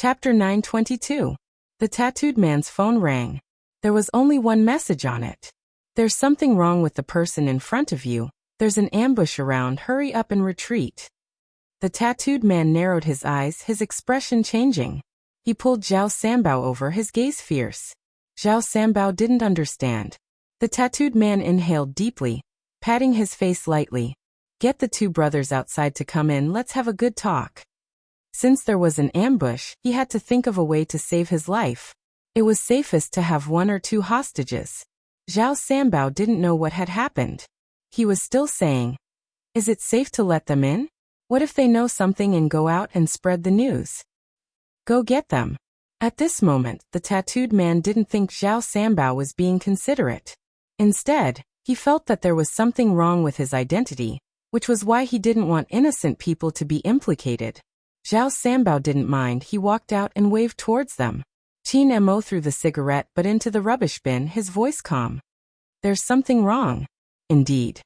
Chapter 922. The tattooed man's phone rang. There was only one message on it. There's something wrong with the person in front of you. There's an ambush around. Hurry up and retreat. The tattooed man narrowed his eyes, his expression changing. He pulled Zhao Sanbao over, his gaze fierce. Zhao Sanbao didn't understand. The tattooed man inhaled deeply, patting his face lightly. Get the two brothers outside to come in, let's have a good talk. Since there was an ambush, he had to think of a way to save his life. It was safest to have one or two hostages. Zhao Sanbao didn't know what had happened. He was still saying, is it safe to let them in? What if they know something and go out and spread the news? Go get them. At this moment, the tattooed man didn't think Zhao Sanbao was being considerate. Instead, he felt that there was something wrong with his identity, which was why he didn't want innocent people to be implicated. Zhao Sanbao didn't mind. He walked out and waved towards them. Qin Mo threw the cigarette butt into the rubbish bin, his voice calm. There's something wrong. Indeed.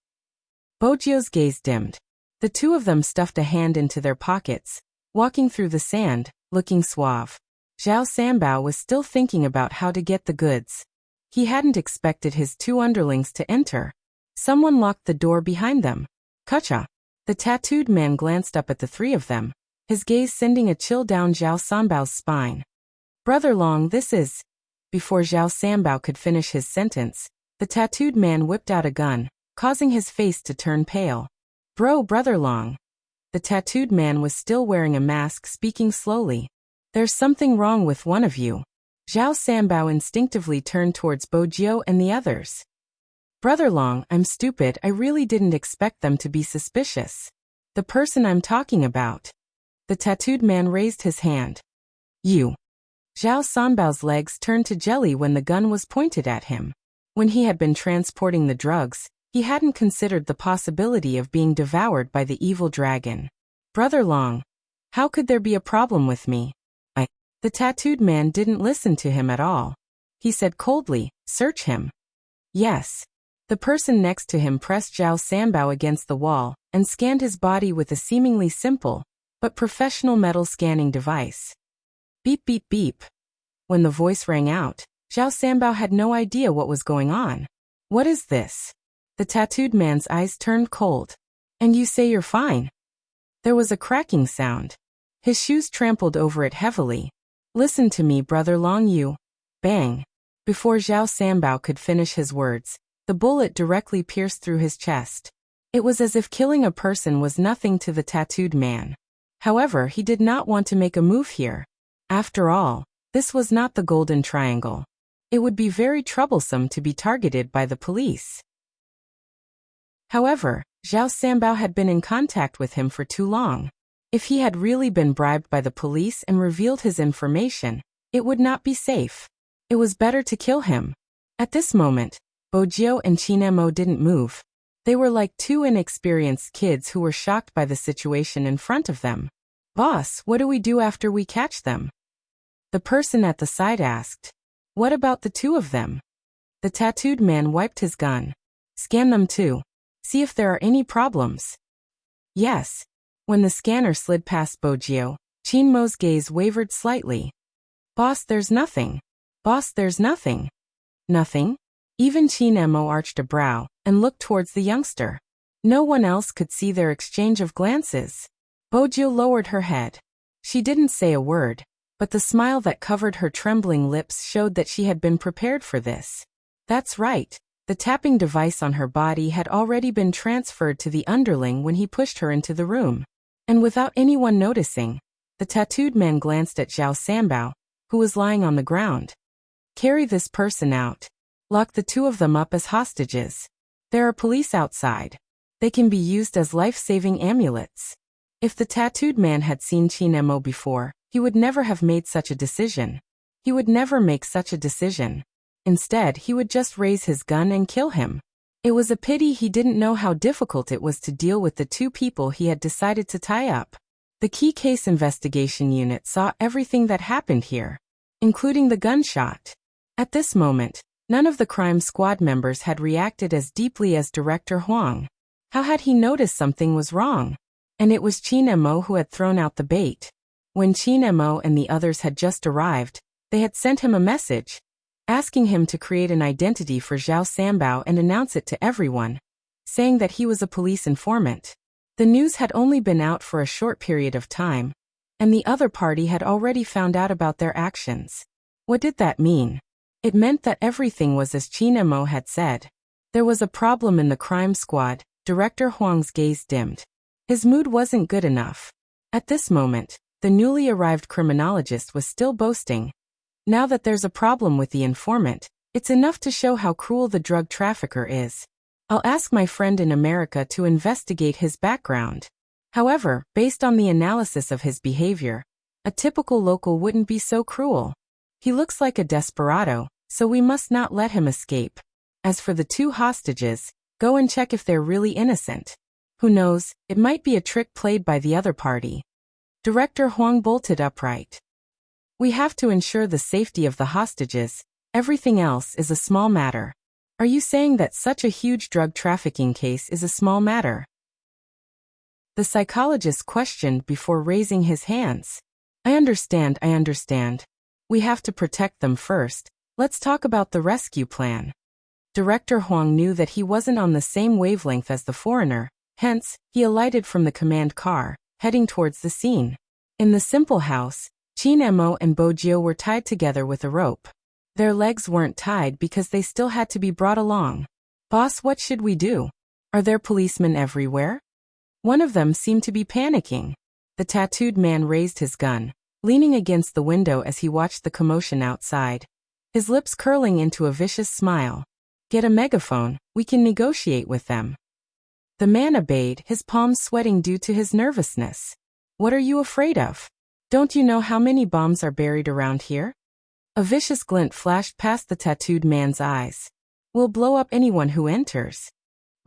Bojio's gaze dimmed. The two of them stuffed a hand into their pockets, walking through the sand, looking suave. Zhao Sanbao was still thinking about how to get the goods. He hadn't expected his two underlings to enter. Someone locked the door behind them. Kucha. The tattooed man glanced up at the three of them, his gaze sending a chill down Zhao Sanbao's spine. Brother Long, this is... Before Zhao Sanbao could finish his sentence, the tattooed man whipped out a gun, causing his face to turn pale. Brother Long. The tattooed man was still wearing a mask, speaking slowly. There's something wrong with one of you. Zhao Sanbao instinctively turned towards Bojio and the others. Brother Long, I'm stupid. I really didn't expect them to be suspicious. The person I'm talking about. The tattooed man raised his hand. You. Zhao Sanbao's legs turned to jelly when the gun was pointed at him. When he had been transporting the drugs, he hadn't considered the possibility of being devoured by the evil dragon. Brother Long, how could there be a problem with me? The tattooed man didn't listen to him at all. He said coldly, search him. Yes. The person next to him pressed Zhao Sanbao against the wall and scanned his body with a seemingly simple, but professional metal scanning device. Beep beep beep. When the voice rang out, Zhao Sanbao had no idea what was going on. What is this? The tattooed man's eyes turned cold. And you say you're fine? There was a cracking sound. His shoes trampled over it heavily. Listen to me, Brother Long, you. Bang. Before Zhao Sanbao could finish his words, the bullet directly pierced through his chest. It was as if killing a person was nothing to the tattooed man. However, he did not want to make a move here. After all, this was not the Golden Triangle. It would be very troublesome to be targeted by the police. However, Zhao Sanbao had been in contact with him for too long. If he had really been bribed by the police and revealed his information, it would not be safe. It was better to kill him. At this moment, Bojio and Qin Mo didn't move. They were like two inexperienced kids who were shocked by the situation in front of them. Boss, what do we do after we catch them? The person at the side asked. What about the two of them? The tattooed man wiped his gun. Scan them too. See if there are any problems. Yes. When the scanner slid past Bojio, Qin Mo's gaze wavered slightly. Boss, there's nothing. Boss, there's nothing. Nothing? Even Qin Mo arched a brow and looked towards the youngster. No one else could see their exchange of glances. Bojio lowered her head. She didn't say a word, but the smile that covered her trembling lips showed that she had been prepared for this. That's right. The tapping device on her body had already been transferred to the underling when he pushed her into the room. And without anyone noticing, the tattooed man glanced at Zhao Sanbao, who was lying on the ground. Carry this person out. Lock the two of them up as hostages. There are police outside. They can be used as life-saving amulets. If the tattooed man had seen Qin Mo before, he would never have made such a decision. He would never make such a decision. Instead, he would just raise his gun and kill him. It was a pity he didn't know how difficult it was to deal with the two people he had decided to tie up. The Key Case Investigation Unit saw everything that happened here, including the gunshot. At this moment, none of the crime squad members had reacted as deeply as Director Huang. How had he noticed something was wrong? And it was Qin Mo who had thrown out the bait. When Qin Mo and the others had just arrived, they had sent him a message, asking him to create an identity for Zhao Sanbao and announce it to everyone, saying that he was a police informant. The news had only been out for a short period of time, and the other party had already found out about their actions. What did that mean? It meant that everything was as Qin Mo had said. There was a problem in the crime squad. Director Huang's gaze dimmed. His mood wasn't good enough. At this moment, the newly arrived criminologist was still boasting. Now that there's a problem with the informant, it's enough to show how cruel the drug trafficker is. I'll ask my friend in America to investigate his background. However, based on the analysis of his behavior, a typical local wouldn't be so cruel. He looks like a desperado, so we must not let him escape. As for the 2 hostages, go and check if they're really innocent. Who knows, it might be a trick played by the other party. Director Huang bolted upright. We have to ensure the safety of the hostages. Everything else is a small matter. Are you saying that such a huge drug trafficking case is a small matter? The psychologist questioned before raising his hands. I understand. We have to protect them first. Let's talk about the rescue plan. Director Huang knew that he wasn't on the same wavelength as the foreigner, hence, he alighted from the command car, heading towards the scene. In the simple house, Qin Mo and Bojio were tied together with a rope. Their legs weren't tied because they still had to be brought along. Boss, what should we do? Are there policemen everywhere? One of them seemed to be panicking. The tattooed man raised his gun, leaning against the window as he watched the commotion outside, his lips curling into a vicious smile. Get a megaphone, we can negotiate with them. The man obeyed, his palms sweating due to his nervousness. What are you afraid of? Don't you know how many bombs are buried around here? A vicious glint flashed past the tattooed man's eyes. We'll blow up anyone who enters.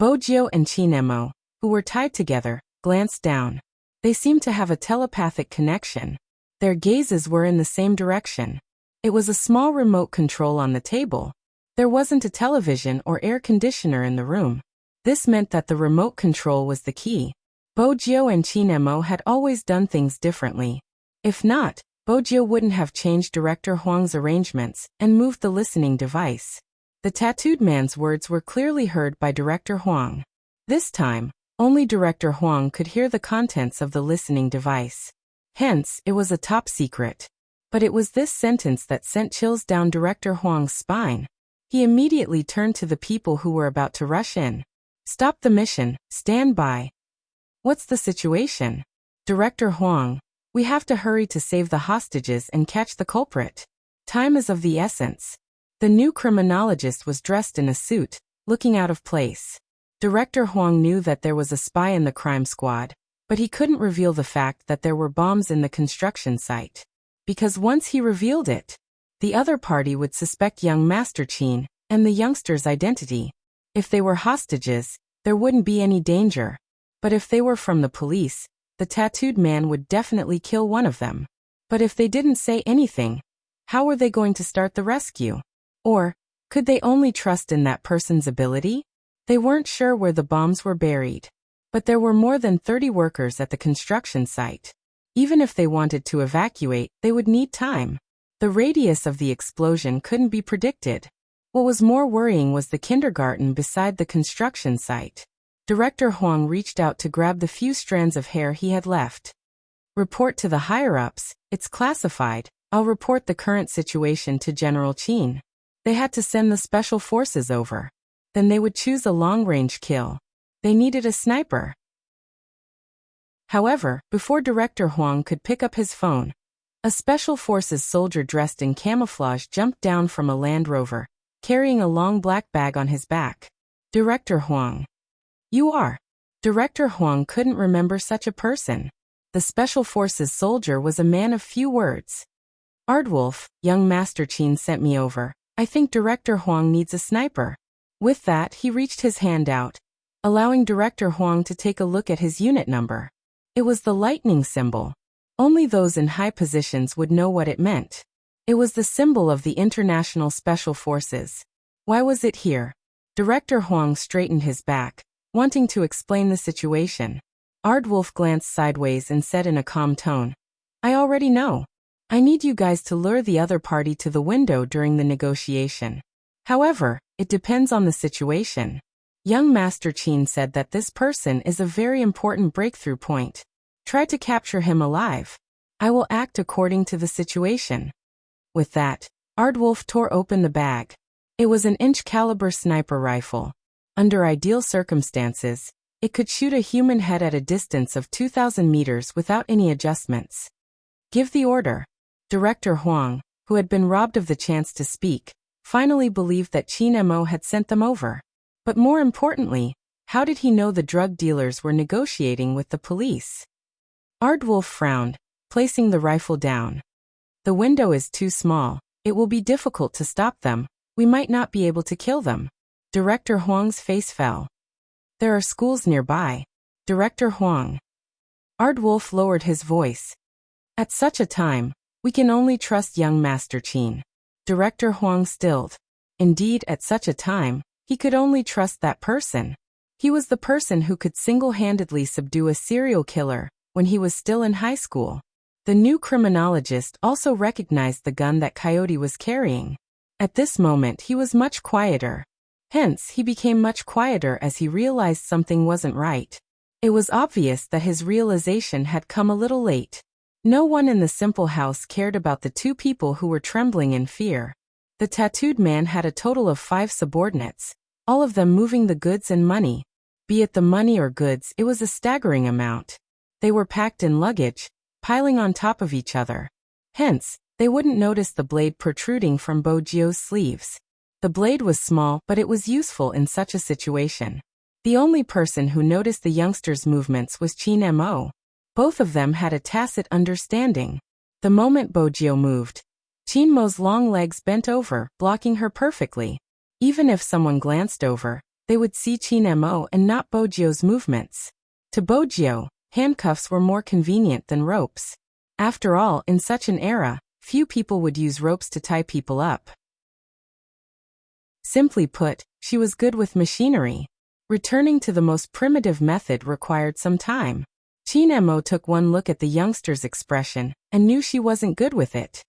Bojio and Qin Mo, who were tied together, glanced down. They seemed to have a telepathic connection. Their gazes were in the same direction. It was a small remote control on the table. There wasn't a television or air conditioner in the room. This meant that the remote control was the key. Bojio and Qin Mo had always done things differently. If not, Bojio wouldn't have changed Director Huang's arrangements and moved the listening device. The tattooed man's words were clearly heard by Director Huang. This time, only Director Huang could hear the contents of the listening device. Hence, it was a top secret. But it was this sentence that sent chills down Director Huang's spine. He immediately turned to the people who were about to rush in. Stop the mission, stand by. What's the situation? Director Huang, we have to hurry to save the hostages and catch the culprit. Time is of the essence. The new criminologist was dressed in a suit, looking out of place. Director Huang knew that there was a spy in the crime squad, but he couldn't reveal the fact that there were bombs in the construction site. Because once he revealed it, the other party would suspect young Master Qin and the youngster's identity. If they were hostages, there wouldn't be any danger. But if they were from the police, the tattooed man would definitely kill one of them. But if they didn't say anything, how were they going to start the rescue? Or, could they only trust in that person's ability? They weren't sure where the bombs were buried. But there were more than 30 workers at the construction site. Even if they wanted to evacuate, they would need time. The radius of the explosion couldn't be predicted. What was more worrying was the kindergarten beside the construction site. Director Huang reached out to grab the few strands of hair he had left. Report to the higher-ups, it's classified. I'll report the current situation to General Qin. They had to send the special forces over. Then they would choose a long-range kill. They needed a sniper. However, before Director Huang could pick up his phone, a special forces soldier dressed in camouflage jumped down from a Land Rover, carrying a long black bag on his back. Director Huang. You are. Director Huang couldn't remember such a person. The special forces soldier was a man of few words. Aardwolf, young Master Qin sent me over. I think Director Huang needs a sniper. With that, he reached his hand out, allowing Director Huang to take a look at his unit number. It was the lightning symbol. Only those in high positions would know what it meant. It was the symbol of the International Special Forces. Why was it here? Director Huang straightened his back, wanting to explain the situation. Aardwolf glanced sideways and said in a calm tone, I already know. I need you guys to lure the other party to the window during the negotiation. However, it depends on the situation. Young Master Qin said that this person is a very important breakthrough point. Try to capture him alive. I will act according to the situation. With that, Aardwolf tore open the bag. It was an inch-caliber sniper rifle. Under ideal circumstances, it could shoot a human head at a distance of 2,000 meters without any adjustments. Give the order. Director Huang, who had been robbed of the chance to speak, finally believed that Qin Mo had sent them over. But more importantly, how did he know the drug dealers were negotiating with the police? Aardwolf frowned, placing the rifle down. The window is too small. It will be difficult to stop them. We might not be able to kill them. Director Huang's face fell. There are schools nearby. Director Huang. Aardwolf lowered his voice. At such a time, we can only trust young Master Qin. Director Huang stilled. Indeed, at such a time, he could only trust that person. He was the person who could single-handedly subdue a serial killer when he was still in high school. The new criminologist also recognized the gun that Coyote was carrying. At this moment he was much quieter. Hence, he became much quieter as he realized something wasn't right. It was obvious that his realization had come a little late. No one in the simple house cared about the two people who were trembling in fear. The tattooed man had a total of 5 subordinates, all of them moving the goods and money. Be it the money or goods, it was a staggering amount. They were packed in luggage, piling on top of each other. Hence, they wouldn't notice the blade protruding from Bojio's sleeves. The blade was small, but it was useful in such a situation. The only person who noticed the youngster's movements was Qin Mo. Both of them had a tacit understanding. The moment Bojio moved, Qin Mo's long legs bent over, blocking her perfectly. Even if someone glanced over, they would see Qin Mo and not Bojio's movements. To Bojio, handcuffs were more convenient than ropes. After all, in such an era, few people would use ropes to tie people up. Simply put, she was good with machinery. Returning to the most primitive method required some time. Qin Mo took one look at the youngster's expression and knew she wasn't good with it.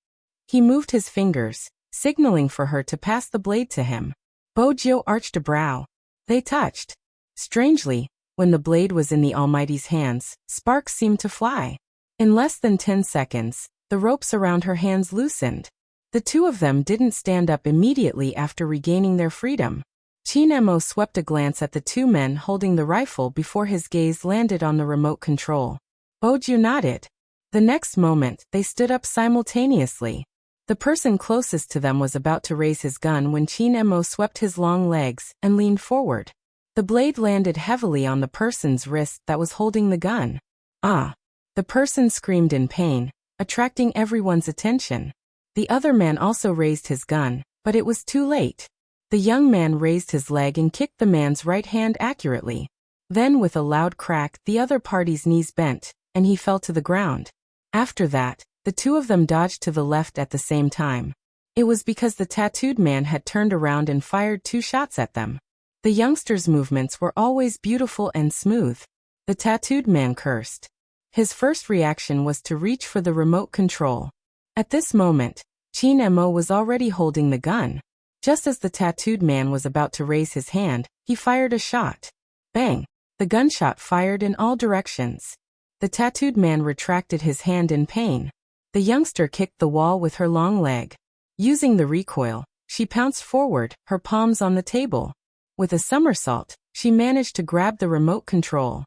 He moved his fingers, signaling for her to pass the blade to him. Bojio arched a brow. They touched. Strangely, when the blade was in the Almighty's hands, sparks seemed to fly. In less than 10 seconds, the ropes around her hands loosened. The two of them didn't stand up immediately after regaining their freedom. Qin Mo swept a glance at the two men holding the rifle before his gaze landed on the remote control. Bojio nodded. The next moment, they stood up simultaneously. The person closest to them was about to raise his gun when Qin Mo swept his long legs and leaned forward. The blade landed heavily on the person's wrist that was holding the gun. Ah! The person screamed in pain, attracting everyone's attention. The other man also raised his gun, but it was too late. The young man raised his leg and kicked the man's right hand accurately. Then with a loud crack, the other party's knees bent, and he fell to the ground. After that, the two of them dodged to the left at the same time. It was because the tattooed man had turned around and fired 2 shots at them. The youngster's movements were always beautiful and smooth. The tattooed man cursed. His first reaction was to reach for the remote control. At this moment, Qin Mo was already holding the gun. Just as the tattooed man was about to raise his hand, he fired a shot. Bang! The gunshot fired in all directions. The tattooed man retracted his hand in pain. The youngster kicked the wall with her long leg. Using the recoil, she pounced forward, her palms on the table. With a somersault, she managed to grab the remote control.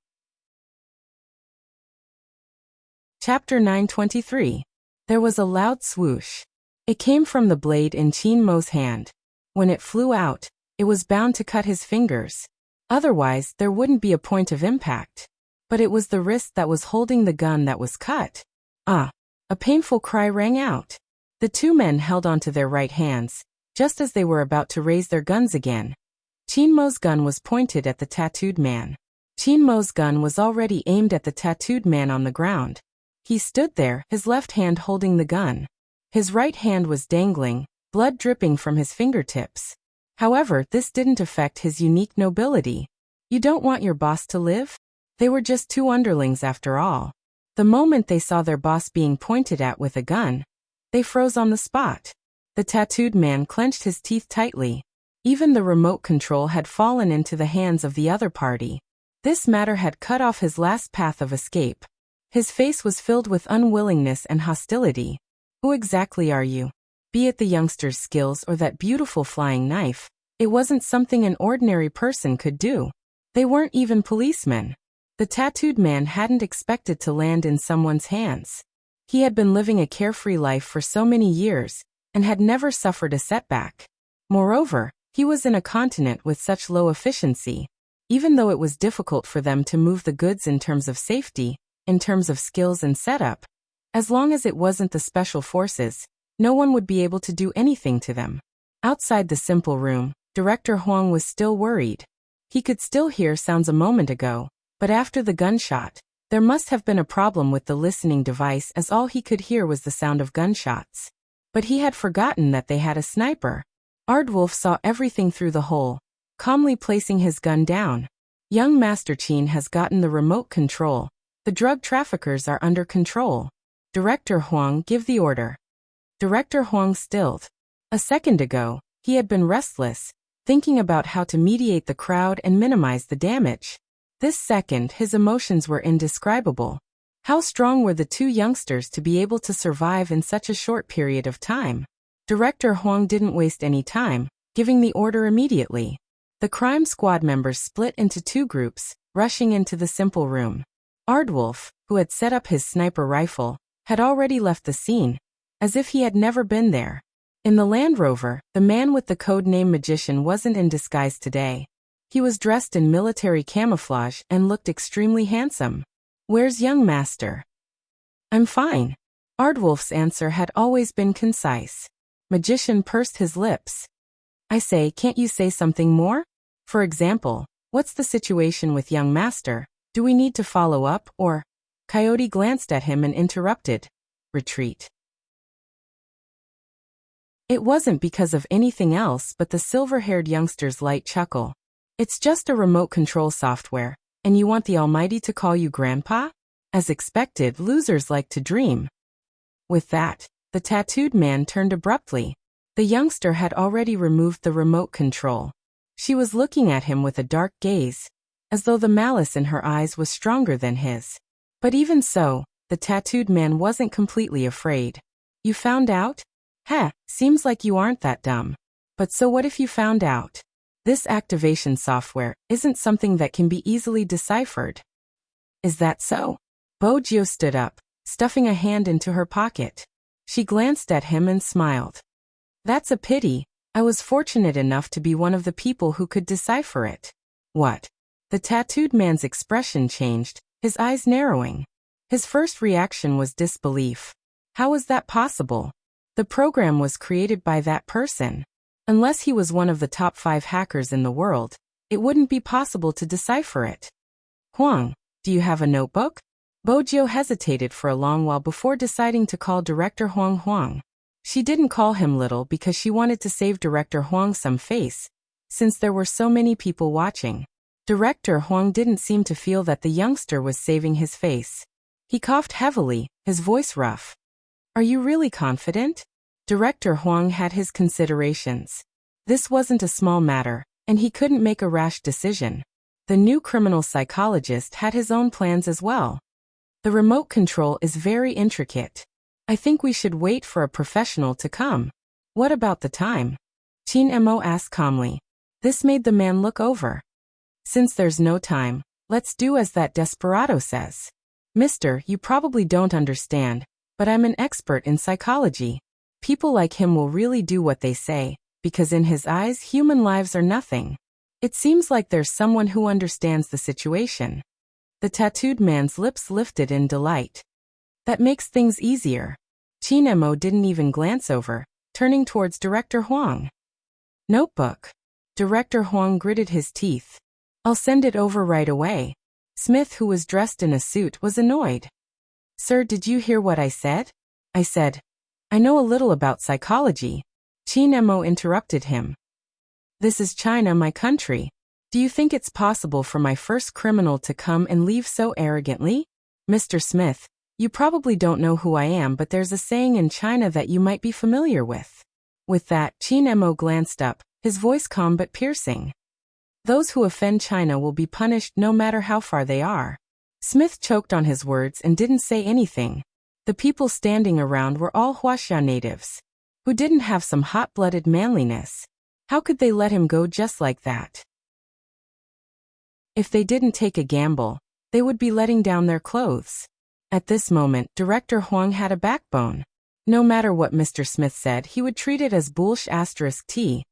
Chapter 923. There was a loud swoosh. It came from the blade in Qin Mo's hand. When it flew out, it was bound to cut his fingers. Otherwise, there wouldn't be a point of impact. But it was the wrist that was holding the gun that was cut. Ah! A painful cry rang out. The two men held onto their right hands, just as they were about to raise their guns again. Qin Mo's gun was pointed at the tattooed man. Qin Mo's gun was already aimed at the tattooed man on the ground. He stood there, his left hand holding the gun. His right hand was dangling, blood dripping from his fingertips. However, this didn't affect his unique nobility. You don't want your boss to live? They were just 2 underlings after all. The moment they saw their boss being pointed at with a gun, they froze on the spot. The tattooed man clenched his teeth tightly. Even the remote control had fallen into the hands of the other party. This matter had cut off his last path of escape. His face was filled with unwillingness and hostility. Who exactly are you? Be it the youngster's skills or that beautiful flying knife, it wasn't something an ordinary person could do. They weren't even policemen. The tattooed man hadn't expected to land in someone's hands. He had been living a carefree life for so many years, and had never suffered a setback. Moreover, he was in a continent with such low efficiency. Even though it was difficult for them to move the goods in terms of safety, in terms of skills and setup, as long as it wasn't the special forces, no one would be able to do anything to them. Outside the simple room, Director Huang was still worried. He could still hear sounds a moment ago, but after the gunshot, there must have been a problem with the listening device, as all he could hear was the sound of gunshots. But he had forgotten that they had a sniper. Aardwolf saw everything through the hole, calmly placing his gun down. Young Master Qin has gotten the remote control. The drug traffickers are under control. Director Huang, give the order. Director Huang stilled. A second ago, he had been restless, thinking about how to mediate the crowd and minimize the damage. This second, his emotions were indescribable. How strong were the two youngsters to be able to survive in such a short period of time? Director Huang didn't waste any time, giving the order immediately. The crime squad members split into two groups, rushing into the simple room. Aardwolf, who had set up his sniper rifle, had already left the scene, as if he had never been there. In the Land Rover, the man with the code name Magician wasn't in disguise today. He was dressed in military camouflage and looked extremely handsome. Where's young master? I'm fine. Aardwolf's answer had always been concise. Magician pursed his lips. I say, can't you say something more? For example, what's the situation with young master? Do we need to follow up, or? Coyote glanced at him and interrupted. Retreat. It wasn't because of anything else but the silver-haired youngster's light chuckle. It's just a remote control software, and you want the Almighty to call you Grandpa? As expected, losers like to dream. With that, the tattooed man turned abruptly. The youngster had already removed the remote control. She was looking at him with a dark gaze, as though the malice in her eyes was stronger than his. But even so, the tattooed man wasn't completely afraid. You found out? Heh, seems like you aren't that dumb. But so what if you found out? This activation software isn't something that can be easily deciphered. Is that so? Bojio stood up, stuffing a hand into her pocket. She glanced at him and smiled. That's a pity. I was fortunate enough to be one of the people who could decipher it. What? The tattooed man's expression changed, his eyes narrowing. His first reaction was disbelief. How was that possible? The program was created by that person. Unless he was one of the top 5 hackers in the world, it wouldn't be possible to decipher it. Huang, do you have a notebook? Bojio hesitated for a long while before deciding to call Director Huang Huang. She didn't call him little because she wanted to save Director Huang some face, since there were so many people watching. Director Huang didn't seem to feel that the youngster was saving his face. He coughed heavily, his voice rough. Are you really confident? Director Huang had his considerations. This wasn't a small matter, and he couldn't make a rash decision. The new criminal psychologist had his own plans as well. The remote control is very intricate. I think we should wait for a professional to come. What about the time? Qin Mo asked calmly. This made the man look over. Since there's no time, let's do as that desperado says. Mister, you probably don't understand, but I'm an expert in psychology. People like him will really do what they say, because in his eyes human lives are nothing. It seems like there's someone who understands the situation. The tattooed man's lips lifted in delight. That makes things easier. Qin Mo didn't even glance over, turning towards Director Huang. Notebook. Director Huang gritted his teeth. I'll send it over right away. Smith, who was dressed in a suit, was annoyed. Sir, did you hear what I said? I said, I know a little about psychology. Qin Mo interrupted him. This is China, my country. Do you think it's possible for my first criminal to come and leave so arrogantly? Mr. Smith, You probably don't know who I am, but there's a saying in China that you might be familiar with. With that, Qin Mo glanced up, his voice calm but piercing. Those who offend China will be punished no matter how far they are. Smith choked on his words and didn't say anything. The people standing around were all Wuxia natives, who didn't have some hot-blooded manliness. How could they let him go just like that? If they didn't take a gamble, they would be letting down their clothes. At this moment, Director Huang had a backbone. No matter what Mr. Smith said, he would treat it as bullsh*t.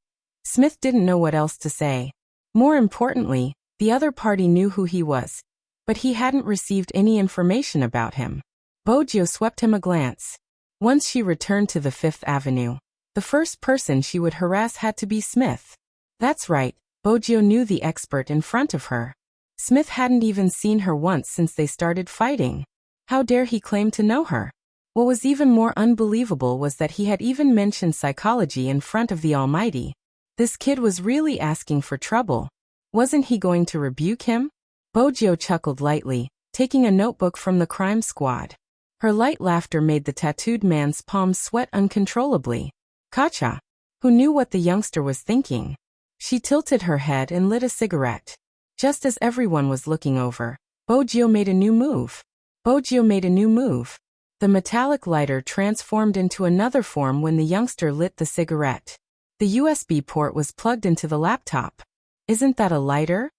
Smith didn't know what else to say. More importantly, the other party knew who he was, but he hadn't received any information about him. Bojo swept him a glance. Once she returned to the Fifth Avenue, the first person she would harass had to be Smith. That's right, Bojo knew the expert in front of her. Smith hadn't even seen her once since they started fighting. How dare he claim to know her? What was even more unbelievable was that he had even mentioned psychology in front of the Almighty. This kid was really asking for trouble. Wasn't he going to rebuke him? Bojo chuckled lightly, taking a notebook from the crime squad. Her light laughter made the tattooed man's palms sweat uncontrollably. Kacha, who knew what the youngster was thinking. She tilted her head and lit a cigarette. Just as everyone was looking over, Bojo made a new move. The metallic lighter transformed into another form when the youngster lit the cigarette. The USB port was plugged into the laptop. Isn't that a lighter?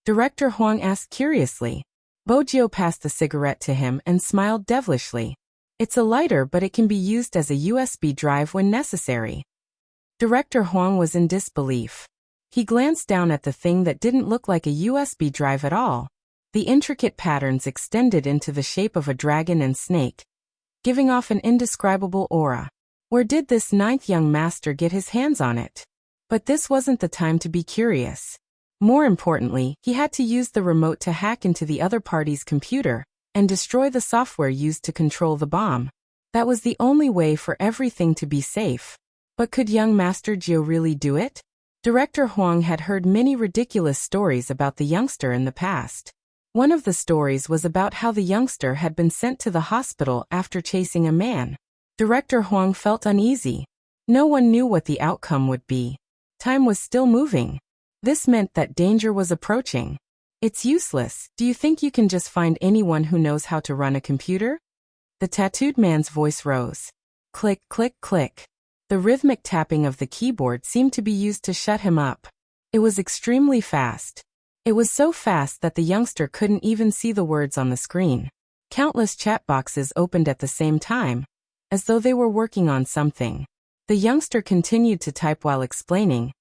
Director Huang asked curiously. Bojo passed the cigarette to him and smiled devilishly. It's a lighter, but it can be used as a USB drive when necessary. Director Huang was in disbelief. He glanced down at the thing that didn't look like a USB drive at all. The intricate patterns extended into the shape of a dragon and snake, giving off an indescribable aura. Where did this ninth young master get his hands on it? But this wasn't the time to be curious. More importantly, he had to use the remote to hack into the other party's computer and destroy the software used to control the bomb. That was the only way for everything to be safe. But could young Master Jiu really do it? Director Huang had heard many ridiculous stories about the youngster in the past. One of the stories was about how the youngster had been sent to the hospital after chasing a man. Director Huang felt uneasy. No one knew what the outcome would be. Time was still moving. This meant that danger was approaching. It's useless. Do you think you can just find anyone who knows how to run a computer? The tattooed man's voice rose. Click, click, click. The rhythmic tapping of the keyboard seemed to be used to shut him up. It was extremely fast. It was so fast that the youngster couldn't even see the words on the screen. Countless chat boxes opened at the same time, as though they were working on something. The youngster continued to type while explaining.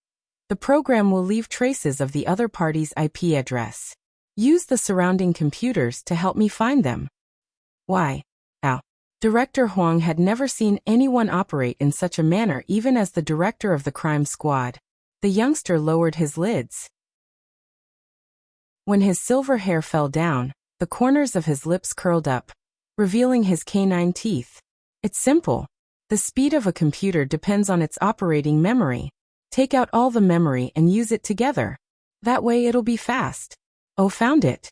The program will leave traces of the other party's IP address. Use the surrounding computers to help me find them. Why? Ow. Director Huang had never seen anyone operate in such a manner, even as the director of the crime squad. The youngster lowered his lids. When his silver hair fell down, the corners of his lips curled up, revealing his canine teeth. It's simple. The speed of a computer depends on its operating memory. Take out all the memory and use it together. That way it'll be fast. Oh, found it.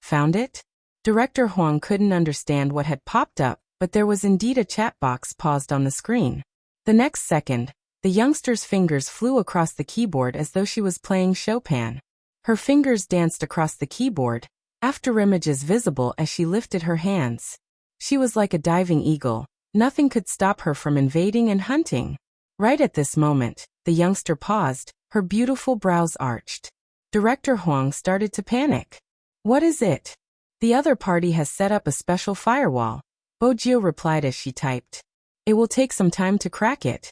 Found it? Director Huang couldn't understand what had popped up, but there was indeed a chat box paused on the screen. The next second, the youngster's fingers flew across the keyboard as though she was playing Chopin. Her fingers danced across the keyboard, afterimages visible as she lifted her hands. She was like a diving eagle. Nothing could stop her from invading and hunting. Right at this moment, the youngster paused, her beautiful brows arched. Director Huang started to panic. What is it? The other party has set up a special firewall, Bojo replied as she typed. It will take some time to crack it.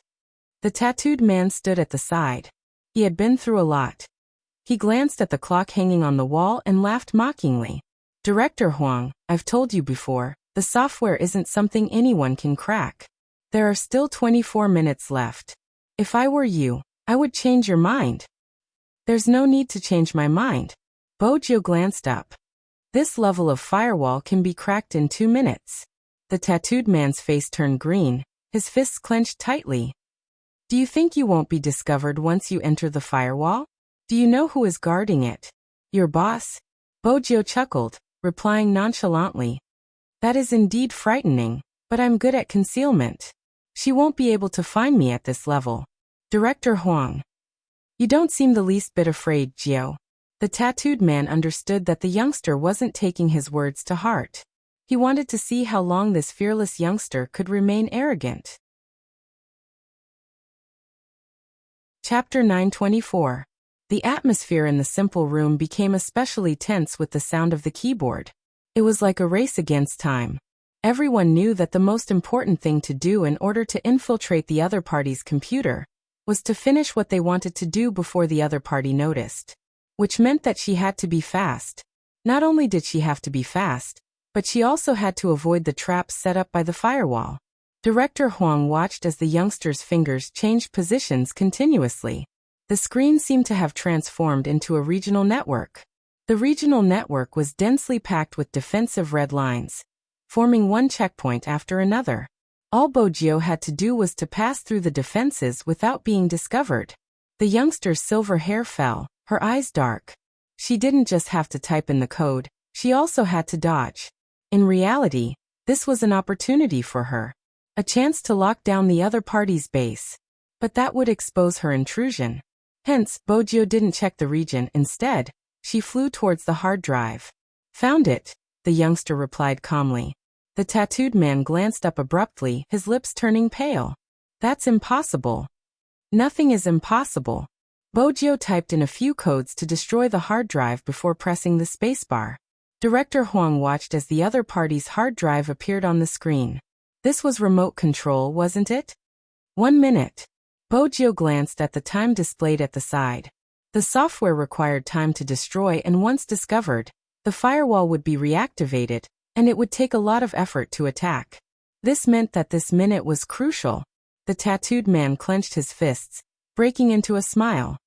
The tattooed man stood at the side. He had been through a lot. He glanced at the clock hanging on the wall and laughed mockingly. Director Huang, I've told you before, the software isn't something anyone can crack. There are still 24 minutes left. If I were you, I would change your mind. There's no need to change my mind. Bojo glanced up. This level of firewall can be cracked in 2 minutes. The tattooed man's face turned green, his fists clenched tightly. Do you think you won't be discovered once you enter the firewall? Do you know who is guarding it? Your boss? Bojo chuckled, replying nonchalantly. That is indeed frightening, but I'm good at concealment. She won't be able to find me at this level. Director Huang. You don't seem the least bit afraid, Jiao. The tattooed man understood that the youngster wasn't taking his words to heart. He wanted to see how long this fearless youngster could remain arrogant. Chapter 924. The atmosphere in the simple room became especially tense with the sound of the keyboard. It was like a race against time. Everyone knew that the most important thing to do in order to infiltrate the other party's computer was to finish what they wanted to do before the other party noticed. Which meant that she had to be fast. Not only did she have to be fast, but she also had to avoid the traps set up by the firewall. Director Huang watched as the youngster's fingers changed positions continuously. The screen seemed to have transformed into a regional network. The regional network was densely packed with defensive red lines, forming one checkpoint after another. All Bojio had to do was to pass through the defenses without being discovered. The youngster's silver hair fell, her eyes dark. She didn't just have to type in the code, she also had to dodge. In reality, this was an opportunity for her. A chance to lock down the other party's base. But that would expose her intrusion. Hence, Bojio didn't check the region. Instead, she flew towards the hard drive. Found it, the youngster replied calmly. The tattooed man glanced up abruptly, his lips turning pale. That's impossible. Nothing is impossible. Bojio typed in a few codes to destroy the hard drive before pressing the spacebar. Director Huang watched as the other party's hard drive appeared on the screen. This was remote control, wasn't it? 1 minute. Bojio glanced at the time displayed at the side. The software required time to destroy, and once discovered, the firewall would be reactivated, and it would take a lot of effort to attack. This meant that this minute was crucial. The tattooed man clenched his fists, breaking into a smile.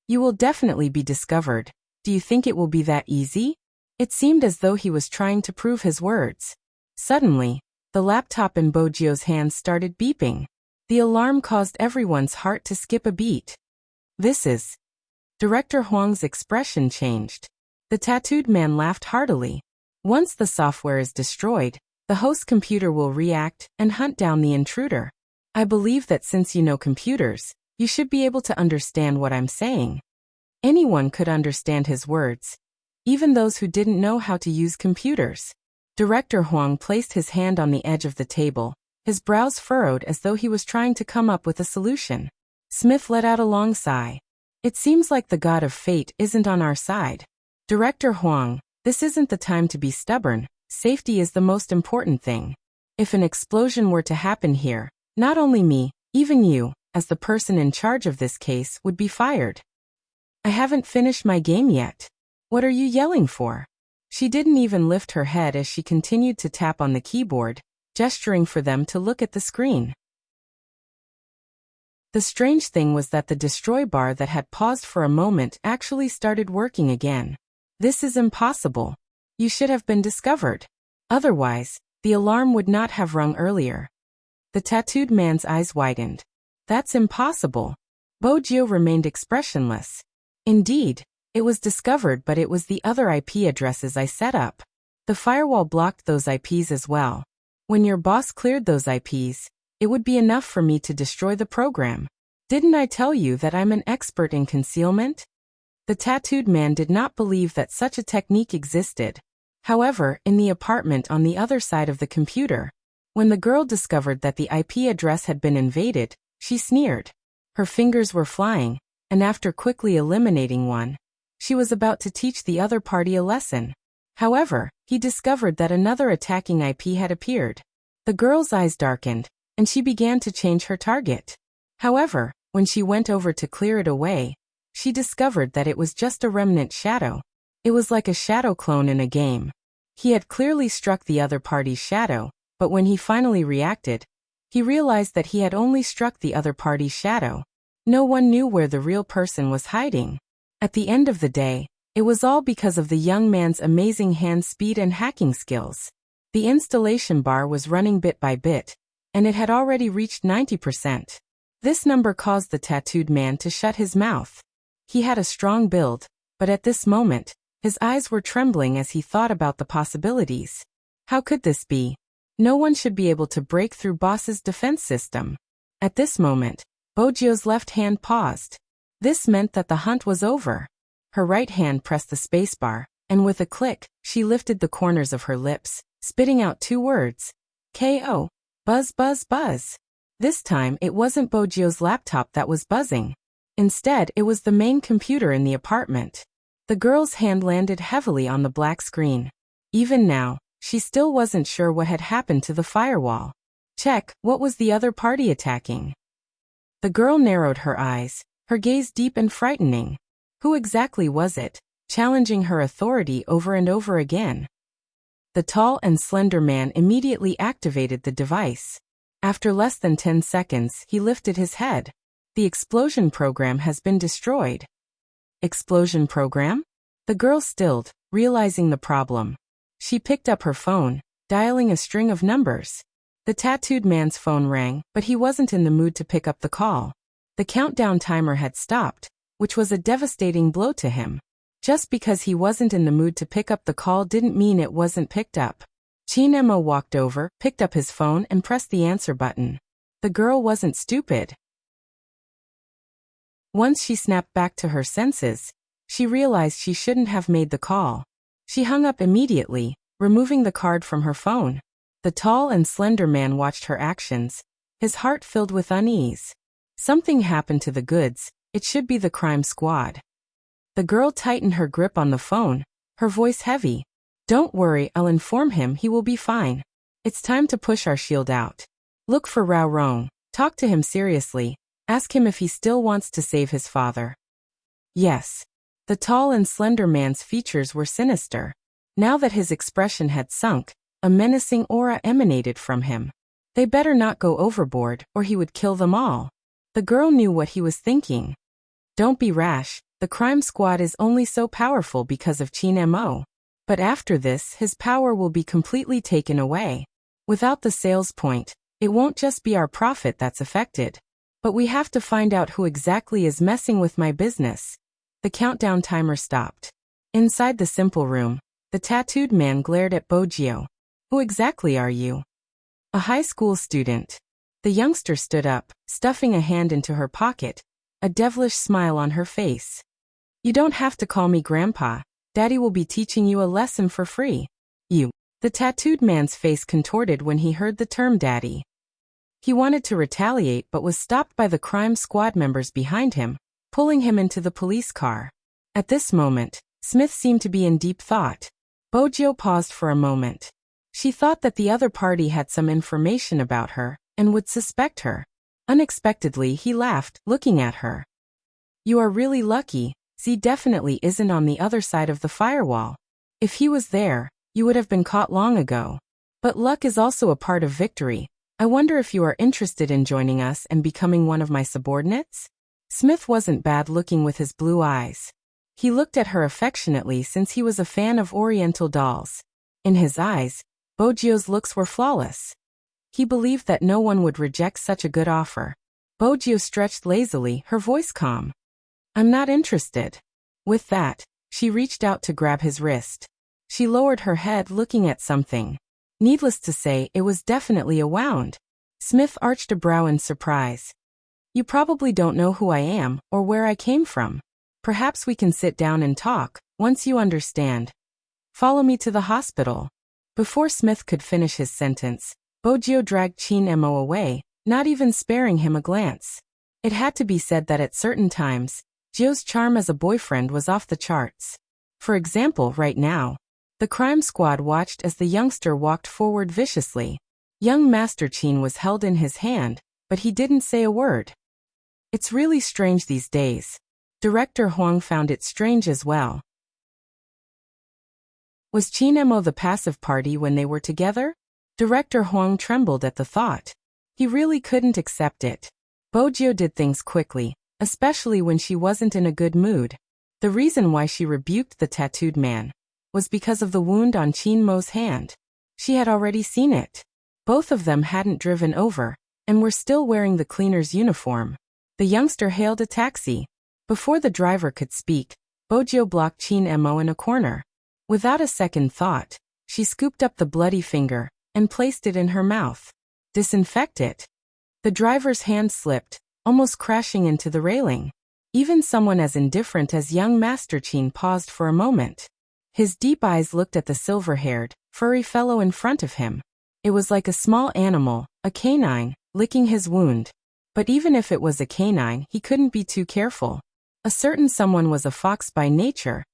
You will definitely be discovered. Do you think it will be that easy? It seemed as though he was trying to prove his words. Suddenly, the laptop in Bojio's hands started beeping. The alarm caused everyone's heart to skip a beat. This is... Director Huang's expression changed. The tattooed man laughed heartily. Once the software is destroyed, the host computer will react and hunt down the intruder. I believe that since you know computers, you should be able to understand what I'm saying. Anyone could understand his words, even those who didn't know how to use computers. Director Huang placed his hand on the edge of the table, his brows furrowed as though he was trying to come up with a solution. Smith let out a long sigh. It seems like the god of fate isn't on our side. Director Huang, this isn't the time to be stubborn. Safety is the most important thing. If an explosion were to happen here, not only me, even you, as the person in charge of this case, would be fired. I haven't finished my game yet. What are you yelling for? She didn't even lift her head as she continued to tap on the keyboard, gesturing for them to look at the screen. The strange thing was that the destroy bar that had paused for a moment actually started working again. This is impossible. You should have been discovered. Otherwise, the alarm would not have rung earlier. The tattooed man's eyes widened. That's impossible. Bojio remained expressionless. Indeed, it was discovered, but it was the other IP addresses I set up. The firewall blocked those IPs as well. When your boss cleared those IPs, it would be enough for me to destroy the program. Didn't I tell you that I'm an expert in concealment? The tattooed man did not believe that such a technique existed. However, in the apartment on the other side of the computer, when the girl discovered that the IP address had been invaded, she sneered. Her fingers were flying, and after quickly eliminating one, she was about to teach the other party a lesson. However, he discovered that another attacking IP had appeared. The girl's eyes darkened, and she began to change her target. However, when she went over to clear it away, she discovered that it was just a remnant shadow. It was like a shadow clone in a game. He had clearly struck the other party's shadow, but when he finally reacted, he realized that he had only struck the other party's shadow. No one knew where the real person was hiding. At the end of the day, it was all because of the young man's amazing hand speed and hacking skills. The installation bar was running bit by bit, and it had already reached 90%. This number caused the tattooed man to shut his mouth. He had a strong build, but at this moment, his eyes were trembling as he thought about the possibilities. How could this be? No one should be able to break through boss's defense system. At this moment, Bojio's left hand paused. This meant that the hunt was over. Her right hand pressed the spacebar, and with a click, she lifted the corners of her lips, spitting out 2 words. KO. Buzz buzz buzz. This time it wasn't Bojio's laptop that was buzzing. Instead, it was the main computer in the apartment. The girl's hand landed heavily on the black screen. Even now, she still wasn't sure what had happened to the firewall. Check, what was the other party attacking? The girl narrowed her eyes, her gaze deep and frightening. Who exactly was it, challenging her authority over and over again? The tall and slender man immediately activated the device. After less than 10 seconds, he lifted his head. The explosion program has been destroyed. Explosion program? The girl stilled, realizing the problem. She picked up her phone, dialing a string of numbers. The tattooed man's phone rang, but he wasn't in the mood to pick up the call. The countdown timer had stopped, which was a devastating blow to him. Just because he wasn't in the mood to pick up the call didn't mean it wasn't picked up. Chinemo walked over, picked up his phone and pressed the answer button. The girl wasn't stupid. Once she snapped back to her senses, she realized she shouldn't have made the call. She hung up immediately, removing the card from her phone. The tall and slender man watched her actions, his heart filled with unease. Something happened to the goods, it should be the crime squad. The girl tightened her grip on the phone, her voice heavy. Don't worry, I'll inform him, he will be fine. It's time to push our shield out. Look for Rao Rong, talk to him seriously, ask him if he still wants to save his father. Yes. The tall and slender man's features were sinister. Now that his expression had sunk, a menacing aura emanated from him. They better not go overboard, or he would kill them all. The girl knew what he was thinking. Don't be rash, the crime squad is only so powerful because of Chinemo. But after this, his power will be completely taken away. Without the sales point, it won't just be our profit that's affected. But we have to find out who exactly is messing with my business. The countdown timer stopped. Inside the simple room, the tattooed man glared at Bojio. Who exactly are you? A high school student. The youngster stood up, stuffing a hand into her pocket, a devilish smile on her face. You don't have to call me Grandpa. Daddy will be teaching you a lesson for free. You. The tattooed man's face contorted when he heard the term daddy. He wanted to retaliate but was stopped by the crime squad members behind him, pulling him into the police car. At this moment, Smith seemed to be in deep thought. Bojio paused for a moment. She thought that the other party had some information about her, and would suspect her. Unexpectedly, he laughed, looking at her. You are really lucky, Z definitely isn't on the other side of the firewall. If he was there, you would have been caught long ago. But luck is also a part of victory. I wonder if you are interested in joining us and becoming one of my subordinates? Smith wasn't bad looking with his blue eyes. He looked at her affectionately since he was a fan of Oriental dolls. In his eyes, Bojio's looks were flawless. He believed that no one would reject such a good offer. Bojio stretched lazily, her voice calm. I'm not interested. With that, she reached out to grab his wrist. She lowered her head looking at something. Needless to say, it was definitely a wound. Smith arched a brow in surprise. You probably don't know who I am, or where I came from. Perhaps we can sit down and talk, once you understand. Follow me to the hospital. Before Smith could finish his sentence, Bojio dragged Chinemo away, not even sparing him a glance. It had to be said that at certain times, Jio's charm as a boyfriend was off the charts. For example, right now, the crime squad watched as the youngster walked forward viciously. Young Master Chin was held in his hand, but he didn't say a word. It's really strange these days. Director Huang found it strange as well. Was Chinemo the passive party when they were together? Director Huang trembled at the thought. He really couldn't accept it. Bojio did things quickly, especially when she wasn't in a good mood. The reason why she rebuked the tattooed man was because of the wound on Chinmo's hand. She had already seen it. Both of them hadn't driven over, and were still wearing the cleaner's uniform. The youngster hailed a taxi. Before the driver could speak, Bojio blocked Chinemo in a corner. Without a second thought, She scooped up the bloody finger and placed it in her mouth. Disinfect it. The driver's hand slipped, almost crashing into the railing. Even someone as indifferent as young Master Qin paused for a moment. His deep eyes looked at the silver-haired, furry fellow in front of him. It was like a small animal, a canine, licking his wound. But even if it was a canine, he couldn't be too careful. A certain someone was a fox by nature,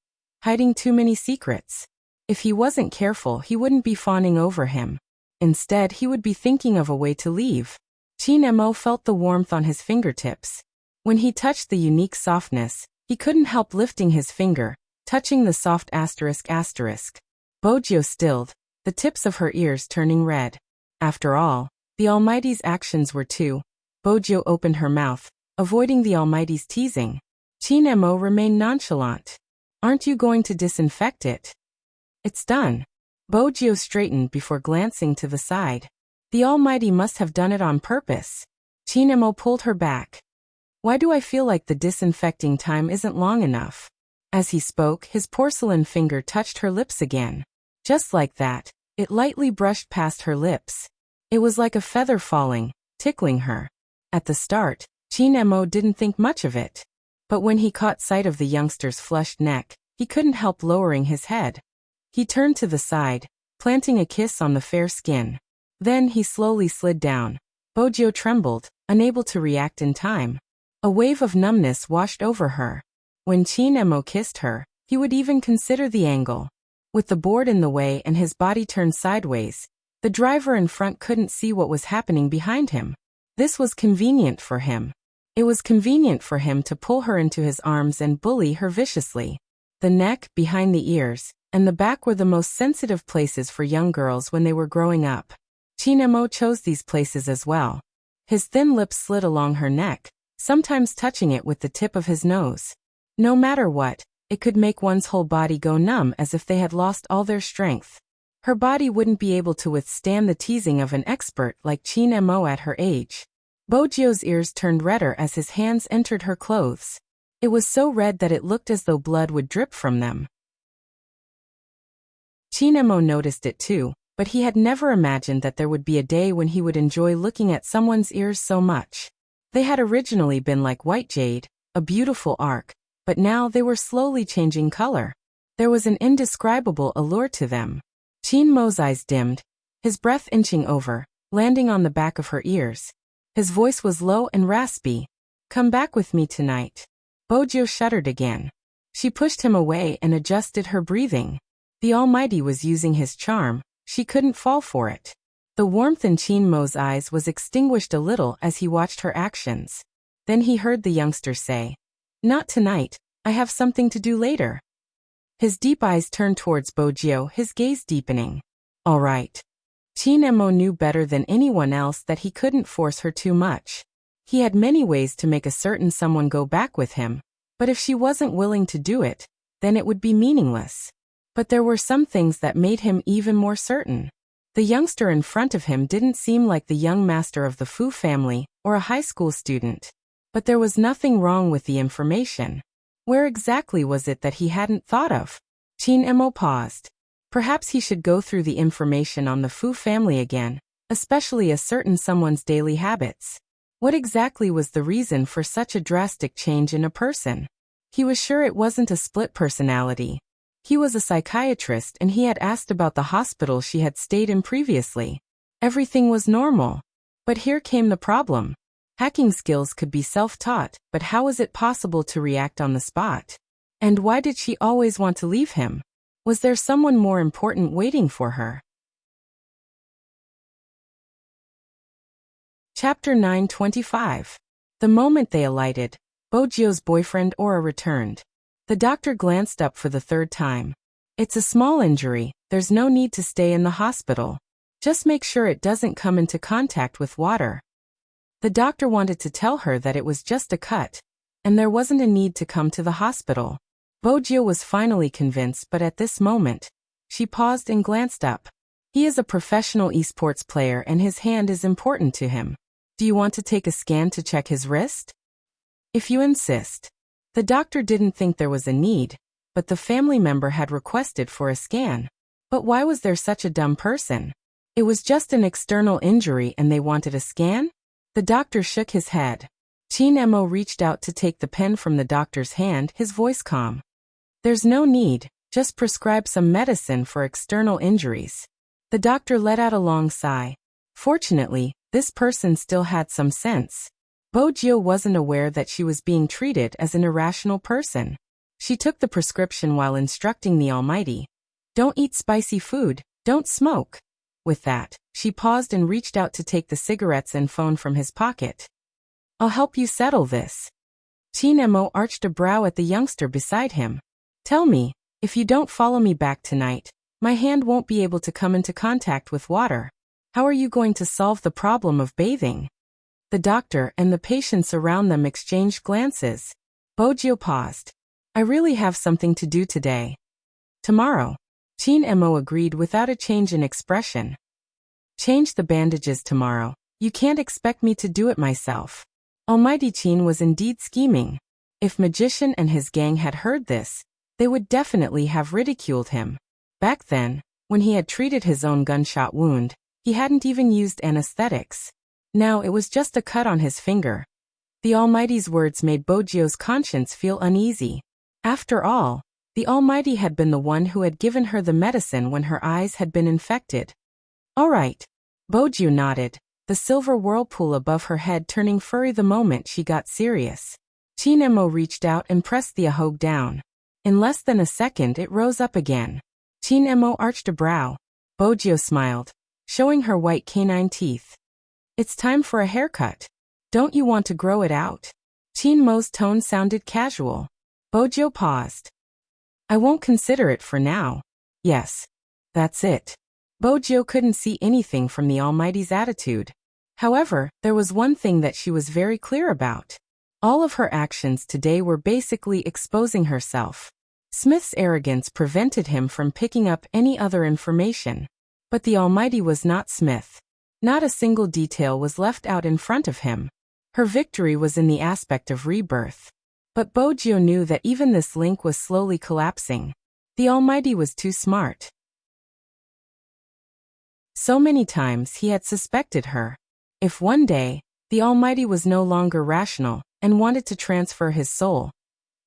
hiding too many secrets. If he wasn't careful, he wouldn't be fawning over him. Instead, he would be thinking of a way to leave. Qin Mo felt the warmth on his fingertips. When he touched the unique softness, he couldn't help lifting his finger, touching the soft asterisk asterisk. Bojiu stilled, the tips of her ears turning red. After all, the Almighty's actions were too. Bojiu opened her mouth, avoiding the Almighty's teasing. Qin Mo remained nonchalant. Aren't you going to disinfect it? It's done. Bojiu straightened before glancing to the side. The Almighty must have done it on purpose. Qin Mo pulled her back. Why do I feel like the disinfecting time isn't long enough? As he spoke, his porcelain finger touched her lips again. Just like that, it lightly brushed past her lips. It was like a feather falling, tickling her. At the start, Qin Mo didn't think much of it. But when he caught sight of the youngster's flushed neck, he couldn't help lowering his head. He turned to the side, planting a kiss on the fair skin. Then he slowly slid down. Bojiu trembled, unable to react in time. A wave of numbness washed over her. When Qin Mo kissed her, he would even consider the angle. With the board in the way and his body turned sideways, the driver in front couldn't see what was happening behind him. This was convenient for him. It was convenient for him to pull her into his arms and bully her viciously. The neck, behind the ears, and the back were the most sensitive places for young girls when they were growing up. Qin Mo chose these places as well. His thin lips slid along her neck, sometimes touching it with the tip of his nose. No matter what, it could make one's whole body go numb as if they had lost all their strength. Her body wouldn't be able to withstand the teasing of an expert like Qin Mo at her age. Bojiu's ears turned redder as his hands entered her clothes. It was so red that it looked as though blood would drip from them. Qin Mo noticed it too, but he had never imagined that there would be a day when he would enjoy looking at someone's ears so much. They had originally been like white jade, a beautiful arc, but now they were slowly changing color. There was an indescribable allure to them. Qin Mo's eyes dimmed, his breath inching over, landing on the back of her ears. His voice was low and raspy. Come back with me tonight. Bojiu shuddered again. She pushed him away and adjusted her breathing. The Almighty was using his charm, she couldn't fall for it. The warmth in Qin Mo's eyes was extinguished a little as he watched her actions. Then he heard the youngster say, Not tonight, I have something to do later. His deep eyes turned towards Bojiu, his gaze deepening. All right. Qin Mo knew better than anyone else that he couldn't force her too much. He had many ways to make a certain someone go back with him, but if she wasn't willing to do it, then it would be meaningless. But there were some things that made him even more certain. The youngster in front of him didn't seem like the young master of the Fu family or a high school student. But there was nothing wrong with the information. Where exactly was it that he hadn't thought of? Qin Mo paused. Perhaps he should go through the information on the Fu family again, especially a certain someone's daily habits. What exactly was the reason for such a drastic change in a person? He was sure it wasn't a split personality. He was a psychiatrist and he had asked about the hospital she had stayed in previously. Everything was normal. But here came the problem. Hacking skills could be self-taught, but how was it possible to react on the spot? And why did she always want to leave him? Was there someone more important waiting for her? Chapter 925. The moment they alighted, Bojiu's boyfriend Aura returned. The doctor glanced up for the third time. It's a small injury, there's no need to stay in the hospital. Just make sure it doesn't come into contact with water. The doctor wanted to tell her that it was just a cut, and there wasn't a need to come to the hospital. Bojiu was finally convinced, but at this moment, she paused and glanced up. He is a professional esports player and his hand is important to him. Do you want to take a scan to check his wrist? If you insist. The doctor didn't think there was a need, but the family member had requested for a scan. But why was there such a dumb person? It was just an external injury and they wanted a scan? The doctor shook his head. Chin Emo reached out to take the pen from the doctor's hand, his voice calm. There's no need, just prescribe some medicine for external injuries. The doctor let out a long sigh. Fortunately, this person still had some sense. Bojio wasn't aware that she was being treated as an irrational person. She took the prescription while instructing the Almighty. Don't eat spicy food, don't smoke. With that, she paused and reached out to take the cigarettes and phone from his pocket. I'll help you settle this. Chin Emo arched a brow at the youngster beside him. Tell me, if you don't follow me back tonight, my hand won't be able to come into contact with water. How are you going to solve the problem of bathing? The doctor and the patients around them exchanged glances. Bojio paused. I really have something to do today. Tomorrow. Chin Emo agreed without a change in expression. Change the bandages tomorrow. You can't expect me to do it myself. Almighty Chin was indeed scheming. If Magician and his gang had heard this, they would definitely have ridiculed him. Back then, when he had treated his own gunshot wound, he hadn't even used anesthetics. Now it was just a cut on his finger. The Almighty's words made Bojio's conscience feel uneasy. After all, the Almighty had been the one who had given her the medicine when her eyes had been infected. All right. Bojio nodded, the silver whirlpool above her head turning furry the moment she got serious. Chin Emo reached out and pressed the ahog down. In less than a second it rose up again. Chin Emo arched a brow. Bojio smiled, showing her white canine teeth. It's time for a haircut. Don't you want to grow it out? Chin Mo's tone sounded casual. Bojio paused. I won't consider it for now. Yes. That's it. Bojio couldn't see anything from the Almighty's attitude. However, there was one thing that she was very clear about. All of her actions today were basically exposing herself. Smith's arrogance prevented him from picking up any other information. But the Almighty was not Smith. Not a single detail was left out in front of him. Her victory was in the aspect of rebirth. But Bojio knew that even this link was slowly collapsing. The Almighty was too smart. So many times he had suspected her. If one day, the Almighty was no longer rational and wanted to transfer his soul,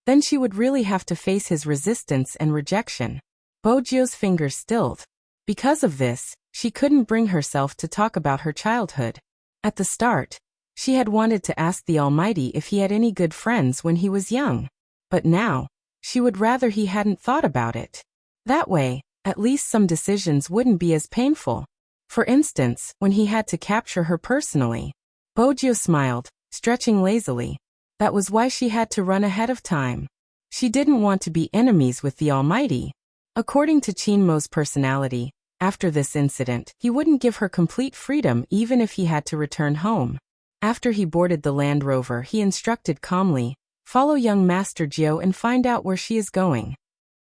then she would really have to face his resistance and rejection. Bojio's fingers stilled. Because of this, she couldn't bring herself to talk about her childhood. At the start, she had wanted to ask the Almighty if he had any good friends when he was young. But now, she would rather he hadn't thought about it. That way, at least some decisions wouldn't be as painful. For instance, when he had to capture her personally. Bojio smiled, stretching lazily. That was why she had to run ahead of time. She didn't want to be enemies with the Almighty. According to Chin Mo's personality, after this incident, he wouldn't give her complete freedom even if he had to return home. After he boarded the Land Rover, he instructed calmly, follow young Master Jio and find out where she is going.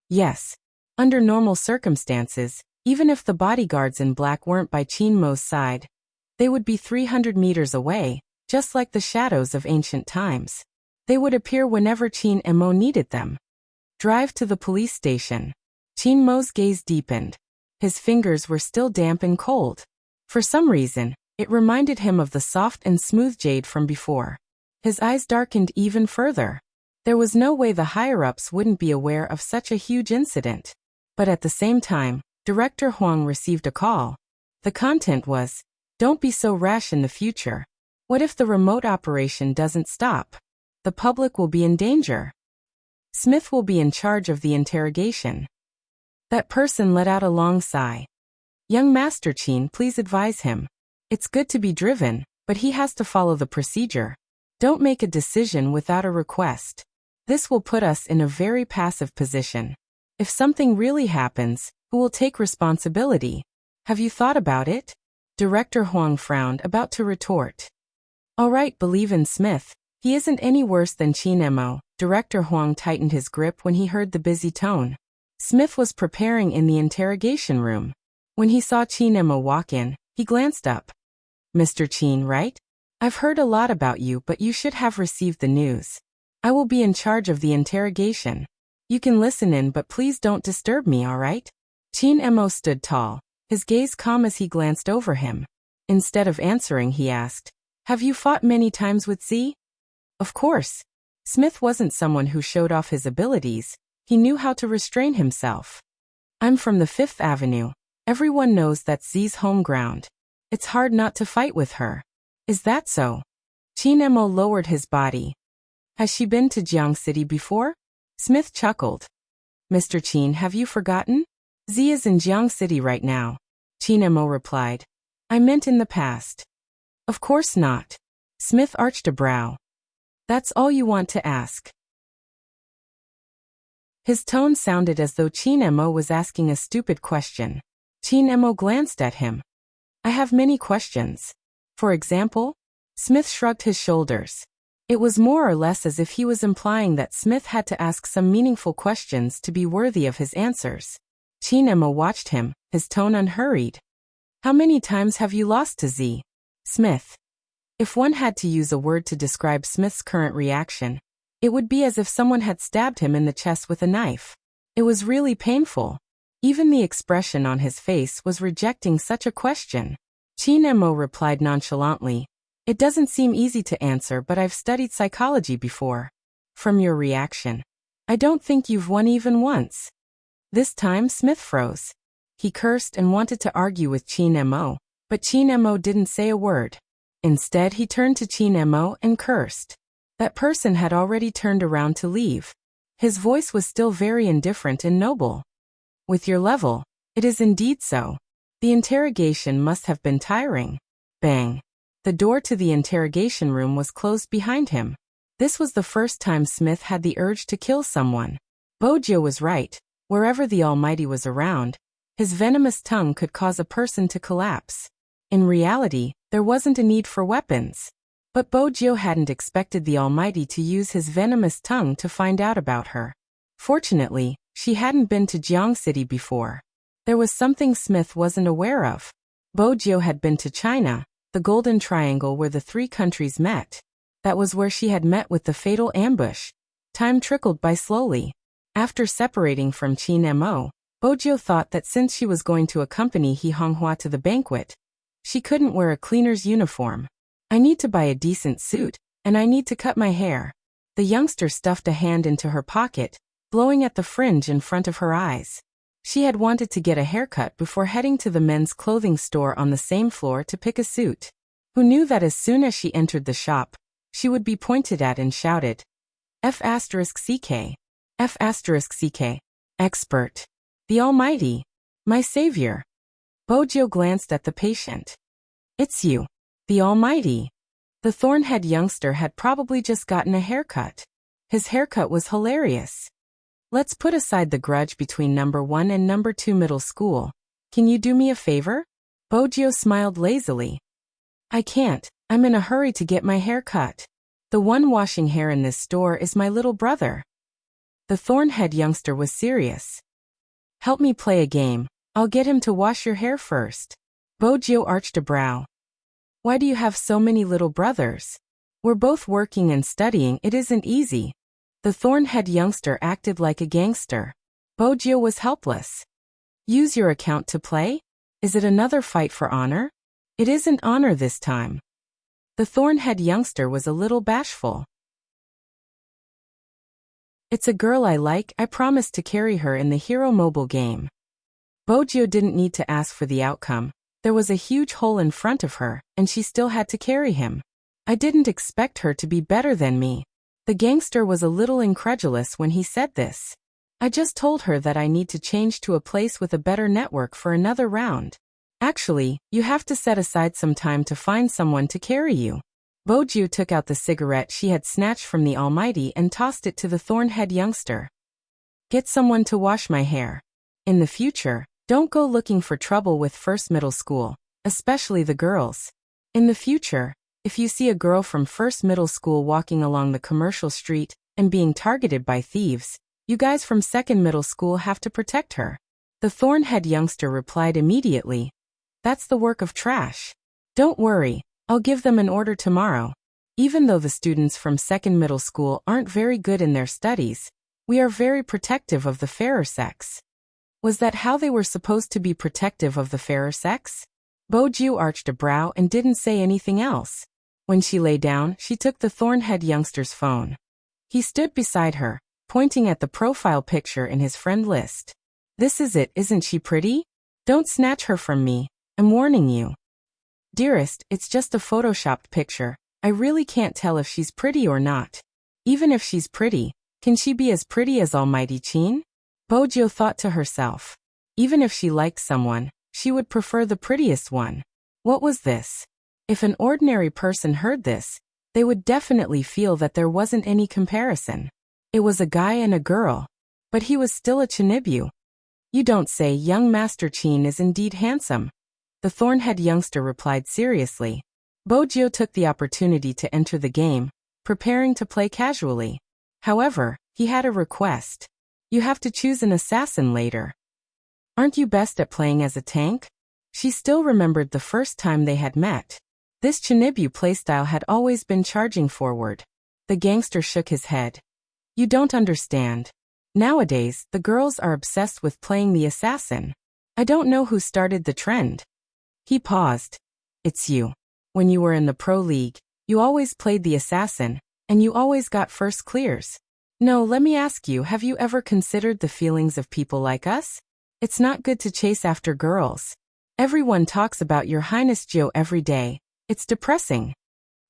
Yes. Under normal circumstances, even if the bodyguards in black weren't by Chin Mo's side, they would be 300 meters away, just like the shadows of ancient times. They would appear whenever Chin Emo needed them. Drive to the police station. Chin Mo's gaze deepened. His fingers were still damp and cold. For some reason, it reminded him of the soft and smooth jade from before. His eyes darkened even further. There was no way the higher-ups wouldn't be aware of such a huge incident. But at the same time, Director Huang received a call. The content was, don't be so rash in the future. What if the remote operation doesn't stop? The public will be in danger. Smith will be in charge of the interrogation. That person let out a long sigh. Young Master Chin, please advise him. It's good to be driven, but he has to follow the procedure. Don't make a decision without a request. This will put us in a very passive position. If something really happens, who will take responsibility? Have you thought about it? Director Huang frowned, about to retort. All right, believe in Smith. He isn't any worse than Chin Emo. Director Huang tightened his grip when he heard the busy tone. Smith was preparing in the interrogation room. When he saw Chin Emo walk in, he glanced up. Mr. Chin, right? I've heard a lot about you, but you should have received the news. I will be in charge of the interrogation. You can listen in, but please don't disturb me, all right? Chin Mo stood tall, his gaze calm as he glanced over him. Instead of answering, he asked, "Have you fought many times with Z?" Of course. Smith wasn't someone who showed off his abilities, he knew how to restrain himself. "I'm from the Fifth Avenue. Everyone knows that's Z's home ground. It's hard not to fight with her." "Is that so?" Chin Mo lowered his body. "Has she been to Jiang City before?" Smith chuckled. "Mr. Chin, have you forgotten? Z is in Jiang City right now." Chin Mo replied. "I meant in the past." "Of course not." Smith arched a brow. "That's all you want to ask?" His tone sounded as though Chin Mo was asking a stupid question. Chin Mo glanced at him. "I have many questions." "For example?" Smith shrugged his shoulders. It was more or less as if he was implying that Smith had to ask some meaningful questions to be worthy of his answers. Chin Mo watched him, his tone unhurried. "How many times have you lost to Z?" Smith. If one had to use a word to describe Smith's current reaction, it would be as if someone had stabbed him in the chest with a knife. It was really painful. Even the expression on his face was rejecting such a question. Chin Mo replied nonchalantly, "It doesn't seem easy to answer, but I've studied psychology before." "From your reaction, I don't think you've won even once." This time Smith froze. He cursed and wanted to argue with Chin Mo, but Chin Mo didn't say a word. Instead, he turned to Chin Mo and cursed. That person had already turned around to leave. His voice was still very indifferent and noble. "With your level, it is indeed so. The interrogation must have been tiring." Bang. The door to the interrogation room was closed behind him. This was the first time Smith had the urge to kill someone. Bojo was right. Wherever the Almighty was around, his venomous tongue could cause a person to collapse. In reality, there wasn't a need for weapons. But Bojo hadn't expected the Almighty to use his venomous tongue to find out about her. Fortunately, she hadn't been to Jiang City before. There was something Smith wasn't aware of. Bojo had been to China, the Golden Triangle where the three countries met. That was where she had met with the fatal ambush. Time trickled by slowly. After separating from Chin Mo, Bojo thought that since she was going to accompany He Honghua to the banquet, she couldn't wear a cleaner's uniform. "I need to buy a decent suit, and I need to cut my hair." The youngster stuffed a hand into her pocket, blowing at the fringe in front of her eyes. She had wanted to get a haircut before heading to the men's clothing store on the same floor to pick a suit. Who knew that as soon as she entered the shop, she would be pointed at and shouted, F***CK. F***CK. Expert. The Almighty. My savior. Bojo glanced at the patient. "It's you. The Almighty." The thorn-head youngster had probably just gotten a haircut. His haircut was hilarious. "Let's put aside the grudge between number 1 and number 2 middle school. Can you do me a favor?" Bojo smiled lazily. "I can't. I'm in a hurry to get my hair cut. The one washing hair in this store is my little brother." The thorn-head youngster was serious. "Help me play a game. I'll get him to wash your hair first." Bojo arched a brow. "Why do you have so many little brothers? We're both working and studying, it isn't easy." The thorn-head youngster acted like a gangster. Bojo was helpless. "Use your account to play? Is it another fight for honor?" "It isn't honor this time." The thorn-head youngster was a little bashful. "It's a girl I like, I promised to carry her in the Hero Mobile game." Bojo didn't need to ask for the outcome. There was a huge hole in front of her, and she still had to carry him. "I didn't expect her to be better than me." The gangster was a little incredulous when he said this. "I just told her that I need to change to a place with a better network for another round. Actually, you have to set aside some time to find someone to carry you." Bojo took out the cigarette she had snatched from the Almighty and tossed it to the thorn-head youngster. "Get someone to wash my hair. In the future, don't go looking for trouble with first middle school, especially the girls. In the future, if you see a girl from first middle school walking along the commercial street and being targeted by thieves, you guys from second middle school have to protect her." The thorn-head youngster replied immediately, "That's the work of trash. Don't worry, I'll give them an order tomorrow. Even though the students from second middle school aren't very good in their studies, we are very protective of the fairer sex." Was that how they were supposed to be protective of the fairer sex? Boju arched a brow and didn't say anything else. When she lay down, she took the Thornhead youngster's phone. He stood beside her, pointing at the profile picture in his friend list. This is it, isn't she pretty? Don't snatch her from me, I'm warning you. Dearest, it's just a photoshopped picture. I really can't tell if she's pretty or not. Even if she's pretty, can she be as pretty as Almighty Qin? Bojo thought to herself. Even if she liked someone, she would prefer the prettiest one. What was this? If an ordinary person heard this, they would definitely feel that there wasn't any comparison. It was a guy and a girl. But he was still a Chinibyu. You don't say. Young Master Qin is indeed handsome. The Thornhead youngster replied seriously. Bojo took the opportunity to enter the game, preparing to play casually. However, he had a request. You have to choose an assassin later. Aren't you best at playing as a tank? She still remembered the first time they had met. This Chinibyu playstyle had always been charging forward. The gangster shook his head. You don't understand. Nowadays, the girls are obsessed with playing the assassin. I don't know who started the trend. He paused. It's you. When you were in the pro league, you always played the assassin, and you always got first clears. No, let me ask you, have you ever considered the feelings of people like us? It's not good to chase after girls. Everyone talks about your Highness Gio every day. It's depressing.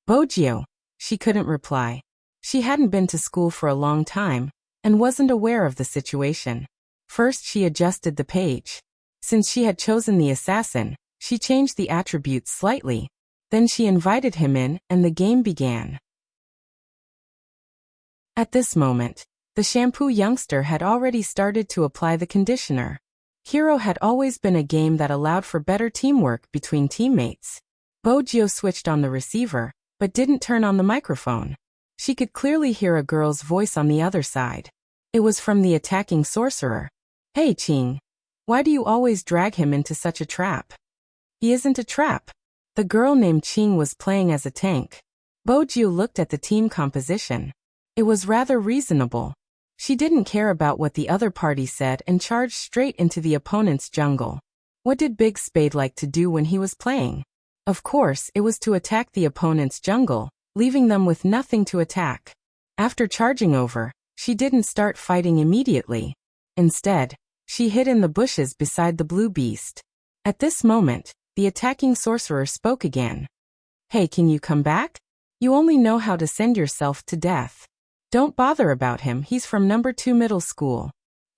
Bojo. She couldn't reply. She hadn't been to school for a long time, and wasn't aware of the situation. First she adjusted the page. Since she had chosen the assassin, she changed the attributes slightly. Then she invited him in, and the game began. At this moment, the shampoo youngster had already started to apply the conditioner. Hero had always been a game that allowed for better teamwork between teammates. Bojo switched on the receiver, but didn't turn on the microphone. She could clearly hear a girl's voice on the other side. It was from the attacking sorcerer. Hey Qing. Why do you always drag him into such a trap? He isn't a trap. The girl named Qing was playing as a tank. Bojo looked at the team composition. It was rather reasonable. She didn't care about what the other party said and charged straight into the opponent's jungle. What did Big Spade like to do when he was playing? Of course, it was to attack the opponent's jungle, leaving them with nothing to attack. After charging over, she didn't start fighting immediately. Instead, she hid in the bushes beside the blue beast. At this moment, the attacking sorcerer spoke again. Hey, can you come back? You only know how to send yourself to death. Don't bother about him, he's from number 2 middle school.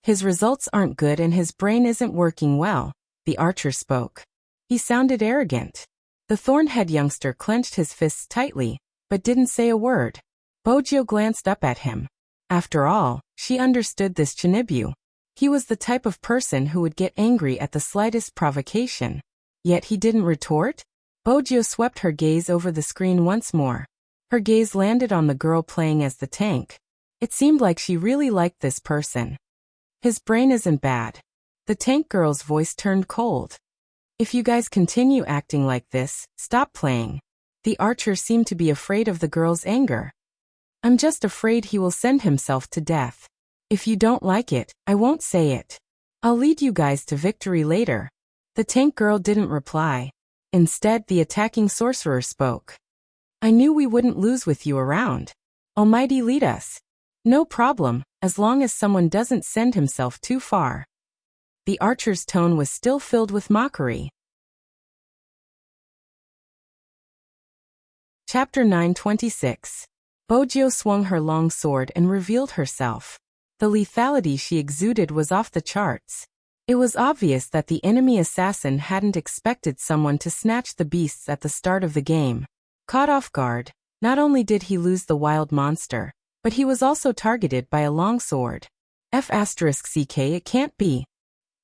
His results aren't good and his brain isn't working well, the archer spoke. He sounded arrogant. The Thornhead youngster clenched his fists tightly, but didn't say a word. Bojo glanced up at him. After all, she understood this Chinibyu. He was the type of person who would get angry at the slightest provocation. Yet he didn't retort? Bojo swept her gaze over the screen once more. Her gaze landed on the girl playing as the tank. It seemed like she really liked this person. His brain isn't bad. The tank girl's voice turned cold. If you guys continue acting like this, stop playing. The archer seemed to be afraid of the girl's anger. I'm just afraid he will send himself to death. If you don't like it, I won't say it. I'll lead you guys to victory later. The tank girl didn't reply. Instead, the attacking sorcerer spoke. I knew we wouldn't lose with you around. Almighty lead us. No problem, as long as someone doesn't send himself too far. The archer's tone was still filled with mockery. Chapter 926. Bojo swung her long sword and revealed herself. The lethality she exuded was off the charts. It was obvious that the enemy assassin hadn't expected someone to snatch the beasts at the start of the game. Caught off guard, not only did he lose the wild monster, but he was also targeted by a long sword. F***ck, it can't be.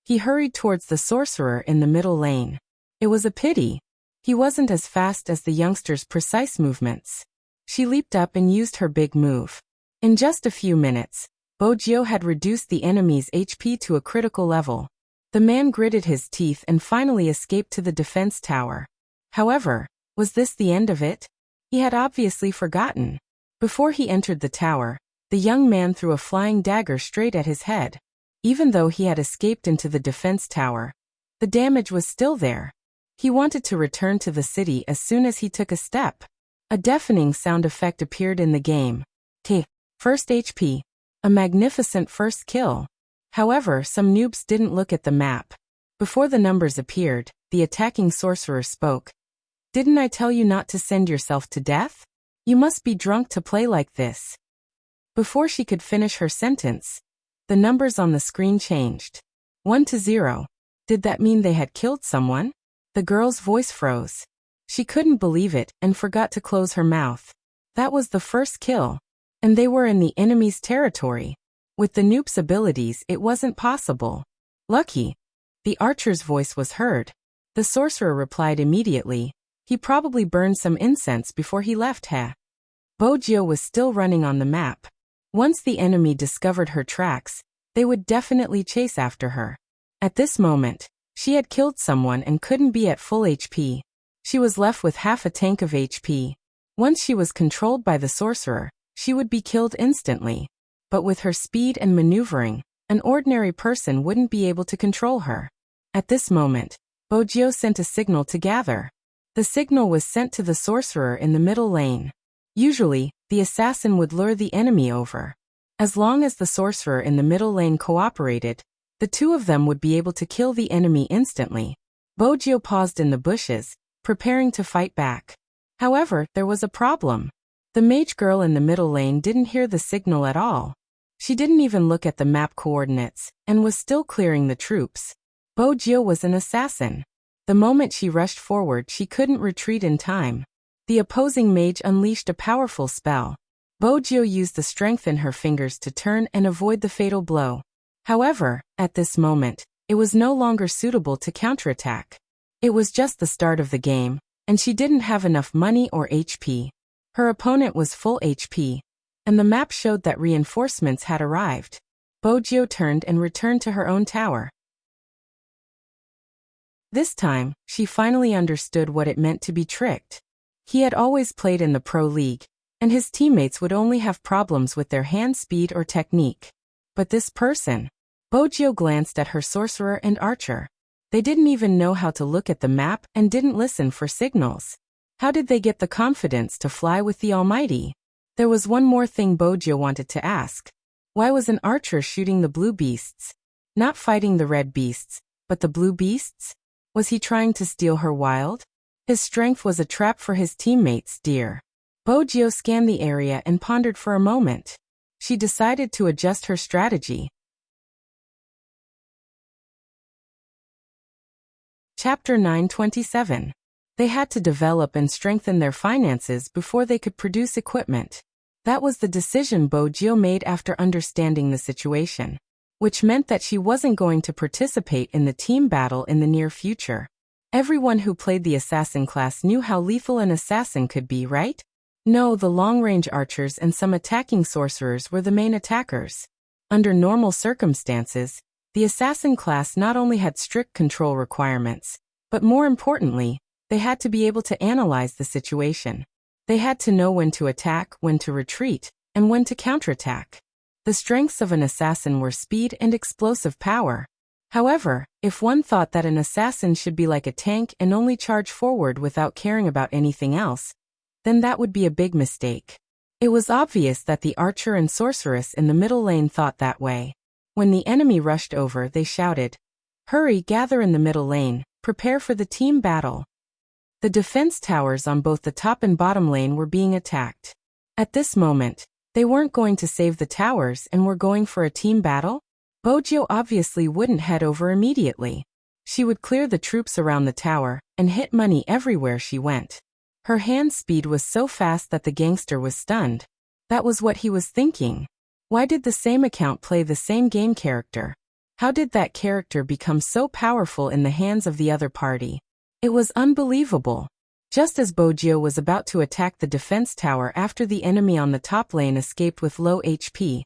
He hurried towards the sorcerer in the middle lane. It was a pity. He wasn't as fast as the youngster's precise movements. She leaped up and used her big move. In just a few minutes, Bojo had reduced the enemy's HP to a critical level. The man gritted his teeth and finally escaped to the defense tower. However, was this the end of it? He had obviously forgotten. Before he entered the tower, the young man threw a flying dagger straight at his head. Even though he had escaped into the defense tower, the damage was still there. He wanted to return to the city as soon as he took a step. A deafening sound effect appeared in the game. First HP. A magnificent first kill. However, some noobs didn't look at the map. Before the numbers appeared, the attacking sorcerer spoke. Didn't I tell you not to send yourself to death? You must be drunk to play like this. Before she could finish her sentence, the numbers on the screen changed. 1 to 0. Did that mean they had killed someone? The girl's voice froze. She couldn't believe it and forgot to close her mouth. That was the first kill. And they were in the enemy's territory. With the noob's abilities, it wasn't possible. Lucky. The archer's voice was heard. The sorcerer replied immediately. He probably burned some incense before he left. Wuxia was still running on the map. Once the enemy discovered her tracks, they would definitely chase after her. At this moment, she had killed someone and couldn't be at full HP. She was left with half a tank of HP. Once she was controlled by the sorcerer, she would be killed instantly. But with her speed and maneuvering, an ordinary person wouldn't be able to control her. At this moment, Wuxia sent a signal to gather. The signal was sent to the sorcerer in the middle lane. Usually, the assassin would lure the enemy over. As long as the sorcerer in the middle lane cooperated, the two of them would be able to kill the enemy instantly. Wuxia paused in the bushes, preparing to fight back. However, there was a problem. The mage girl in the middle lane didn't hear the signal at all. She didn't even look at the map coordinates, and was still clearing the troops. Wuxia was an assassin. The moment she rushed forward, she couldn't retreat in time. The opposing mage unleashed a powerful spell. Wuxia used the strength in her fingers to turn and avoid the fatal blow. However, at this moment, it was no longer suitable to counterattack. It was just the start of the game, and she didn't have enough money or HP. Her opponent was full HP, and the map showed that reinforcements had arrived. Wuxia turned and returned to her own tower. This time, she finally understood what it meant to be tricked. He had always played in the pro league, and his teammates would only have problems with their hand speed or technique. But this person, Wuxia glanced at her sorcerer and archer. They didn't even know how to look at the map and didn't listen for signals. How did they get the confidence to fly with the Almighty? There was one more thing Wuxia wanted to ask. Why was an archer shooting the blue beasts? Not fighting the red beasts, but the blue beasts? Was he trying to steal her wild? His strength was a trap for his teammates, dear. Wuxia scanned the area and pondered for a moment. She decided to adjust her strategy. Chapter 927. They had to develop and strengthen their finances before they could produce equipment. That was the decision Wuxia made after understanding the situation, which meant that she wasn't going to participate in the team battle in the near future. Everyone who played the assassin class knew how lethal an assassin could be, right? No, the long-range archers and some attacking sorcerers were the main attackers. Under normal circumstances, the assassin class not only had strict control requirements, but more importantly, they had to be able to analyze the situation. They had to know when to attack, when to retreat, and when to counterattack. The strengths of an assassin were speed and explosive power. However, if one thought that an assassin should be like a tank and only charge forward without caring about anything else, then that would be a big mistake. It was obvious that the archer and sorceress in the middle lane thought that way. When the enemy rushed over, they shouted, "Hurry, gather in the middle lane, prepare for the team battle." The defense towers on both the top and bottom lane were being attacked. At this moment, they weren't going to save the towers and were going for a team battle? Wuxia obviously wouldn't head over immediately. She would clear the troops around the tower and hit money everywhere she went. Her hand speed was so fast that the gangster was stunned. That was what he was thinking. Why did the same account play the same game character? How did that character become so powerful in the hands of the other party? It was unbelievable. Just as Wuxia was about to attack the defense tower after the enemy on the top lane escaped with low HP,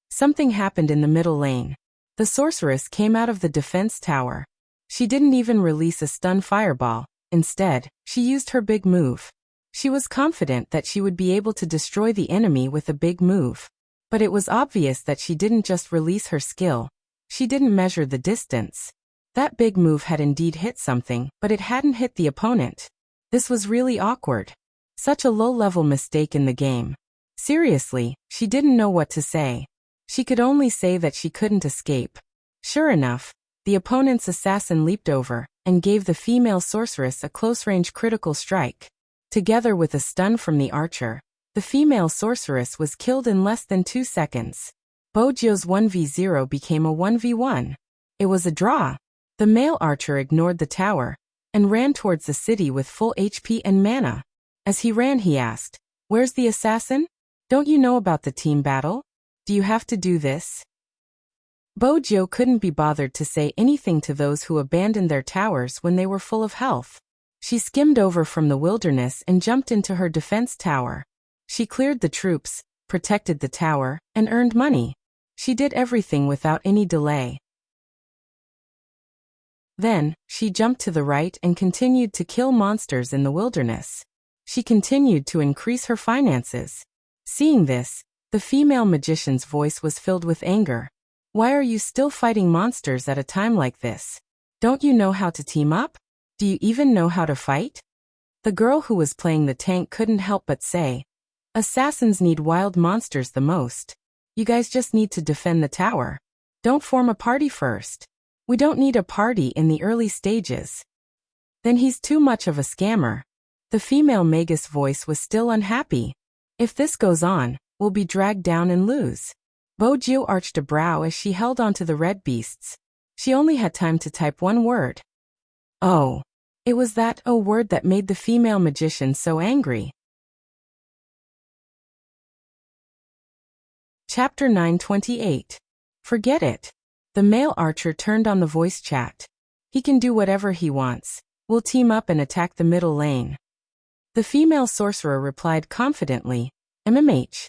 something happened in the middle lane. The sorceress came out of the defense tower. She didn't even release a stun fireball. Instead, she used her big move. She was confident that she would be able to destroy the enemy with a big move. But it was obvious that she didn't just release her skill. She didn't measure the distance. That big move had indeed hit something, but it hadn't hit the opponent. This was really awkward. Such a low-level mistake in the game. Seriously, she didn't know what to say. She could only say that she couldn't escape. Sure enough, the opponent's assassin leaped over and gave the female sorceress a close-range critical strike. Together with a stun from the archer, the female sorceress was killed in less than 2 seconds. Bojio's 1v0 became a 1v1. It was a draw. The male archer ignored the tower and ran towards the city with full HP and mana. As he ran, he asked, "Where's the assassin? Don't you know about the team battle? Do you have to do this?" Bojio couldn't be bothered to say anything to those who abandoned their towers when they were full of health. She skimmed over from the wilderness and jumped into her defense tower. She cleared the troops, protected the tower, and earned money. She did everything without any delay. Then, she jumped to the right and continued to kill monsters in the wilderness. She continued to increase her finances. Seeing this, the female magician's voice was filled with anger. "Why are you still fighting monsters at a time like this? Don't you know how to team up? Do you even know how to fight?" The girl who was playing the tank couldn't help but say, "Assassins need wild monsters the most. You guys just need to defend the tower. Don't form a party first. We don't need a party in the early stages." "Then he's too much of a scammer." The female magus voice was still unhappy. "If this goes on, we'll be dragged down and lose." Bojio arched a brow as she held onto the red beasts. She only had time to type one word. Oh. It was that "oh" word that made the female magician so angry. Chapter 928. Forget it. The male archer turned on the voice chat. "He can do whatever he wants. We'll team up and attack the middle lane." The female sorcerer replied confidently, "MMH."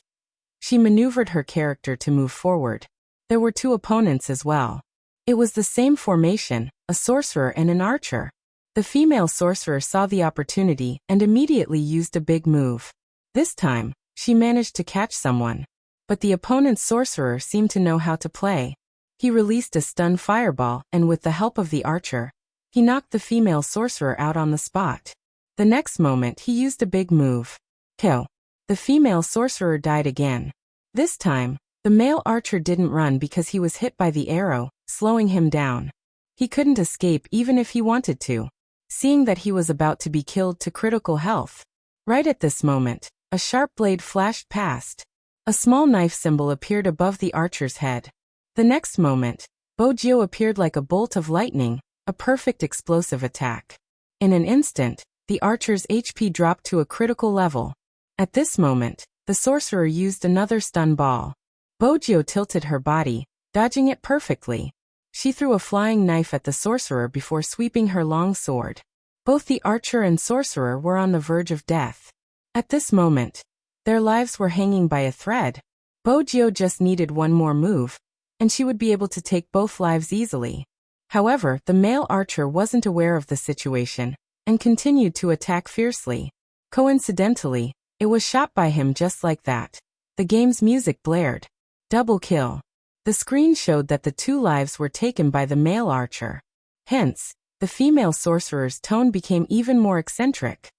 She maneuvered her character to move forward. There were 2 opponents as well. It was the same formation, a sorcerer and an archer. The female sorcerer saw the opportunity and immediately used a big move. This time, she managed to catch someone. But the opponent's sorcerer seemed to know how to play. He released a stun fireball and with the help of the archer, he knocked the female sorcerer out on the spot. The next moment he used a big move. Kill. The female sorcerer died again. This time, the male archer didn't run because he was hit by the arrow, slowing him down. He couldn't escape even if he wanted to, seeing that he was about to be killed to critical health. Right at this moment, a sharp blade flashed past. A small knife symbol appeared above the archer's head. The next moment, Bojio appeared like a bolt of lightning, a perfect explosive attack. In an instant, the archer's HP dropped to a critical level. At this moment, the sorcerer used another stun ball. Bojio tilted her body, dodging it perfectly. She threw a flying knife at the sorcerer before sweeping her long sword. Both the archer and sorcerer were on the verge of death. At this moment, their lives were hanging by a thread. Bojio just needed one more move, and she would be able to take both lives easily. However, the male archer wasn't aware of the situation, and continued to attack fiercely. Coincidentally, it was shot by him just like that. The game's music blared. Double kill. The screen showed that the 2 lives were taken by the male archer. Hence, the female sorcerer's tone became even more eccentric.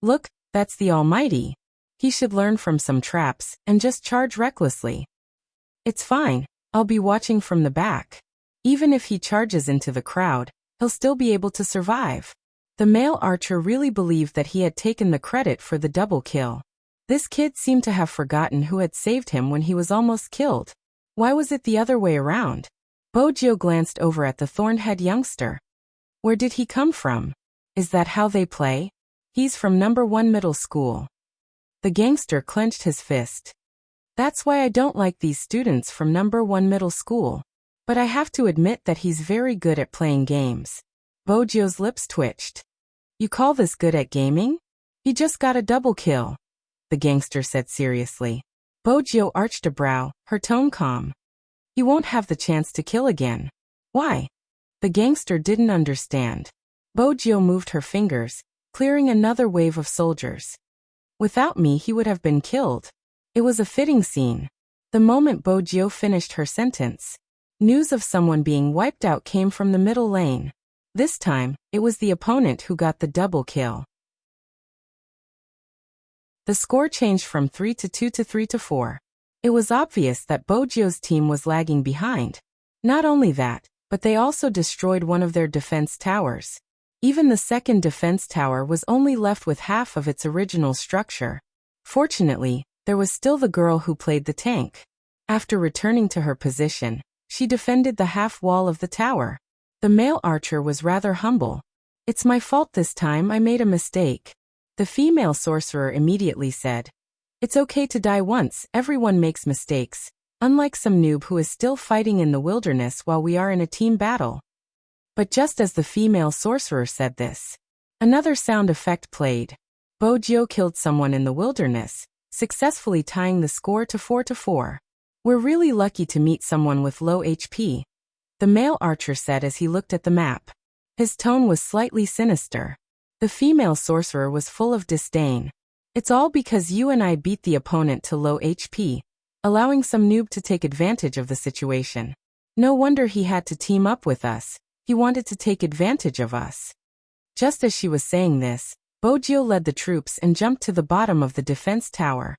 "Look, that's the Almighty. He should learn from some traps and just charge recklessly. It's fine, I'll be watching from the back. Even if he charges into the crowd, he'll still be able to survive." The male archer really believed that he had taken the credit for the double kill. This kid seemed to have forgotten who had saved him when he was almost killed. Why was it the other way around? Bojio glanced over at the thorn-head youngster. Where did he come from? Is that how they play? He's from number 1 middle school. The gangster clenched his fist. That's why I don't like these students from number 1 middle school. But I have to admit that he's very good at playing games. Bojio's lips twitched. You call this good at gaming? He just got a double kill, the gangster said seriously. Bojio arched a brow, her tone calm. He won't have the chance to kill again. Why? The gangster didn't understand. Bojio moved her fingers, clearing another wave of soldiers. Without me he would have been killed. It was a fitting scene. The moment Bojio finished her sentence, News of someone being wiped out came from the middle lane. This time, it was the opponent who got the double kill. The score changed from 3-2 to 3-4. It was obvious that Bojio's team was lagging behind. Not only that, but they also destroyed one of their defense towers. Even the second defense tower was only left with half of its original structure. Fortunately, there was still the girl who played the tank. After returning to her position, she defended the half wall of the tower. The male archer was rather humble. "It's my fault this time, I made a mistake." The female sorcerer immediately said, "It's okay to die once, everyone makes mistakes, unlike some noob who is still fighting in the wilderness while we are in a team battle." But just as the female sorcerer said this, another sound effect played. Bojio killed someone in the wilderness, successfully tying the score to 4-4. "We're really lucky to meet someone with low HP," the male archer said as he looked at the map. His tone was slightly sinister. The female sorcerer was full of disdain. "It's all because you and I beat the opponent to low HP, allowing some noob to take advantage of the situation. No wonder he had to team up with us. He wanted to take advantage of us." Just as she was saying this, Bojio led the troops and jumped to the bottom of the defense tower.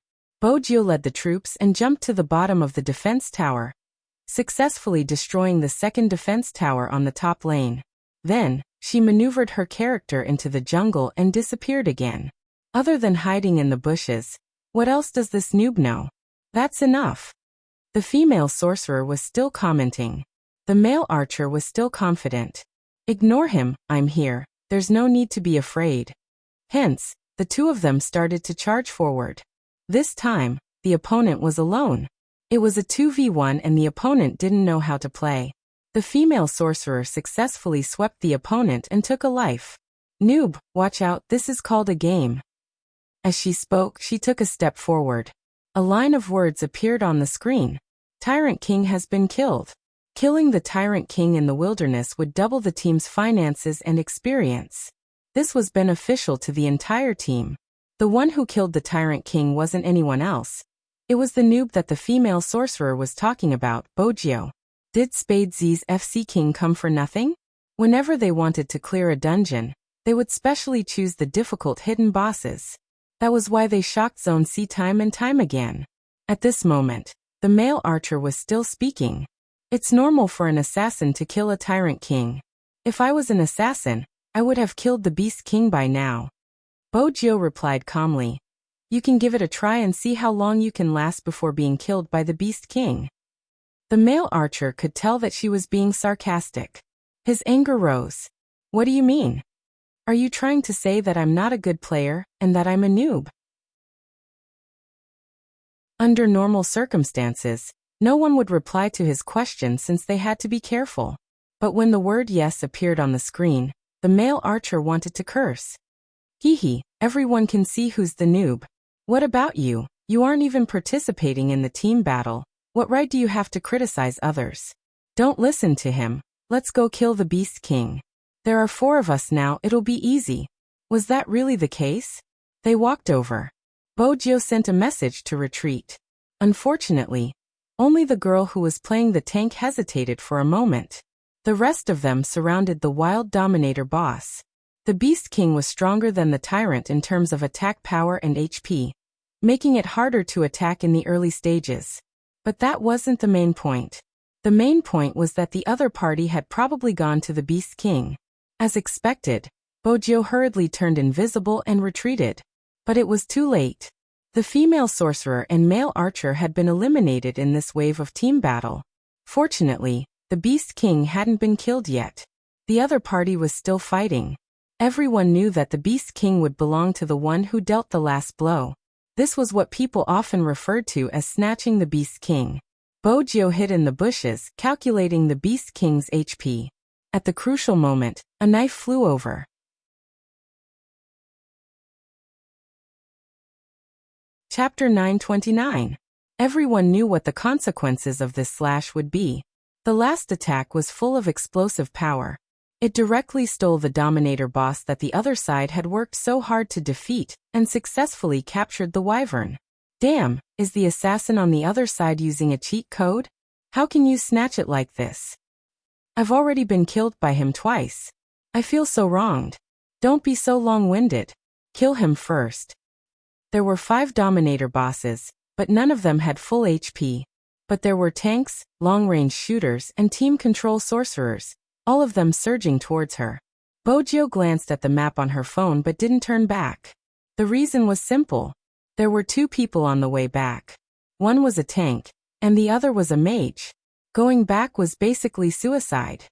Successfully destroying the second defense tower on the top lane. Then, she maneuvered her character into the jungle and disappeared again. Other than hiding in the bushes, what else does this noob know? "That's enough." The female sorcerer was still commenting. The male archer was still confident. "Ignore him, I'm here, there's no need to be afraid." Hence, the two of them started to charge forward. This time, the opponent was alone. It was a 2v1 and the opponent didn't know how to play. The female sorcerer successfully swept the opponent and took a life. "Noob, watch out, this is called a game." As she spoke, she took a step forward. A line of words appeared on the screen. "Tyrant King has been killed." Killing the Tyrant King in the wilderness would double the team's finances and experience. This was beneficial to the entire team. The one who killed the Tyrant King wasn't anyone else. It was the noob that the female sorcerer was talking about, Bojio. Did Spadez's FC King come for nothing? Whenever they wanted to clear a dungeon, they would specially choose the difficult hidden bosses. That was why they shocked Zone C time and time again. At this moment, the male archer was still speaking. "It's normal for an assassin to kill a Tyrant King. If I was an assassin, I would have killed the Beast King by now." Bojio replied calmly, "You can give it a try and see how long you can last before being killed by the Beast King." The male archer could tell that she was being sarcastic. His anger rose. "What do you mean? Are you trying to say that I'm not a good player, and that I'm a noob?" Under normal circumstances, no one would reply to his question since they had to be careful. But when the word yes appeared on the screen, the male archer wanted to curse. "Hehe, everyone can see who's the noob. What about you? You aren't even participating in the team battle. What right do you have to criticize others? Don't listen to him. Let's go kill the Beast King. There are 4 of us now, it'll be easy." Was that really the case? They walked over. Bojio sent a message to retreat. Unfortunately, only the girl who was playing the tank hesitated for a moment. The rest of them surrounded the wild dominator boss. The Beast King was stronger than the Tyrant in terms of attack power and HP, making it harder to attack in the early stages. But that wasn't the main point. The main point was that the other party had probably gone to the Beast King. As expected, Bojio hurriedly turned invisible and retreated. But it was too late. The female sorcerer and male archer had been eliminated in this wave of team battle. Fortunately, the Beast King hadn't been killed yet. The other party was still fighting. Everyone knew that the Beast King would belong to the one who dealt the last blow. This was what people often referred to as snatching the Beast King. Bojio hid in the bushes, calculating the Beast King's HP. At the crucial moment, a knife flew over. Chapter 929. Everyone knew what the consequences of this slash would be. The last attack was full of explosive power. It directly stole the Dominator boss that the other side had worked so hard to defeat, and successfully captured the Wyvern. Damn, is the assassin on the other side using a cheat code? How can you snatch it like this? I've already been killed by him twice. I feel so wronged. Don't be so long-winded. Kill him first. There were 5 Dominator bosses, but none of them had full HP. But there were tanks, long-range shooters, and team control sorcerers, all of them surging towards her. Bojio glanced at the map on her phone but didn't turn back. The reason was simple. There were 2 people on the way back. One was a tank, and the other was a mage. Going back was basically suicide.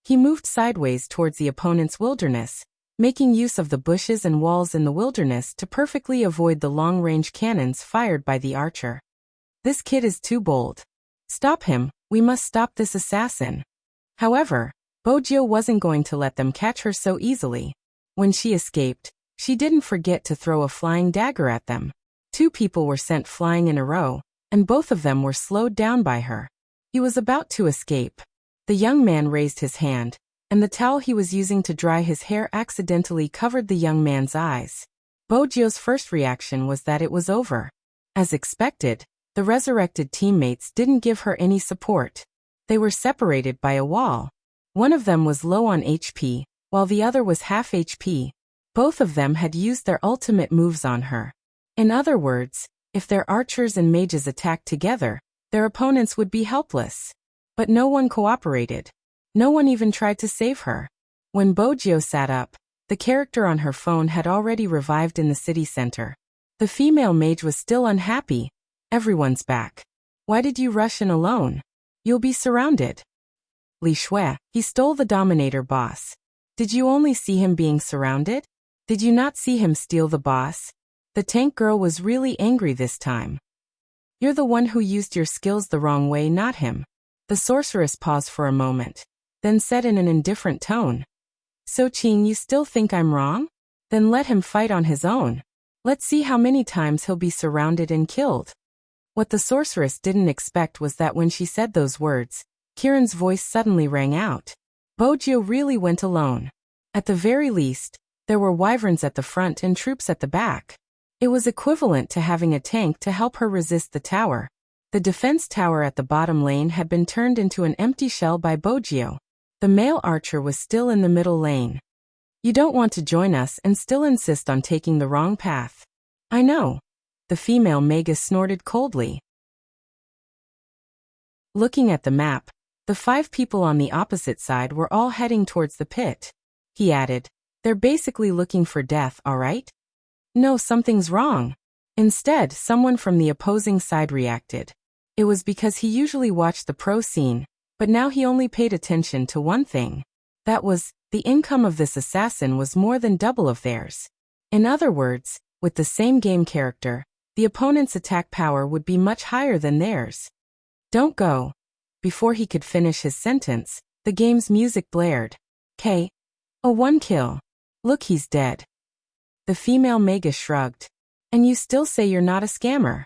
He moved sideways towards the opponent's wilderness, making use of the bushes and walls in the wilderness to perfectly avoid the long-range cannons fired by the archer. This kid is too bold. Stop him, we must stop this assassin. However, Bojio wasn't going to let them catch her so easily. When she escaped, she didn't forget to throw a flying dagger at them. 2 people were sent flying in a row, and both of them were slowed down by her. He was about to escape. The young man raised his hand, and the towel he was using to dry his hair accidentally covered the young man's eyes. Bojio's first reaction was that it was over. As expected, the resurrected teammates didn't give her any support. They were separated by a wall. One of them was low on HP, while the other was half HP. Both of them had used their ultimate moves on her. In other words, if their archers and mages attacked together, their opponents would be helpless. But no one cooperated. No one even tried to save her. When Bojio sat up, the character on her phone had already revived in the city center. The female mage was still unhappy. Everyone's back. Why did you rush in alone? You'll be surrounded. Li Shui, he stole the Dominator boss. Did you only see him being surrounded? Did you not see him steal the boss? The tank girl was really angry this time. You're the one who used your skills the wrong way, not him. The sorceress paused for a moment, then said in an indifferent tone. So Qing, you still think I'm wrong? Then let him fight on his own. Let's see how many times he'll be surrounded and killed. What the sorceress didn't expect was that when she said those words, Kiran's voice suddenly rang out. Bojio really went alone. At the very least, there were wyverns at the front and troops at the back. It was equivalent to having a tank to help her resist the tower. The defense tower at the bottom lane had been turned into an empty shell by Bojio. The male archer was still in the middle lane. You don't want to join us and still insist on taking the wrong path. I know. The female magus snorted coldly. Looking at the map, the 5 people on the opposite side were all heading towards the pit. He added, they're basically looking for death, all right? No, something's wrong. Instead, someone from the opposing side reacted. It was because he usually watched the pro scene, but now he only paid attention to one thing. That was, the income of this assassin was more than double of theirs. In other words, with the same game character, the opponent's attack power would be much higher than theirs. Don't go. Before he could finish his sentence, the game's music blared. K. Oh, 1 kill. Look, he's dead. The female magus shrugged. And you still say you're not a scammer.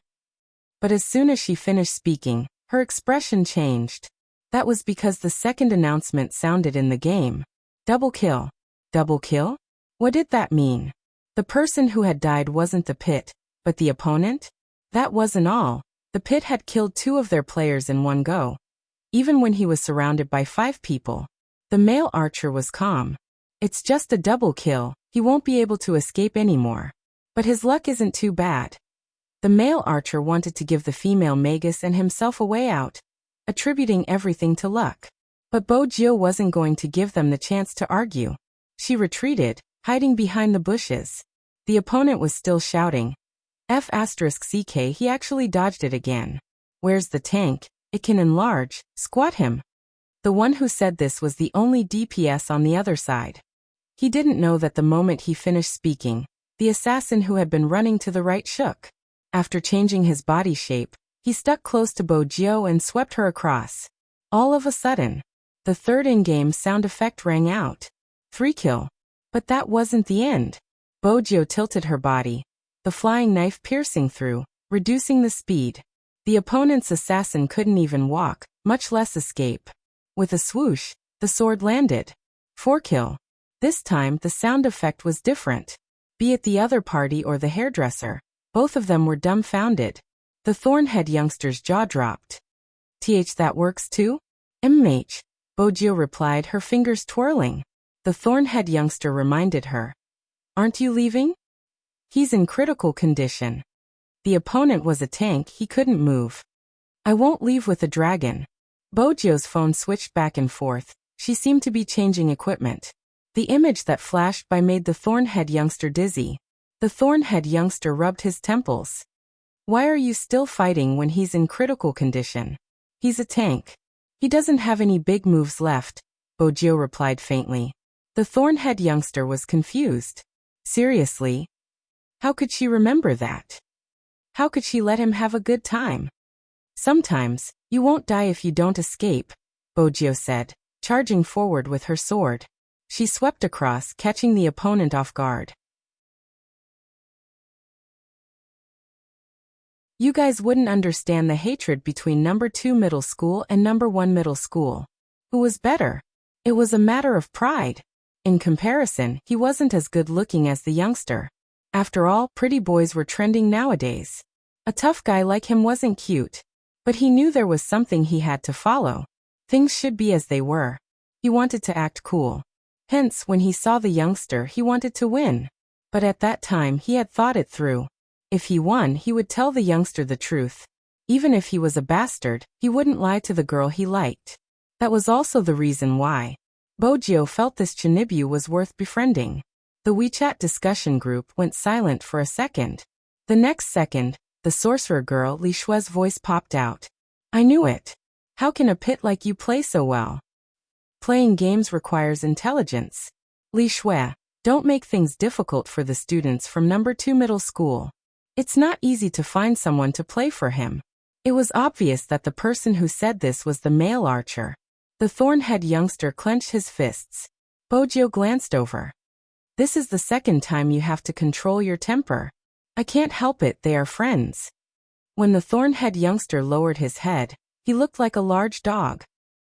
But as soon as she finished speaking, her expression changed. That was because the second announcement sounded in the game. Double kill. Double kill? What did that mean? The person who had died wasn't the pit, but the opponent? That wasn't all. The pit had killed 2 of their players in one go. Even when he was surrounded by 5 people. The male archer was calm. It's just a double kill, he won't be able to escape anymore. But his luck isn't too bad. The male archer wanted to give the female magus and himself a way out, attributing everything to luck. But Bojio wasn't going to give them the chance to argue. She retreated, hiding behind the bushes. The opponent was still shouting. F***ck, he actually dodged it again. Where's the tank? It can enlarge, squat him. The one who said this was the only DPS on the other side. He didn't know that the moment he finished speaking, the assassin who had been running to the right shook. After changing his body shape, he stuck close to Bojio and swept her across. All of a sudden, the third in-game sound effect rang out. 3 kill. But that wasn't the end. Bojio tilted her body, the flying knife piercing through, reducing the speed. The opponent's assassin couldn't even walk, much less escape. With a swoosh, the sword landed. 4 kill. This time, the sound effect was different. Be it the other party or the hairdresser, both of them were dumbfounded. The Thornhead youngster's jaw dropped. That works too? Bojo replied, her fingers twirling. The thorn-head youngster reminded her. Aren't you leaving? He's in critical condition. The opponent was a tank, he couldn't move. I won't leave with a dragon. Bojo's phone switched back and forth. She seemed to be changing equipment. The image that flashed by made the thorn-head youngster dizzy. The thorn-head youngster rubbed his temples. Why are you still fighting when he's in critical condition? He's a tank. He doesn't have any big moves left, Bojo replied faintly. The thorn-head youngster was confused. Seriously? How could she remember that? How could she let him have a good time? Sometimes, you won't die if you don't escape, Bojo said, charging forward with her sword. She swept across, catching the opponent off guard. You guys wouldn't understand the hatred between number 2 middle school and number 1 middle school. Who was better? It was a matter of pride. In comparison, he wasn't as good looking as the youngster. After all, pretty boys were trending nowadays. A tough guy like him wasn't cute. But he knew there was something he had to follow. Things should be as they were. He wanted to act cool. Hence, when he saw the youngster, he wanted to win. But at that time, he had thought it through. If he won, he would tell the youngster the truth. Even if he was a bastard, he wouldn't lie to the girl he liked. That was also the reason why Bojo felt this Chinibu was worth befriending. The WeChat discussion group went silent for a second. The next second, the sorcerer girl Li Shue's voice popped out. I knew it. How can a pit like you play so well? Playing games requires intelligence. Li Shue, don't make things difficult for the students from number 2 middle school. It's not easy to find someone to play for him. It was obvious that the person who said this was the male archer. The thorn-head youngster clenched his fists. Bojo glanced over. This is the second time you have to control your temper. I can't help it, they are friends. When the thorn-head youngster lowered his head, he looked like a large dog.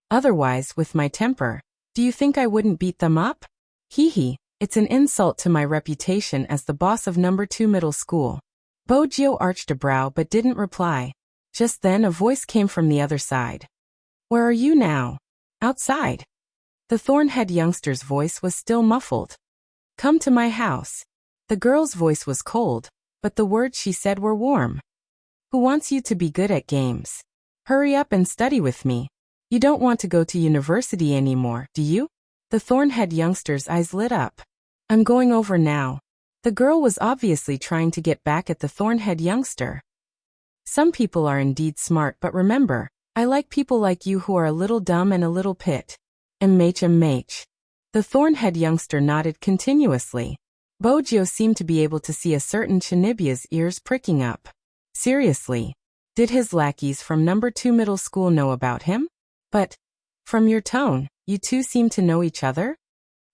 Otherwise, with my temper, do you think I wouldn't beat them up? Hee, it's an insult to my reputation as the boss of number 2 middle school. Bojo arched a brow but didn't reply. Just then a voice came from the other side. Where are you now? Outside. The thorn-head youngster's voice was still muffled. Come to my house. The girl's voice was cold, but the words she said were warm. Who wants you to be good at games? Hurry up and study with me. You don't want to go to university anymore, do you? The thorn-head youngster's eyes lit up. I'm going over now. The girl was obviously trying to get back at the thorn-head youngster. Some people are indeed smart, but remember, I like people like you who are a little dumb and a little pit. MH. The thorn-head youngster nodded continuously. Bojo seemed to be able to see a certain Chinibu's ears pricking up. Seriously? Did his lackeys from number 2 middle school know about him? But, from your tone, you two seem to know each other?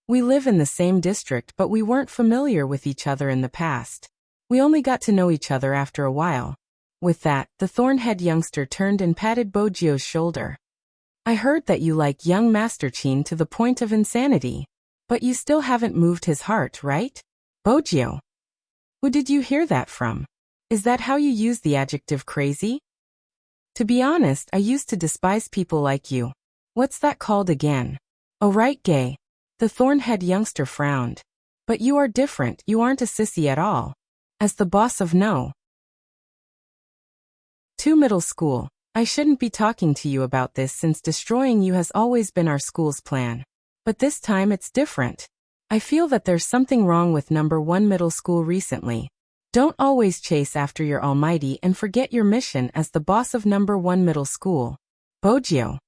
We live in the same district, but we weren't familiar with each other in the past. We only got to know each other after a while. With that, the thorn-head youngster turned and patted Bojo's shoulder. I heard that you like young Master Qin to the point of insanity. But you still haven't moved his heart, right? Bojo. Who did you hear that from? Is that how you use the adjective crazy? To be honest, I used to despise people like you. What's that called again? Oh right, gay. The thorn-head youngster frowned. But you are different, you aren't a sissy at all. As the boss of No. 2 middle school, I shouldn't be talking to you about this since destroying you has always been our school's plan. But this time it's different. I feel that there's something wrong with number 1 middle school recently. Don't always chase after your almighty and forget your mission as the boss of number 1 middle school. Bojo.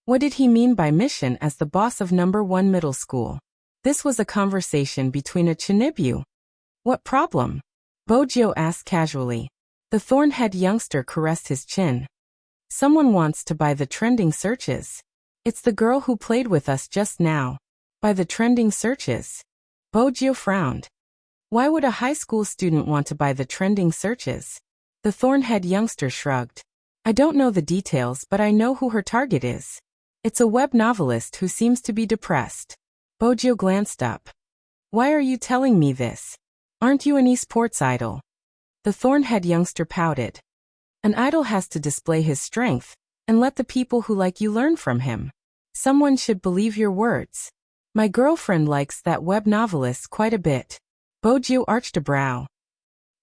What did he mean by mission as the boss of number 1 middle school? This was a conversation between a Chinibu. What problem? Bojo asked casually. The thorn-head youngster caressed his chin. Someone wants to buy the trending searches. It's the girl who played with us just now. By the trending searches. Bojo frowned. Why would a high school student want to buy the trending searches? The thorn-head youngster shrugged. I don't know the details, but I know who her target is. It's a web novelist who seems to be depressed. Bojo glanced up. Why are you telling me this? Aren't you an esports idol? The thorn-head youngster pouted. An idol has to display his strength, and let the people who like you learn from him. Someone should believe your words. My girlfriend likes that web novelist quite a bit. Bojiu arched a brow.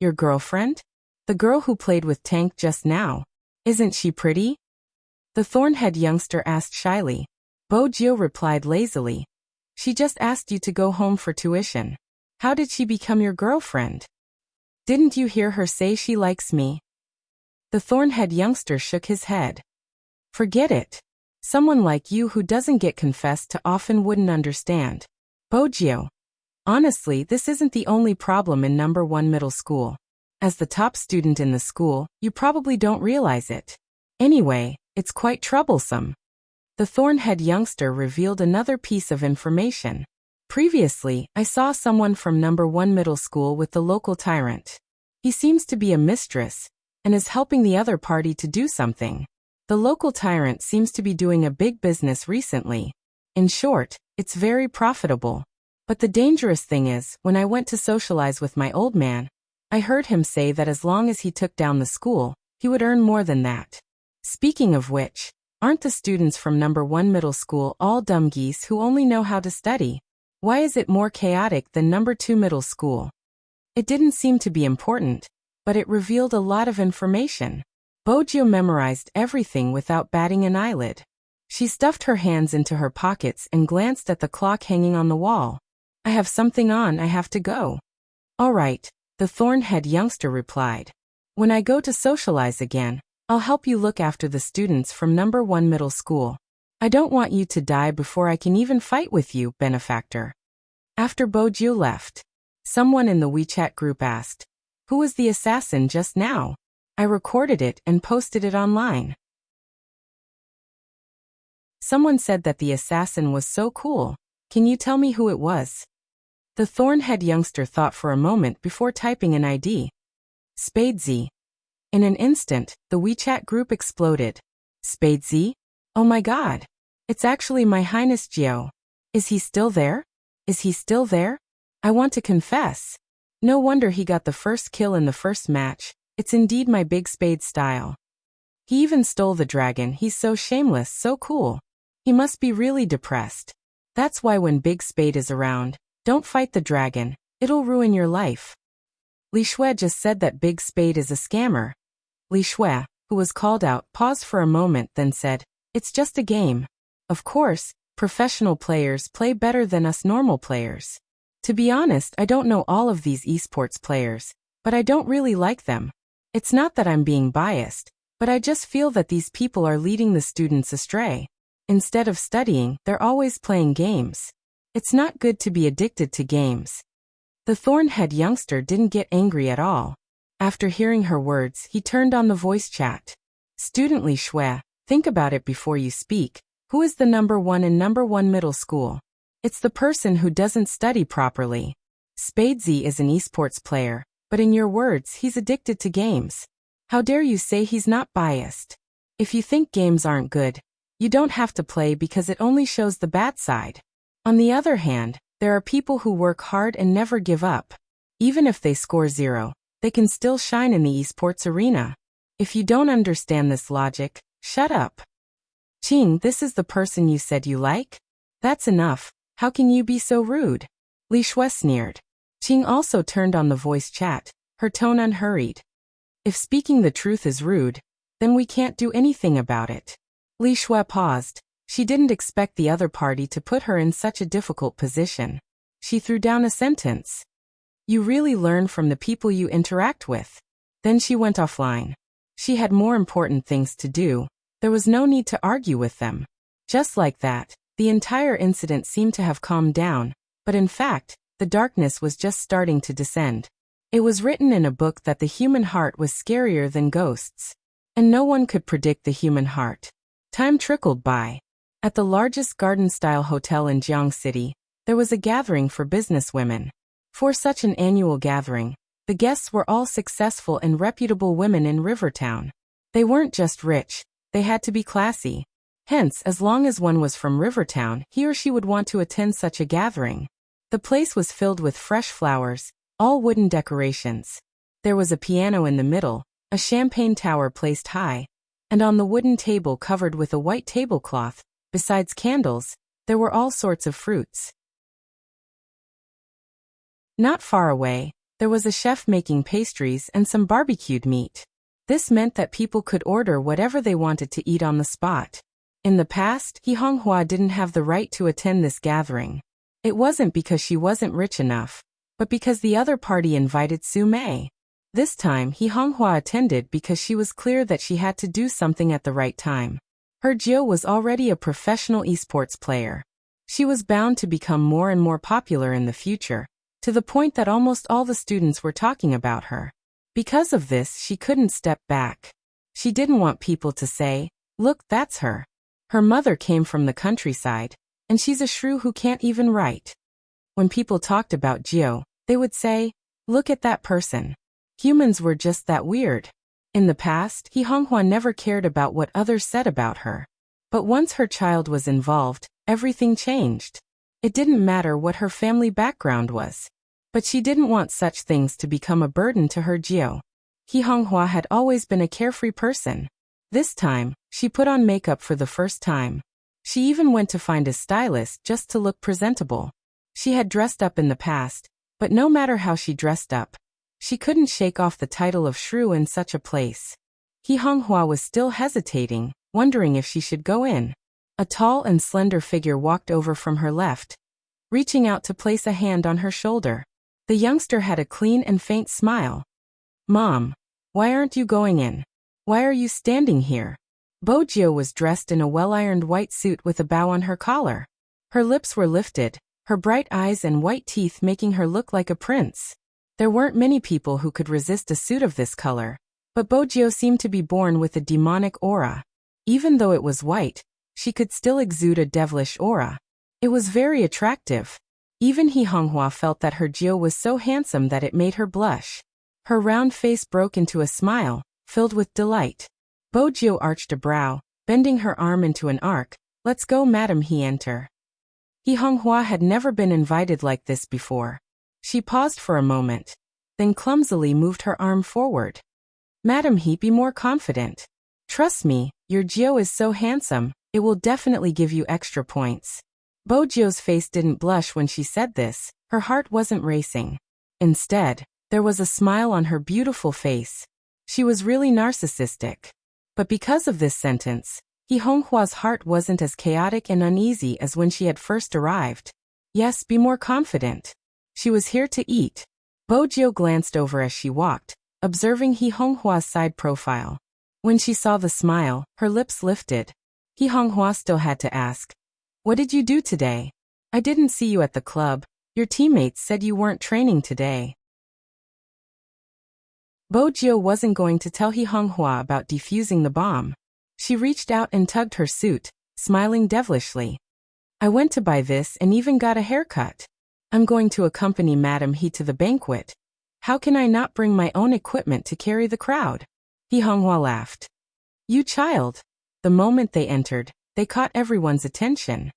Your girlfriend? The girl who played with Tank just now. Isn't she pretty? The thorn-head youngster asked shyly. Bojiu replied lazily. She just asked you to go home for tuition. How did she become your girlfriend? Didn't you hear her say she likes me? The thorn-head youngster shook his head. Forget it. Someone like you who doesn't get confessed to often wouldn't understand. Bojiu. Honestly, this isn't the only problem in number 1 middle school. As the top student in the school, you probably don't realize it. Anyway, it's quite troublesome. The thorn-head youngster revealed another piece of information. Previously, I saw someone from number 1 middle school with the local tyrant. He seems to be a mistress, and is helping the other party to do something. The local tyrant seems to be doing a big business recently. In short, it's very profitable. But the dangerous thing is, when I went to socialize with my old man, I heard him say that as long as he took down the school, he would earn more than that. Speaking of which, aren't the students from number 1 middle school all dumb geese who only know how to study? Why is it more chaotic than number 2 middle school? It didn't seem to be important, but it revealed a lot of information. Bojiu memorized everything without batting an eyelid. She stuffed her hands into her pockets and glanced at the clock hanging on the wall. I have something on, I have to go. All right, the thorn-head youngster replied. When I go to socialize again, I'll help you look after the students from number 1 middle school. I don't want you to die before I can even fight with you, benefactor. After Bojiu left, someone in the WeChat group asked, who was the assassin just now? I recorded it and posted it online. Someone said that the assassin was so cool. Can you tell me who it was? The thorn-head youngster thought for a moment before typing an ID. Spadesy. In an instant, the WeChat group exploded. Spadesy? Oh my god. It's actually my Highness Jiao. Is he still there? Is he still there? I want to confess. No wonder he got the first kill in the first match. It's indeed my big spade style. He even stole the dragon. He's so shameless, so cool. He must be really depressed. That's why when Big Spade is around, don't fight the dragon. It'll ruin your life. Li Shui just said that Big Spade is a scammer. Li Shui, who was called out, paused for a moment, then said, it's just a game. Of course, professional players play better than us normal players. To be honest, I don't know all of these esports players, but I don't really like them. It's not that I'm being biased, but I just feel that these people are leading the students astray. Instead of studying, they're always playing games. It's not good to be addicted to games. The thorn-head youngster didn't get angry at all. After hearing her words, he turned on the voice chat. Student Li Shui, think about it before you speak. Who is the number 1 in number 1 middle school? It's the person who doesn't study properly. Spadesy is an esports player, but in your words, he's addicted to games. How dare you say he's not biased? If you think games aren't good, you don't have to play because it only shows the bad side. On the other hand, there are people who work hard and never give up. Even if they score 0, they can still shine in the esports arena. If you don't understand this logic, shut up. Qing, this is the person you said you like? That's enough. How can you be so rude? Li Shui sneered. Qing also turned on the voice chat, her tone unhurried. If speaking the truth is rude, then we can't do anything about it. Li Shui paused. She didn't expect the other party to put her in such a difficult position. She threw down a sentence. You really learn from the people you interact with. Then she went offline. She had more important things to do. There was no need to argue with them. Just like that, the entire incident seemed to have calmed down, but in fact, the darkness was just starting to descend. It was written in a book that the human heart was scarier than ghosts. And no one could predict the human heart. Time trickled by. At the largest garden-style hotel in Jiang City, there was a gathering for businesswomen. For such an annual gathering, the guests were all successful and reputable women in Rivertown. They weren't just rich, they had to be classy. Hence, as long as one was from Rivertown, he or she would want to attend such a gathering. The place was filled with fresh flowers, all wooden decorations. There was a piano in the middle, a champagne tower placed high, And on the wooden table covered with a white tablecloth, besides candles, there were all sorts of fruits. Not far away, there was a chef making pastries and some barbecued meat. This meant that people could order whatever they wanted to eat on the spot. In the past, He Honghua didn't have the right to attend this gathering. It wasn't because she wasn't rich enough, but because the other party invited Su Mei. This time, He Honghua attended because she was clear that she had to do something at the right time. Her Jiu was already a professional esports player. She was bound to become more and more popular in the future, to the point that almost all the students were talking about her. Because of this, she couldn't step back. She didn't want people to say, "Look, that's her." Her mother came from the countryside, and she's a shrew who can't even write. When people talked about Jiu, they would say, "Look at that person." Humans were just that weird. In the past, He Honghua never cared about what others said about her. But once her child was involved, everything changed. It didn't matter what her family background was. But she didn't want such things to become a burden to her Jiu. He Honghua had always been a carefree person. This time, she put on makeup for the first time. She even went to find a stylist just to look presentable. She had dressed up in the past, but no matter how she dressed up, she couldn't shake off the title of shrew in such a place. He Honghua was still hesitating, wondering if she should go in. A tall and slender figure walked over from her left, reaching out to place a hand on her shoulder. The youngster had a clean and faint smile. "Mom, why aren't you going in? Why are you standing here?" Bo Jiu was dressed in a well-ironed white suit with a bow on her collar. Her lips were lifted, her bright eyes and white teeth making her look like a prince. There weren't many people who could resist a suit of this color, but Bo Jiu seemed to be born with a demonic aura. Even though it was white, she could still exude a devilish aura. It was very attractive. Even He Honghua felt that her Jiu was so handsome that it made her blush. Her round face broke into a smile, filled with delight. Bo Jiu arched a brow, bending her arm into an arc. "Let's go, madam," he enter. He Honghua had never been invited like this before. She paused for a moment, then clumsily moved her arm forward. "Madam, he be more confident. Trust me, your Jiu is so handsome, it will definitely give you extra points." Bo Jiu's face didn't blush when she said this, her heart wasn't racing. Instead, there was a smile on her beautiful face. She was really narcissistic. But because of this sentence, He Honghua's heart wasn't as chaotic and uneasy as when she had first arrived. "Yes, be more confident. She was here to eat." Bo Jiu glanced over as she walked, observing He Honghua's side profile. When she saw the smile, her lips lifted. He Honghua still had to ask, "What did you do today? I didn't see you at the club. Your teammates said you weren't training today." Bo Jiu wasn't going to tell He Honghua about defusing the bomb. She reached out and tugged her suit, smiling devilishly. "I went to buy this and even got a haircut. I'm going to accompany Madam He to the banquet. How can I not bring my own equipment to carry the crowd?" He Honghua laughed. "You child." The moment they entered, they caught everyone's attention.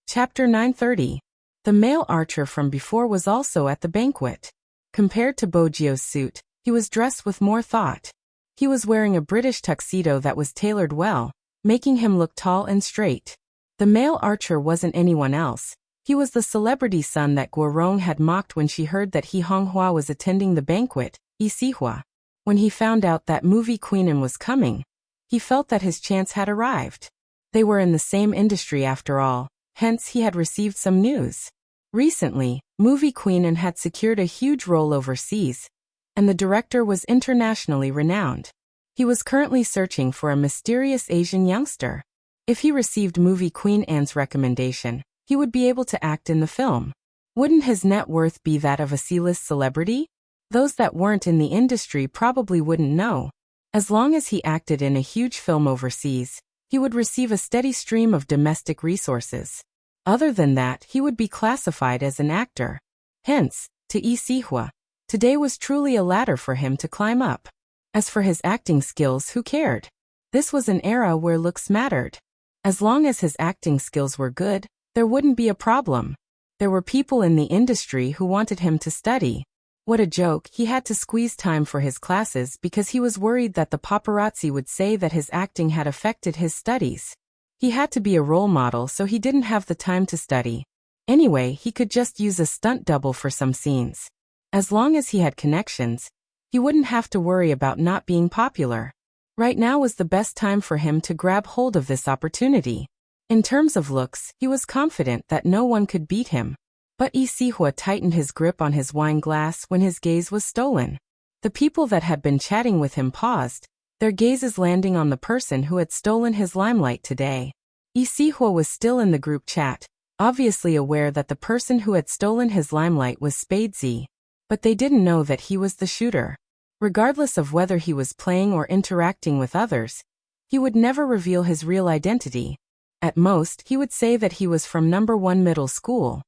Chapter 930. The male archer from before was also at the banquet. Compared to Bo Jiu's suit, he was dressed with more thought. He was wearing a British tuxedo that was tailored well, making him look tall and straight. The male archer wasn't anyone else. He was the celebrity son that Guorong had mocked when she heard that He Honghua was attending the banquet, Isihua. When he found out that movie Queenan was coming, he felt that his chance had arrived. They were in the same industry after all, hence he had received some news. Recently, movie Queenan had secured a huge role overseas, and the director was internationally renowned. He was currently searching for a mysterious Asian youngster. If he received movie Queen Anne's recommendation, he would be able to act in the film. Wouldn't his net worth be that of a C-list celebrity? Those that weren't in the industry probably wouldn't know. As long as he acted in a huge film overseas, he would receive a steady stream of domestic resources. Other than that, he would be classified as an actor. Hence, to Isihua, today was truly a ladder for him to climb up. As for his acting skills, who cared? This was an era where looks mattered. As long as his acting skills were good, there wouldn't be a problem. There were people in the industry who wanted him to study. What a joke, he had to squeeze time for his classes because he was worried that the paparazzi would say that his acting had affected his studies. He had to be a role model, so he didn't have the time to study. Anyway, he could just use a stunt double for some scenes. As long as he had connections, he wouldn't have to worry about not being popular. Right now was the best time for him to grab hold of this opportunity. In terms of looks, he was confident that no one could beat him. But Yi Sihua tightened his grip on his wine glass when his gaze was stolen. The people that had been chatting with him paused, their gazes landing on the person who had stolen his limelight today. Yi Sihua was still in the group chat, obviously aware that the person who had stolen his limelight was Spadesy, but they didn't know that he was the shooter. Regardless of whether he was playing or interacting with others, he would never reveal his real identity. At most, he would say that he was from number 1 middle school.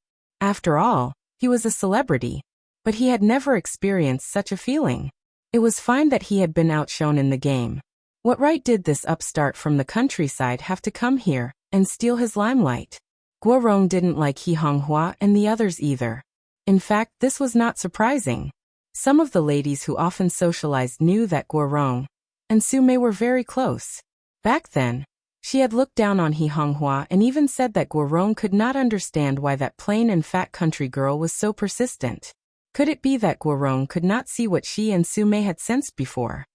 After all, he was a celebrity, but he had never experienced such a feeling. It was fine that he had been outshone in the game. What right did this upstart from the countryside have to come here and steal his limelight? Guorong didn't like He Honghua and the others either. In fact, this was not surprising. Some of the ladies who often socialized knew that Guorong and Su-mei were very close. Back then, she had looked down on He Honghua and even said that Guorong could not understand why that plain and fat country girl was so persistent. Could it be that Guorong could not see what she and Su-mei had sensed before?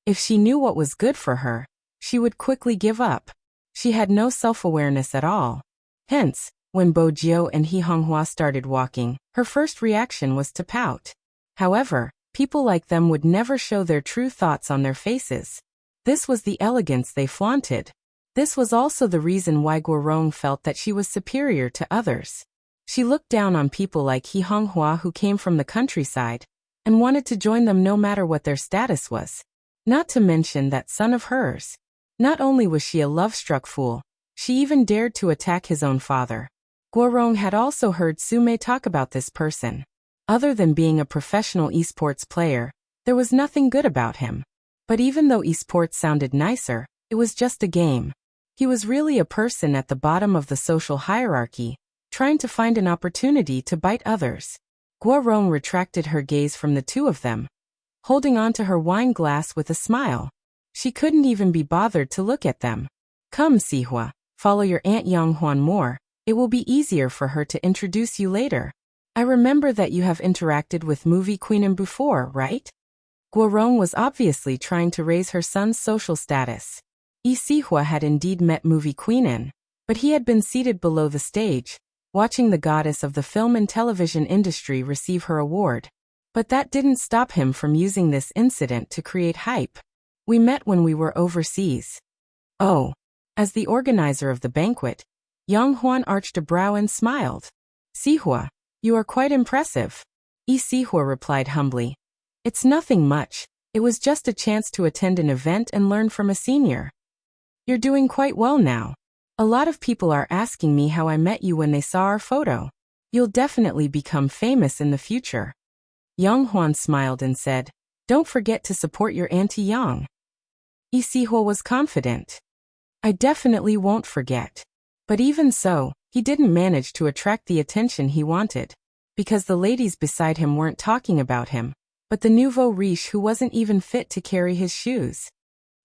If she knew what was good for her, she would quickly give up. She had no self-awareness at all. Hence, when Bo Jiu and He Honghua started walking, her first reaction was to pout. However, people like them would never show their true thoughts on their faces. This was the elegance they flaunted. This was also the reason why Guorong felt that she was superior to others. She looked down on people like He Honghua who came from the countryside and wanted to join them no matter what their status was. Not to mention that son of hers. Not only was she a love-struck fool, she even dared to attack his own father. Guorong had also heard Su-mei talk about this person. Other than being a professional esports player, there was nothing good about him. But even though esports sounded nicer, it was just a game. He was really a person at the bottom of the social hierarchy, trying to find an opportunity to bite others. Guorong retracted her gaze from the two of them, holding on to her wine glass with a smile. She couldn't even be bothered to look at them. Come, Sihua, follow your Aunt Yonghwan more. It will be easier for her to introduce you later. I remember that you have interacted with Movie Queenin before, right? Guorong was obviously trying to raise her son's social status. Yi Sihua had indeed met Movie Queenin, but he had been seated below the stage, watching the goddess of the film and television industry receive her award. But that didn't stop him from using this incident to create hype. We met when we were overseas. Oh. As the organizer of the banquet, Yonghwan arched a brow and smiled. Sihua, you are quite impressive. Yi Sihua replied humbly. It's nothing much. It was just a chance to attend an event and learn from a senior. You're doing quite well now. A lot of people are asking me how I met you when they saw our photo. You'll definitely become famous in the future. Yonghwan smiled and said, Don't forget to support your Auntie Yang. Yi Sihua was confident. I definitely won't forget. But even so, he didn't manage to attract the attention he wanted, because the ladies beside him weren't talking about him, but the nouveau riche who wasn't even fit to carry his shoes.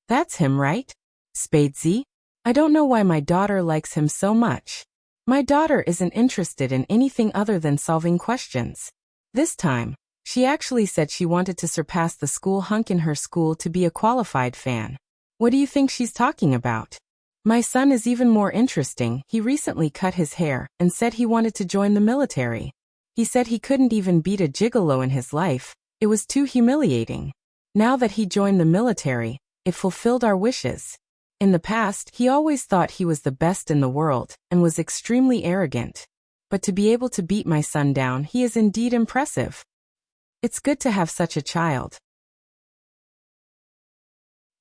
That's him, right? Spadesy? I don't know why my daughter likes him so much. My daughter isn't interested in anything other than solving questions. This time, she actually said she wanted to surpass the school hunk in her school to be a qualified fan. What do you think she's talking about? My son is even more interesting. He recently cut his hair and said he wanted to join the military. He said he couldn't even beat a gigolo in his life. It was too humiliating. Now that he joined the military, it fulfilled our wishes. In the past, he always thought he was the best in the world and was extremely arrogant. But to be able to beat my son down, he is indeed impressive. It's good to have such a child.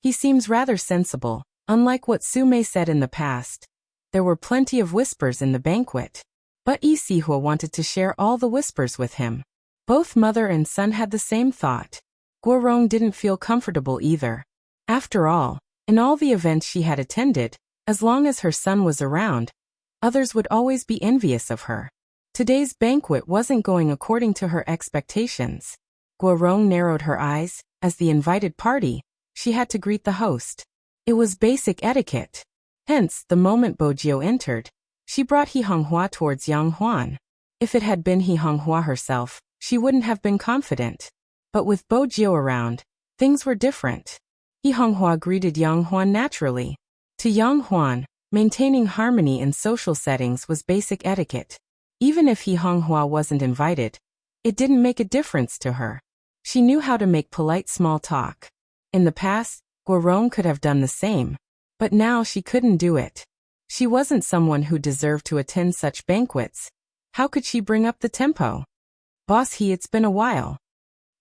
He seems rather sensible. Unlike what Su-mei said in the past, there were plenty of whispers in the banquet. But Yi Sihua wanted to share all the whispers with him. Both mother and son had the same thought. Guorong didn't feel comfortable either. After all, in all the events she had attended, as long as her son was around, others would always be envious of her. Today's banquet wasn't going according to her expectations. Guorong narrowed her eyes. As the invited party, she had to greet the host. It was basic etiquette. Hence, the moment Bojio entered, she brought He Honghua towards Yang Huan. If it had been He Honghua herself, she wouldn't have been confident. But with Bojio around, things were different. He Honghua greeted Yang Huan naturally. To Yang Huan, maintaining harmony in social settings was basic etiquette. Even if He Honghua wasn't invited, it didn't make a difference to her. She knew how to make polite small talk. In the past, Guorong could have done the same. But now she couldn't do it. She wasn't someone who deserved to attend such banquets. How could she bring up the tempo? Boss He, it's been a while.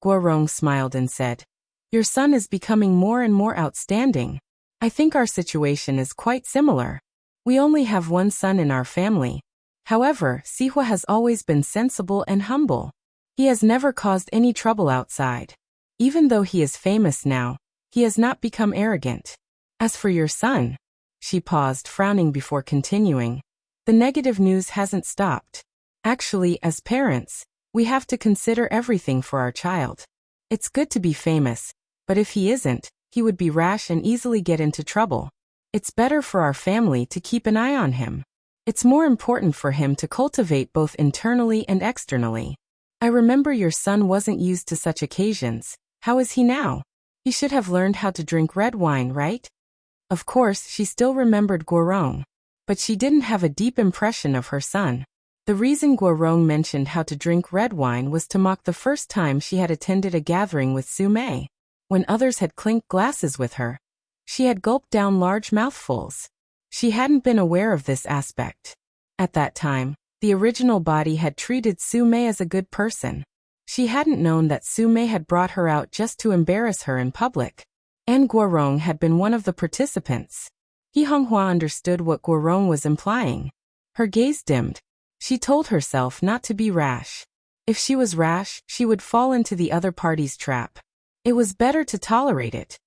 Guorong smiled and said, Your son is becoming more and more outstanding. I think our situation is quite similar. We only have one son in our family. However, Sihua has always been sensible and humble. He has never caused any trouble outside. Even though he is famous now, he has not become arrogant. As for your son, she paused, frowning before continuing. The negative news hasn't stopped. Actually, as parents, we have to consider everything for our child. It's good to be famous, but if he isn't, he would be rash and easily get into trouble. It's better for our family to keep an eye on him. It's more important for him to cultivate both internally and externally. I remember your son wasn't used to such occasions. How is he now? He should have learned how to drink red wine, right? Of course, she still remembered Guorong, but she didn't have a deep impression of her son. The reason Guorong mentioned how to drink red wine was to mock the first time she had attended a gathering with Su Mei. When others had clinked glasses with her, she had gulped down large mouthfuls. She hadn't been aware of this aspect. At that time, the original body had treated Su Mei as a good person. She hadn't known that Su Mei had brought her out just to embarrass her in public. And Guorong had been one of the participants. He Honghua understood what Guorong was implying. Her gaze dimmed. She told herself not to be rash. If she was rash, she would fall into the other party's trap. It was better to tolerate it.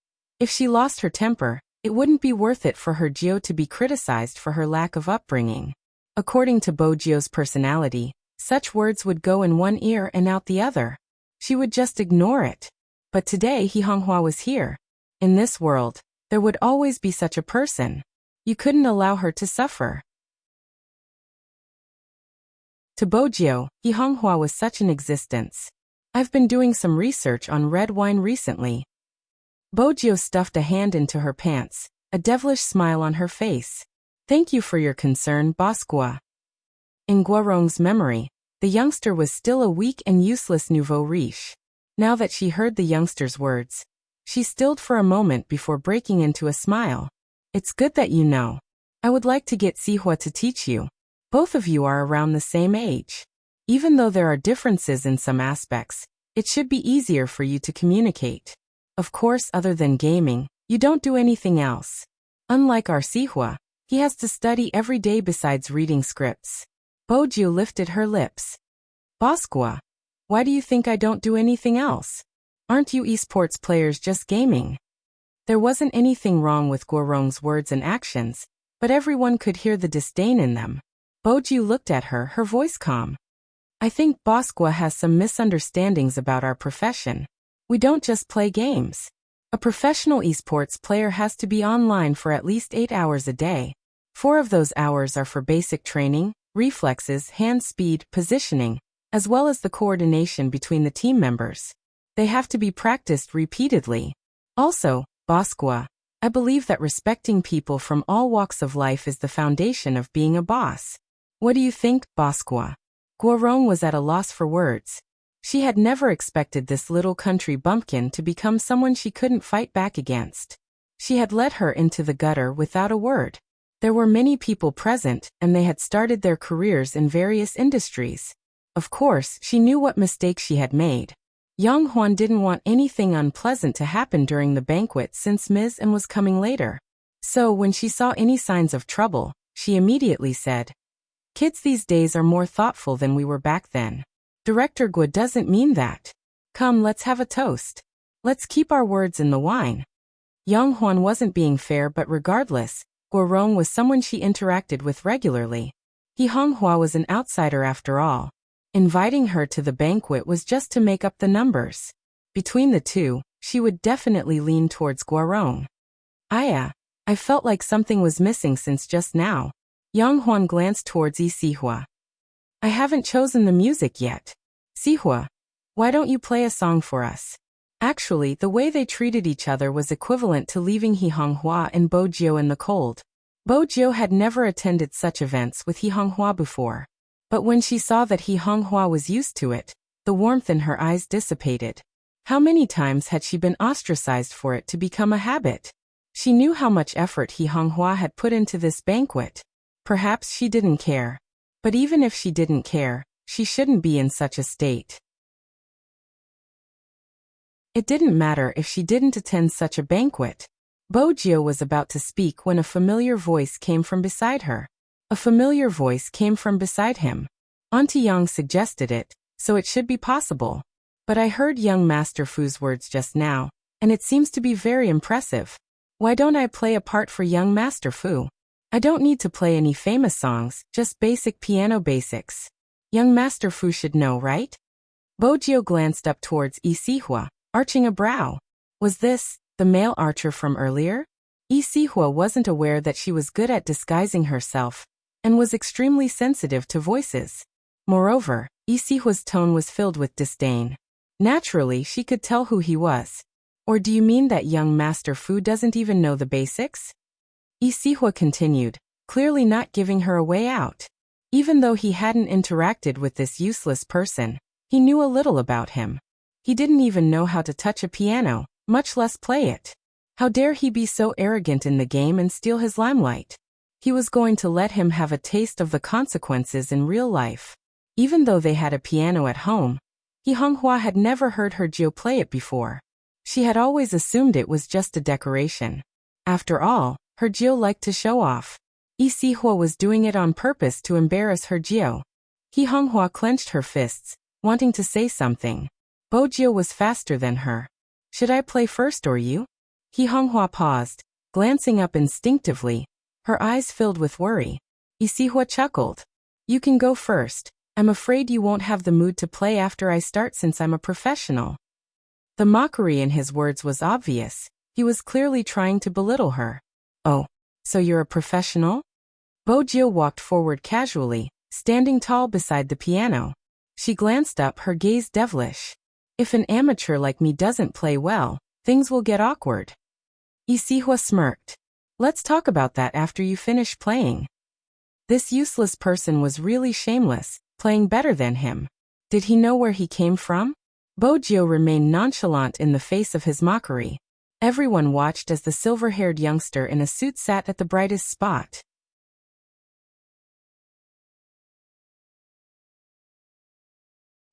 If she lost her temper, it wouldn't be worth it for her Jio to be criticized for her lack of upbringing. According to Bojio's personality, such words would go in one ear and out the other. She would just ignore it. But today He Honghua was here. In this world, there would always be such a person. You couldn't allow her to suffer. To Bojio, He Honghua was such an existence. I've been doing some research on red wine recently. Bojio stuffed a hand into her pants, a devilish smile on her face. Thank you for your concern, Boss Gua. In Guorong's memory, the youngster was still a weak and useless nouveau riche. Now that she heard the youngster's words, she stilled for a moment before breaking into a smile. It's good that you know. I would like to get Sihua to teach you. Both of you are around the same age. Even though there are differences in some aspects, it should be easier for you to communicate. Of course, other than gaming, you don't do anything else. Unlike our Sihua, he has to study every day besides reading scripts. Bojio lifted her lips. Boss Gua, why do you think I don't do anything else? Aren't you esports players just gaming? There wasn't anything wrong with Guorong's words and actions, but everyone could hear the disdain in them. Bojio looked at her, her voice calm. I think Boss Gua has some misunderstandings about our profession. We don't just play games. A professional esports player has to be online for at least 8 hours a day. 4 of those hours are for basic training, reflexes, hand speed, positioning, as well as the coordination between the team members. They have to be practiced repeatedly. Also, Boss Gua, I believe that respecting people from all walks of life is the foundation of being a boss. What do you think, Boss Gua? Guorong was at a loss for words. She had never expected this little country bumpkin to become someone she couldn't fight back against. She had led her into the gutter without a word. There were many people present, and they had started their careers in various industries. Of course, she knew what mistakes she had made. Yang Huan didn't want anything unpleasant to happen during the banquet since Ms. and was coming later. So when she saw any signs of trouble, she immediately said, Kids these days are more thoughtful than we were back then. Director Gua doesn't mean that. Come, let's have a toast. Let's keep our words in the wine. Yang Huan wasn't being fair, but regardless, Guorong was someone she interacted with regularly. He Honghua was an outsider after all. Inviting her to the banquet was just to make up the numbers. Between the two, she would definitely lean towards Guarong. I felt like something was missing since just now. Yang Huan glanced towards Sihua. I haven't chosen the music yet. Sihua, why don't you play a song for us? Actually, the way they treated each other was equivalent to leaving He Honghua and Bo Jiu in the cold. Bo Jiu had never attended such events with He Honghua before. But when she saw that He Honghua was used to it, the warmth in her eyes dissipated. How many times had she been ostracized for it to become a habit? She knew how much effort He Honghua had put into this banquet. Perhaps she didn't care. But even if she didn't care, she shouldn't be in such a state. It didn't matter if she didn't attend such a banquet. Bo Jiu was about to speak when a familiar voice came from beside her. A familiar voice came from beside him. Auntie Yang suggested it, so it should be possible. But I heard young Master Fu's words just now, and it seems to be very impressive. Why don't I play a part for young Master Fu? I don't need to play any famous songs, just basic piano basics. Young Master Fu should know, right? Bo Jiu glanced up towards Sihua, arching a brow. Was this the male archer from earlier? Sihua wasn't aware that she was good at disguising herself, and was extremely sensitive to voices. Moreover, Sihua's tone was filled with disdain. Naturally, she could tell who he was. Or do you mean that young Master Fu doesn't even know the basics? Sihua continued, clearly not giving her a way out. Even though he hadn't interacted with this useless person, he knew a little about him. He didn't even know how to touch a piano, much less play it. How dare he be so arrogant in the game and steal his limelight? He was going to let him have a taste of the consequences in real life. Even though they had a piano at home, He Honghua had never heard her Jiu play it before. She had always assumed it was just a decoration. After all, her Jiu liked to show off. Sihua was doing it on purpose to embarrass her Jiu. He Honghua clenched her fists, wanting to say something. Bo Jiu was faster than her. Should I play first or you? He Honghua paused, glancing up instinctively, her eyes filled with worry. Sihua chuckled. You can go first. I'm afraid you won't have the mood to play after I start since I'm a professional. The mockery in his words was obvious. He was clearly trying to belittle her. Oh, so you're a professional? Bo Jiu walked forward casually, standing tall beside the piano. She glanced up, her gaze devilish. If an amateur like me doesn't play well, things will get awkward. Sihua smirked. Let's talk about that after you finish playing. This useless person was really shameless, playing better than him. Did he know where he came from? Bo Jiu remained nonchalant in the face of his mockery. Everyone watched as the silver-haired youngster in a suit sat at the brightest spot.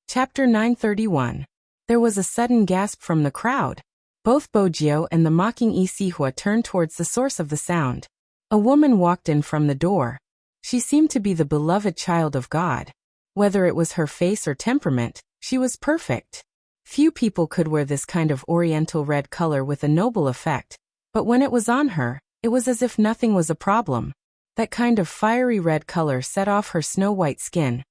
Chapter 931. There was a sudden gasp from the crowd. Both Bo Jiu and the mocking Sihua turned towards the source of the sound. A woman walked in from the door. She seemed to be the beloved child of God. Whether it was her face or temperament, she was perfect. Few people could wear this kind of oriental red color with a noble effect, but when it was on her, it was as if nothing was a problem. That kind of fiery red color set off her snow-white skin,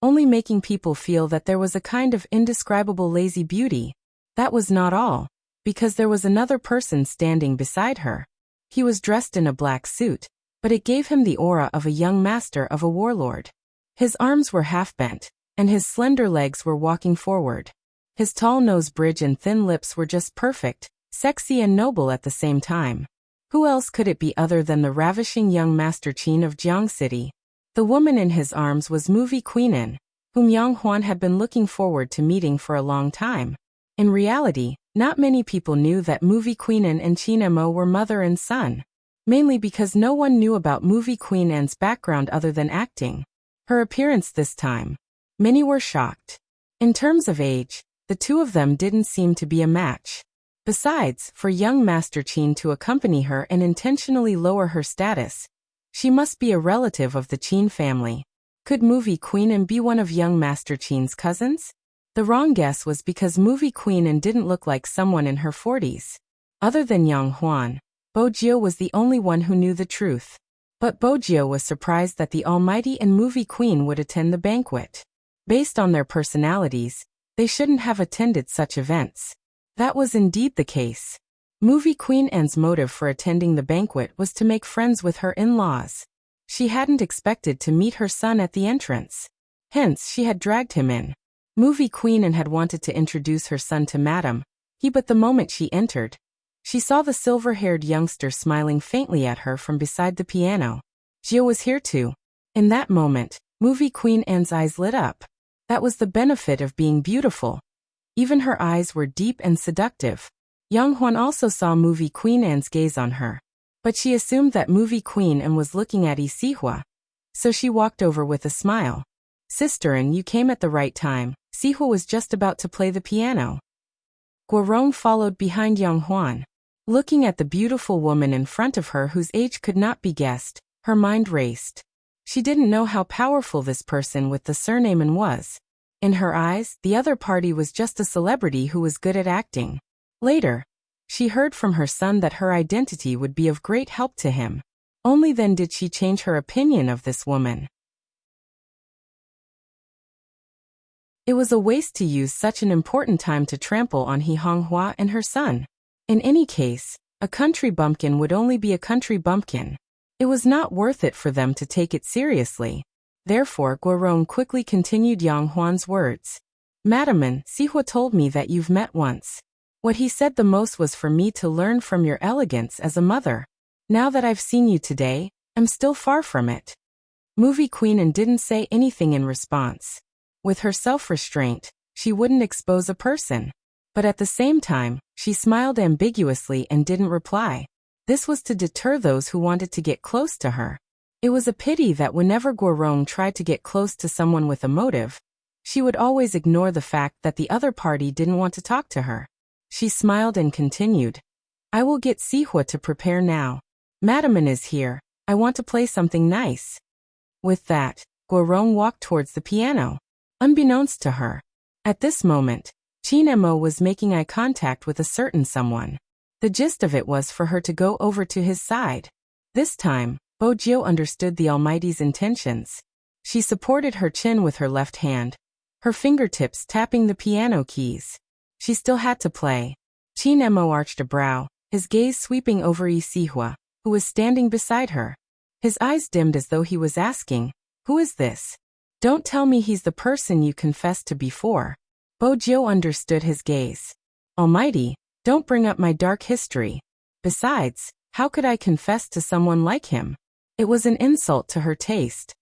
only making people feel that there was a kind of indescribable lazy beauty. That was not all, because there was another person standing beside her. He was dressed in a black suit, but it gave him the aura of a young master of a warlord. His arms were half-bent, and his slender legs were walking forward. His tall nose bridge and thin lips were just perfect, sexy and noble at the same time. Who else could it be other than the ravishing young Master Qin of Jiang City? The woman in his arms was movie Queenan, whom Yang Huan had been looking forward to meeting for a long time. In reality, not many people knew that movie Queenan and Qin Mo were mother and son. Mainly because no one knew about movie Queenan's background other than acting. Her appearance this time. Many were shocked. In terms of age, the two of them didn't seem to be a match. Besides, for young Master Qin to accompany her and intentionally lower her status, she must be a relative of the Qin family. Could movie Queenan be one of young Master Qin's cousins? The wrong guess was because movie Queenan didn't look like someone in her 40s. Other than Yang Huan, Bo Jiu was the only one who knew the truth. But Bojio was surprised that the almighty and movie queen would attend the banquet. Based on their personalities, they shouldn't have attended such events. That was indeed the case. Movie Queen Anne's motive for attending the banquet was to make friends with her in-laws. She hadn't expected to meet her son at the entrance. Hence, she had dragged him in. Movie Queen Anne had wanted to introduce her son to Madame He, but the moment she entered, she saw the silver-haired youngster smiling faintly at her from beside the piano. Gio was here too. In that moment, Movie Queen Anne's eyes lit up. That was the benefit of being beautiful. Even her eyes were deep and seductive. Yang Huan also saw Movie Queen Anne's gaze on her. But she assumed that Movie Queen Anne was looking at Sihua. So she walked over with a smile. Sister Anne, you came at the right time. Sihua was just about to play the piano. Guorong followed behind Yang Huan. Looking at the beautiful woman in front of her whose age could not be guessed, her mind raced. She didn't know how powerful this person with the surname Anne was. In her eyes, the other party was just a celebrity who was good at acting. Later, she heard from her son that her identity would be of great help to him. Only then did she change her opinion of this woman. It was a waste to use such an important time to trample on He Honghua and her son. In any case, a country bumpkin would only be a country bumpkin. It was not worth it for them to take it seriously. Therefore, Guorong quickly continued Yang Huan's words. Madam Anne, Sihua told me that you've met once. What he said the most was for me to learn from your elegance as a mother. Now that I've seen you today, I'm still far from it. Movie Queen Anne didn't say anything in response. With her self-restraint, she wouldn't expose a person. But at the same time, she smiled ambiguously and didn't reply. This was to deter those who wanted to get close to her. It was a pity that whenever Guorong tried to get close to someone with a motive, she would always ignore the fact that the other party didn't want to talk to her. She smiled and continued. I will get Sihua to prepare now. Madam Anne is here. I want to play something nice. With that, Guorong walked towards the piano. Unbeknownst to her, at this moment, Qin Mo was making eye contact with a certain someone. The gist of it was for her to go over to his side. This time, Bojio understood the Almighty's intentions. She supported her chin with her left hand, her fingertips tapping the piano keys. She still had to play. Qin Mo arched a brow, his gaze sweeping over Sihua, who was standing beside her. His eyes dimmed as though he was asking, who is this? Don't tell me he's the person you confessed to before. Bojio understood his gaze. Almighty, don't bring up my dark history. Besides, how could I confess to someone like him? It was an insult to her taste.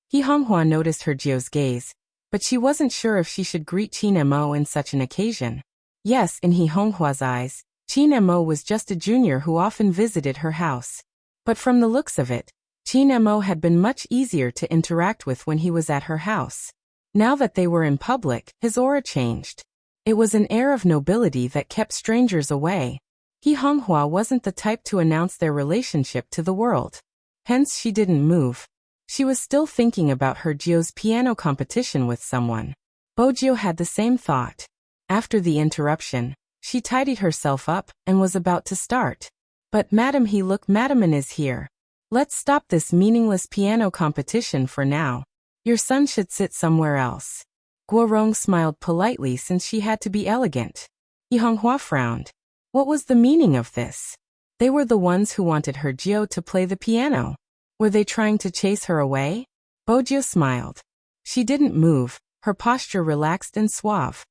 He Honghua noticed her Jio's gaze, but she wasn't sure if she should greet Qin Mo in such an occasion. Yes, in He Honghua's eyes, Qin Mo was just a junior who often visited her house. But from the looks of it, Qin Mo had been much easier to interact with when he was at her house. Now that they were in public, his aura changed. It was an air of nobility that kept strangers away. He Honghua wasn't the type to announce their relationship to the world. Hence she didn't move. She was still thinking about her Jio's piano competition with someone. Bojio had the same thought. After the interruption, she tidied herself up and was about to start. But Madam Anne is here. Let's stop this meaningless piano competition for now. Your son should sit somewhere else. Guorong smiled politely since she had to be elegant. He Honghua frowned. What was the meaning of this? They were the ones who wanted her Jio to play the piano. Were they trying to chase her away? Bojio smiled. She didn't move, her posture relaxed and suave.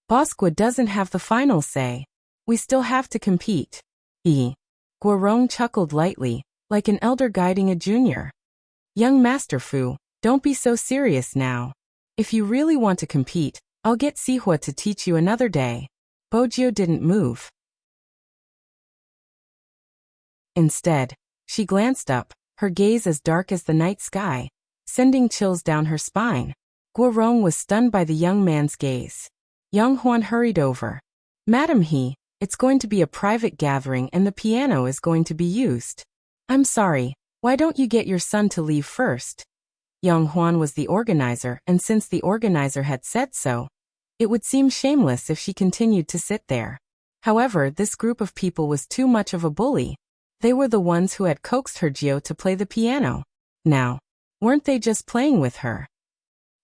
Bosqua doesn't have the final say. We still have to compete. Guorong chuckled lightly, like an elder guiding a junior. Young Master Fu, don't be so serious now. If you really want to compete, I'll get Sihua to teach you another day. Bojio didn't move. Instead, she glanced up, her gaze as dark as the night sky, sending chills down her spine. Guorong was stunned by the young man's gaze. Yang Huan hurried over. Madam it's going to be a private gathering and the piano is going to be used. I'm sorry, why don't you get your son to leave first? Yang Huan was the organizer, and since the organizer had said so, it would seem shameless if she continued to sit there. However, this group of people was too much of a bully. They were the ones who had coaxed her Jio to play the piano. Now, weren't they just playing with her?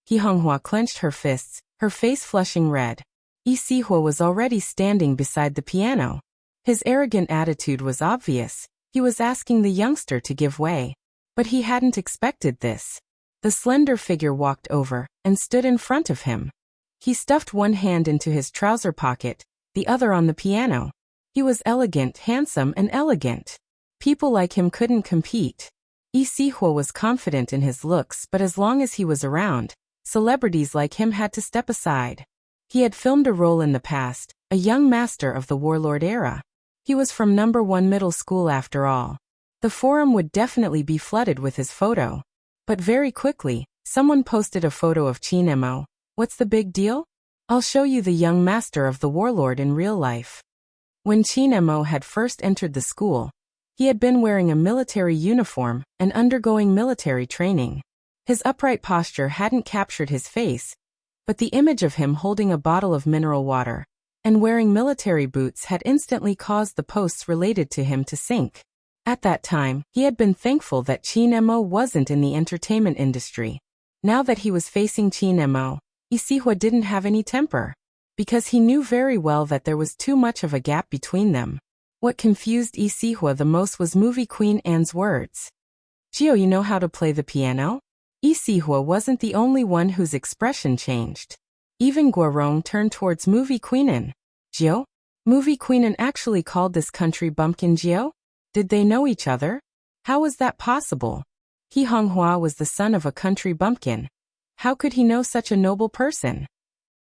He Honghua clenched her fists, her face flushing red. Yi Sihua was already standing beside the piano. His arrogant attitude was obvious. He was asking the youngster to give way. But he hadn't expected this. The slender figure walked over and stood in front of him. He stuffed one hand into his trouser pocket, the other on the piano. He was elegant, handsome, and elegant. People like him couldn't compete. Yi Sihua was confident in his looks, but as long as he was around, celebrities like him had to step aside. He had filmed a role in the past, a young master of the warlord era. He was from number 1 middle school after all. The forum would definitely be flooded with his photo. But very quickly, someone posted a photo of Qin Mo. What's the big deal? I'll show you the young master of the warlord in real life. When Qin Mo had first entered the school, he had been wearing a military uniform and undergoing military training. His upright posture hadn't captured his face, but the image of him holding a bottle of mineral water and wearing military boots had instantly caused the posts related to him to sink. At that time, he had been thankful that Qin Mo wasn't in the entertainment industry. Now that he was facing Qin Mo, Yi Sihua didn't have any temper, because he knew very well that there was too much of a gap between them. What confused Yi Sihua the most was movie queen Anne's words. Jio, you know how to play the piano? Yi Sihua wasn't the only one whose expression changed. Even Guorong turned towards movie queen Anne. Jio? Movie queen Anne actually called this country bumpkin Jio? Did they know each other? How was that possible? He Honghua was the son of a country bumpkin. How could he know such a noble person?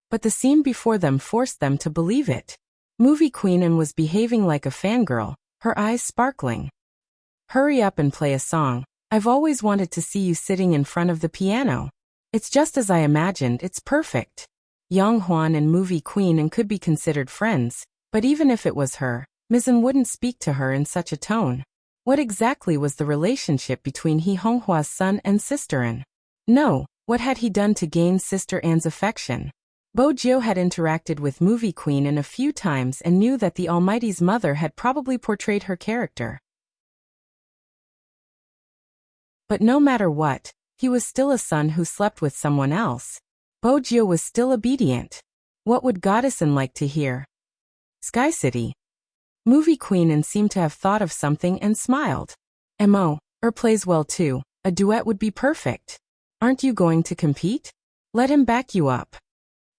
But the scene before them forced them to believe it. Movie queen Anne was behaving like a fangirl, her eyes sparkling. Hurry up and play a song. I've always wanted to see you sitting in front of the piano. It's just as I imagined, it's perfect. Yang Huan and movie queen Anne could be considered friends, but even if it was her, Ms. Anne wouldn't speak to her in such a tone. What exactly was the relationship between He Honghua's son and Sister Anne? No, what had he done to gain Sister Anne's affection? Bo Jiu had interacted with movie queen Anne a few times and knew that the Almighty's mother had probably portrayed her character. But no matter what, he was still a son who slept with someone else. Bo Jiu was still obedient. What would Goddess Anne like to hear? Sky City. Movie queen Anne seemed to have thought of something and smiled. Mo, plays well too. A duet would be perfect. Aren't you going to compete? Let him back you up.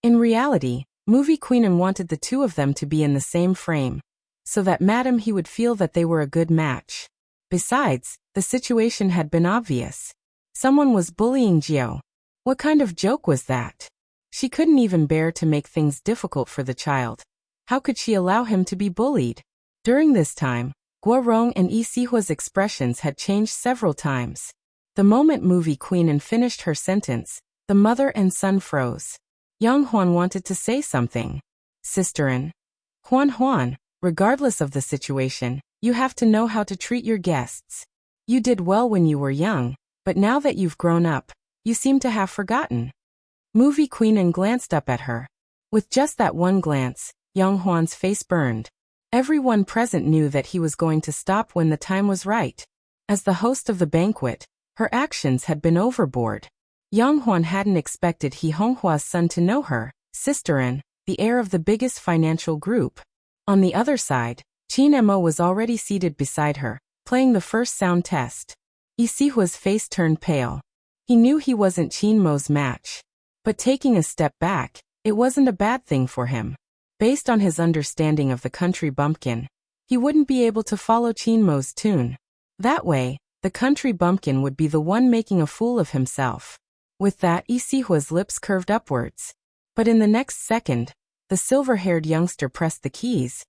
In reality, movie queen Anne wanted the two of them to be in the same frame, so that Madam he would feel that they were a good match. Besides, the situation had been obvious. Someone was bullying Jiu. What kind of joke was that? She couldn't even bear to make things difficult for the child. How could she allow him to be bullied? During this time, Guorong and Yi Sihua's expressions had changed several times. The moment movie queen Anne finished her sentence, the mother and son froze. Yang Huan wanted to say something. Sister Anne. Huan, regardless of the situation, you have to know how to treat your guests. You did well when you were young, but now that you've grown up, you seem to have forgotten. Movie queen Anne glanced up at her. With just that one glance, Yang Huan's face burned. Everyone present knew that he was going to stop when the time was right. As the host of the banquet, her actions had been overboard. Yang Huan hadn't expected He Honghua's son to know her, Sister Anne, the heir of the biggest financial group. On the other side, Qin Mo was already seated beside her, playing the first sound test. Yi Sihua's face turned pale. He knew he wasn't Qin Mo's match. But taking a step back, it wasn't a bad thing for him. Based on his understanding of the country bumpkin, he wouldn't be able to follow Qin Mo's tune. That way, the country bumpkin would be the one making a fool of himself. With that, Yi Sihua's lips curved upwards. But in the next second, the silver-haired youngster pressed the keys,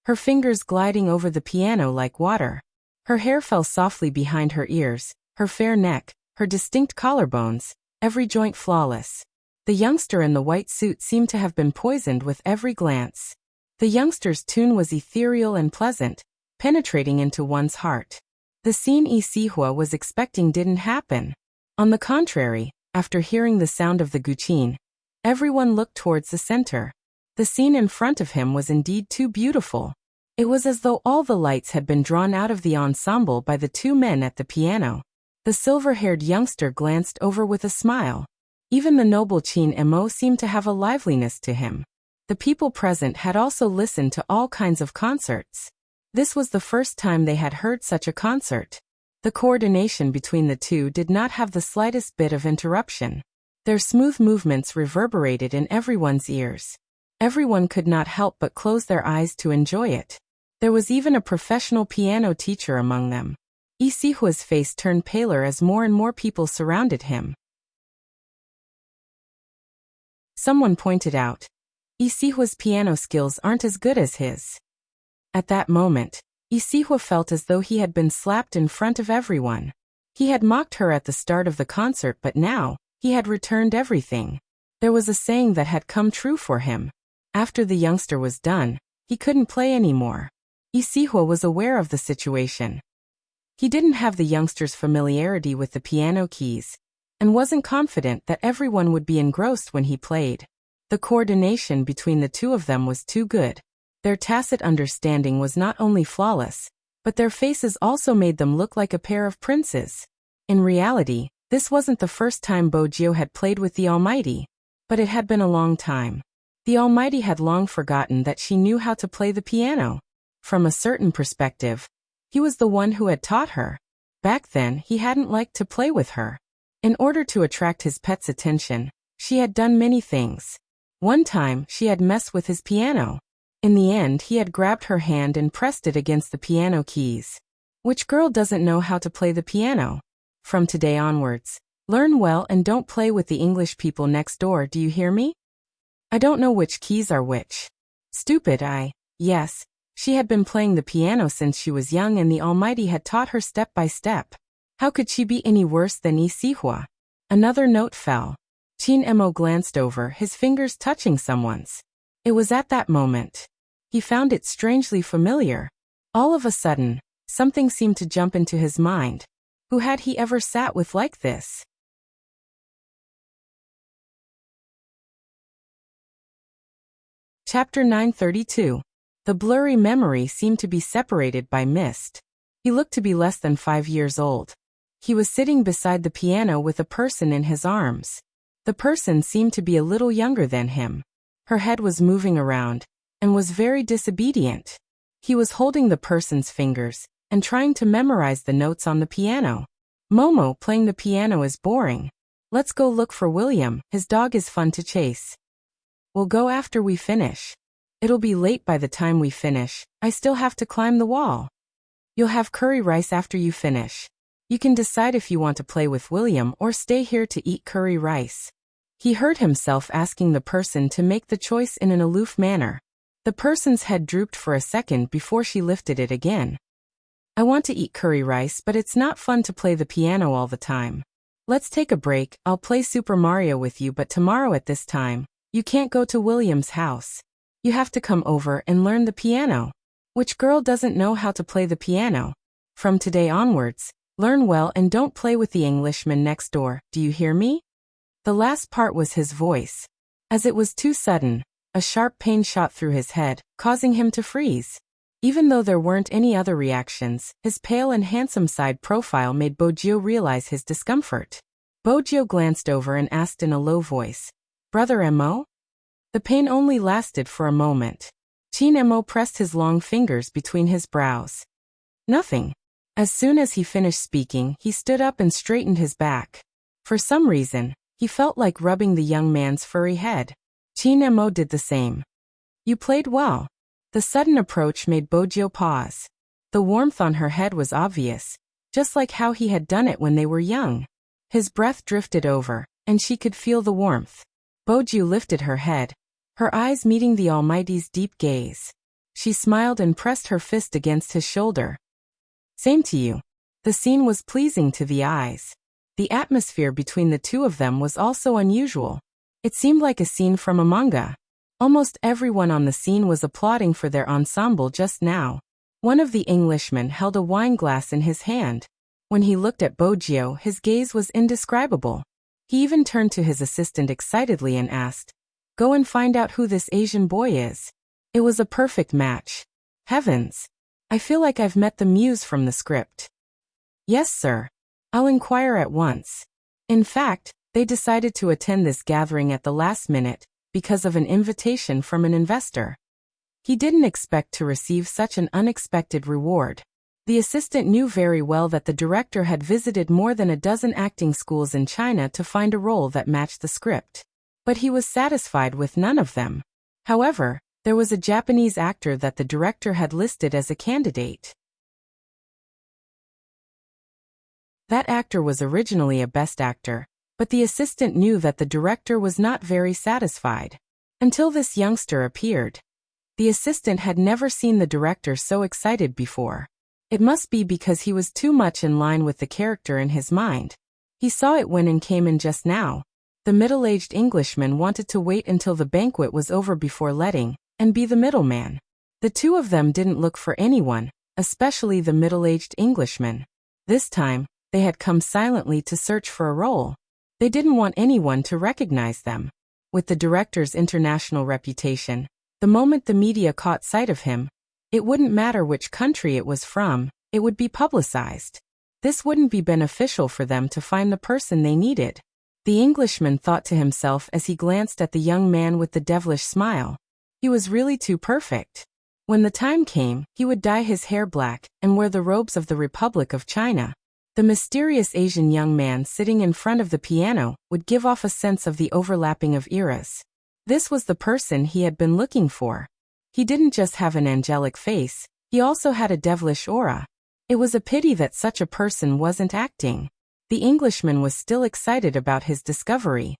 her fingers gliding over the piano like water. Her hair fell softly behind her ears, her fair neck, her distinct collarbones, every joint flawless. The youngster in the white suit seemed to have been poisoned with every glance. The youngster's tune was ethereal and pleasant, penetrating into one's heart. The scene Yi Sihua was expecting didn't happen. On the contrary, after hearing the sound of the guqin, everyone looked towards the center. The scene in front of him was indeed too beautiful. It was as though all the lights had been drawn out of the ensemble by the two men at the piano. The silver-haired youngster glanced over with a smile. Even the noble Qin Mo seemed to have a liveliness to him. The people present had also listened to all kinds of concerts. This was the first time they had heard such a concert. The coordination between the two did not have the slightest bit of interruption. Their smooth movements reverberated in everyone's ears. Everyone could not help but close their eyes to enjoy it. There was even a professional piano teacher among them. Isihua's face turned paler as more and more people surrounded him. Someone pointed out, Isihua's piano skills aren't as good as his. At that moment, Isihua felt as though he had been slapped in front of everyone. He had mocked her at the start of the concert, but now, he had returned everything. There was a saying that had come true for him. After the youngster was done, he couldn't play anymore. Isihua was aware of the situation. He didn't have the youngster's familiarity with the piano keys, and wasn't confident that everyone would be engrossed when he played. The coordination between the two of them was too good. Their tacit understanding was not only flawless, but their faces also made them look like a pair of princes. In reality, this wasn't the first time Bojio had played with the Almighty, but it had been a long time. The Almighty had long forgotten that she knew how to play the piano. From a certain perspective, he was the one who had taught her. Back then, he hadn't liked to play with her. In order to attract his pet's attention, she had done many things. One time, she had messed with his piano. In the end, he had grabbed her hand and pressed it against the piano keys. Which girl doesn't know how to play the piano? From today onwards, learn well and don't play with the English people next door, do you hear me? I don't know which keys are which. Stupid Yes, she had been playing the piano since she was young and the Almighty had taught her step by step. How could she be any worse than Isihua? Another note fell. Qin Mo glanced over, his fingers touching someone's. It was at that moment. He found it strangely familiar. All of a sudden, something seemed to jump into his mind. Who had he ever sat with like this? Chapter 932. The blurry memory seemed to be separated by mist. He looked to be less than 5 years old. He was sitting beside the piano with a person in his arms. The person seemed to be a little younger than him. Her head was moving around, and was very disobedient. He was holding the person's fingers, and trying to memorize the notes on the piano. Momo, playing the piano is boring. Let's go look for William, his dog is fun to chase. We'll go after we finish. It'll be late by the time we finish, I still have to climb the wall. You'll have curry rice after you finish. You can decide if you want to play with William or stay here to eat curry rice. He heard himself asking the person to make the choice in an aloof manner. The person's head drooped for a second before she lifted it again. I want to eat curry rice, but it's not fun to play the piano all the time. Let's take a break, I'll play Super Mario with you, but tomorrow at this time, you can't go to William's house. You have to come over and learn the piano. Which girl doesn't know how to play the piano? From today onwards, learn well and don't play with the Englishman next door, do you hear me? The last part was his voice. As it was too sudden, a sharp pain shot through his head, causing him to freeze. Even though there weren't any other reactions, his pale and handsome side profile made Bojio realize his discomfort. Bojio glanced over and asked in a low voice, Brother Mo? The pain only lasted for a moment. Qin Mo pressed his long fingers between his brows. Nothing. As soon as he finished speaking, he stood up and straightened his back. For some reason, he felt like rubbing the young man's furry head. Qin Mo did the same. You played well. The sudden approach made Bojio pause. The warmth on her head was obvious, just like how he had done it when they were young. His breath drifted over, and she could feel the warmth. Bojio lifted her head, her eyes meeting the Almighty's deep gaze. She smiled and pressed her fist against his shoulder. Same to you. The scene was pleasing to the eyes. The atmosphere between the two of them was also unusual. It seemed like a scene from a manga. Almost everyone on the scene was applauding for their ensemble just now. One of the Englishmen held a wine glass in his hand. When he looked at Bojio, his gaze was indescribable. He even turned to his assistant excitedly and asked, Go and find out who this Asian boy is. It was a perfect match. Heavens! I feel like I've met the muse from the script. Yes, sir. I'll inquire at once. In fact, they decided to attend this gathering at the last minute because of an invitation from an investor. He didn't expect to receive such an unexpected reward. The assistant knew very well that the director had visited more than a dozen acting schools in China to find a role that matched the script. But he was satisfied with none of them. However, there was a Japanese actor that the director had listed as a candidate. That actor was originally a best actor, but the assistant knew that the director was not very satisfied. Until this youngster appeared. The assistant had never seen the director so excited before. It must be because he was too much in line with the character in his mind. He saw it when it came in just now. The middle-aged Englishman wanted to wait until the banquet was over before letting, and be the middleman. The two of them didn't look for anyone, especially the middle-aged Englishman. This time, they had come silently to search for a role. They didn't want anyone to recognize them. With the director's international reputation, the moment the media caught sight of him, it wouldn't matter which country it was from, it would be publicized. This wouldn't be beneficial for them to find the person they needed. The Englishman thought to himself as he glanced at the young man with the devilish smile. He was really too perfect. When the time came, he would dye his hair black and wear the robes of the Republic of China. The mysterious Asian young man sitting in front of the piano would give off a sense of the overlapping of eras. This was the person he had been looking for. He didn't just have an angelic face, he also had a devilish aura. It was a pity that such a person wasn't acting. The Englishman was still excited about his discovery.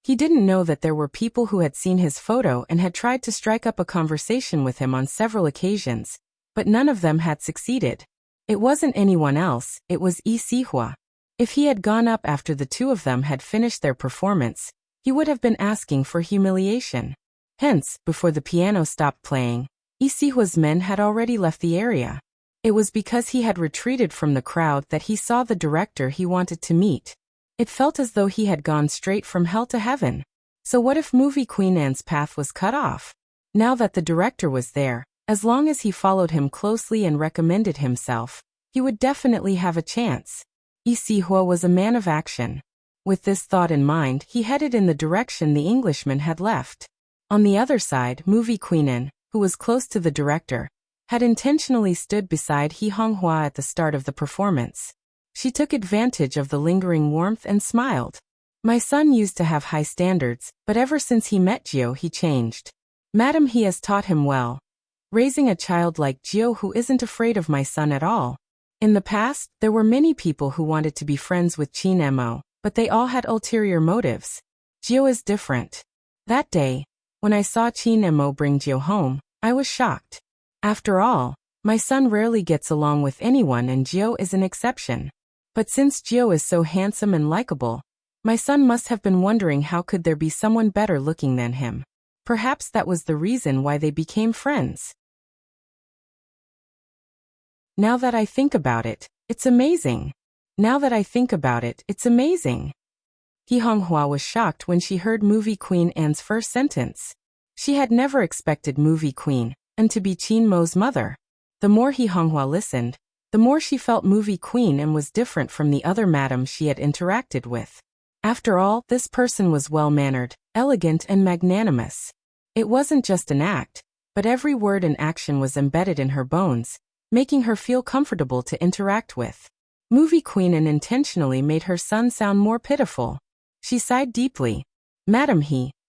He didn't know that there were people who had seen his photo and had tried to strike up a conversation with him on several occasions, but none of them had succeeded. It wasn't anyone else, it was Yi Sihua. If he had gone up after the two of them had finished their performance, he would have been asking for humiliation. Hence, before the piano stopped playing, Yi Sihua's men had already left the area. It was because he had retreated from the crowd that he saw the director he wanted to meet. It felt as though he had gone straight from hell to heaven. So what if movie Queen Anne's path was cut off? Now that the director was there, as long as he followed him closely and recommended himself, he would definitely have a chance. Yi Sihua was a man of action. With this thought in mind, he headed in the direction the Englishman had left. On the other side, movie Queen Anne, who was close to the director, had intentionally stood beside He Honghua at the start of the performance. She took advantage of the lingering warmth and smiled. My son used to have high standards, but ever since he met Jiu he changed. Madam, he has taught him well. Raising a child like Jiu who isn't afraid of my son at all. In the past, there were many people who wanted to be friends with Qin Mo, but they all had ulterior motives. Jiu is different. That day, when I saw Qin Mo bring Jiu home, I was shocked. After all, my son rarely gets along with anyone and Jiu is an exception. But since Jiu is so handsome and likable, my son must have been wondering how could there be someone better looking than him. Perhaps that was the reason why they became friends. Now that I think about it, it's amazing. Now that I think about it, it's amazing. He Honghua was shocked when she heard movie Queen Anne's first sentence. She had never expected movie Queen Anne to be Qin Mo's mother. The more He Honghua listened, the more she felt movie Queen Anne was different from the other madams she had interacted with. After all, this person was well-mannered, elegant and magnanimous. It wasn't just an act, but every word and action was embedded in her bones, making her feel comfortable to interact with. Movie Queen Anne intentionally made her son sound more pitiful. She sighed deeply. Madam,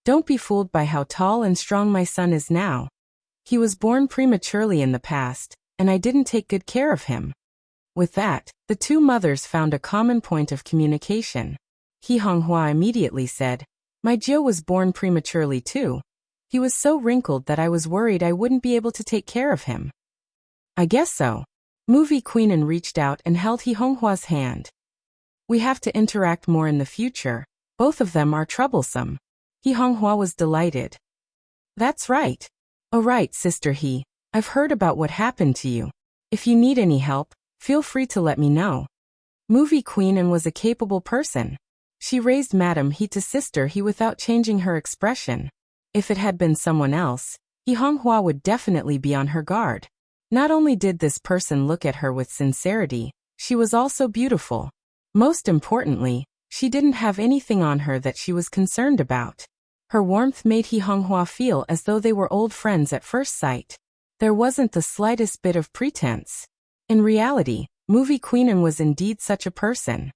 don't be fooled by how tall and strong my son is now. He was born prematurely in the past, and I didn't take good care of him. With that, the two mothers found a common point of communication. He Honghua immediately said, My Jiu was born prematurely too. He was so wrinkled that I was worried I wouldn't be able to take care of him. I guess so. Movie Queen Anne reached out and held He Honghua's hand. We have to interact more in the future. Both of them are troublesome. He Honghua was delighted. That's right. Oh right, Sister He. I've heard about what happened to you. If you need any help, feel free to let me know. Movie Queen Anne was a capable person. She raised Madam He to Sister He without changing her expression. If it had been someone else, He Honghua would definitely be on her guard. Not only did this person look at her with sincerity, she was also beautiful. Most importantly, she didn't have anything on her that she was concerned about. Her warmth made He Honghua feel as though they were old friends at first sight. There wasn't the slightest bit of pretense. In reality, Movie Queenan was indeed such a person.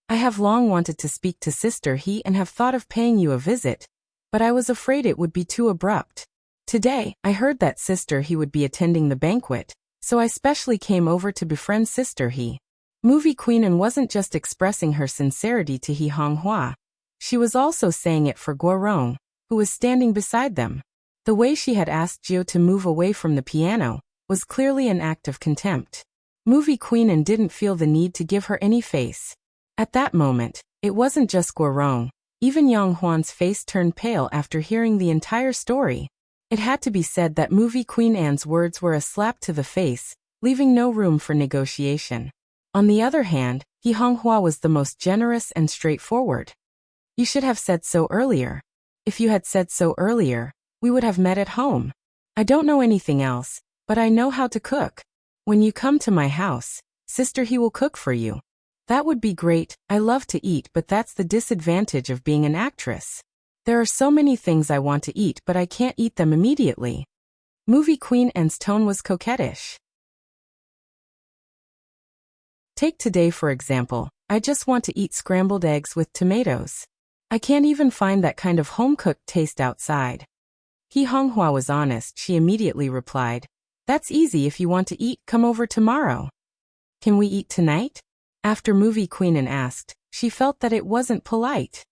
I have long wanted to speak to Sister He and have thought of paying you a visit, but I was afraid it would be too abrupt. Today, I heard that Sister He would be attending the banquet, so I specially came over to befriend Sister He. Movie Queenan wasn't just expressing her sincerity to He Honghua. She was also saying it for Guorong, who was standing beside them. The way she had asked Jiu to move away from the piano was clearly an act of contempt. Movie Queenan didn't feel the need to give her any face. At that moment, it wasn't just Guorong. Even Yang Huan's face turned pale after hearing the entire story. It had to be said that Movie Queen Anne's words were a slap to the face, leaving no room for negotiation. On the other hand, He Honghua was the most generous and straightforward. You should have said so earlier. If you had said so earlier, we would have met at home. I don't know anything else, but I know how to cook. When you come to my house, Sister He will cook for you. That would be great. I love to eat, but that's the disadvantage of being an actress. There are so many things I want to eat, but I can't eat them immediately. Movie Queen Anne's tone was coquettish. Take today for example. I just want to eat scrambled eggs with tomatoes. I can't even find that kind of home-cooked taste outside. He Honghua was honest. She immediately replied, "That's easy. If you want to eat, come over tomorrow." "Can we eat tonight?" After Movie Queenan asked, she felt that it wasn't polite.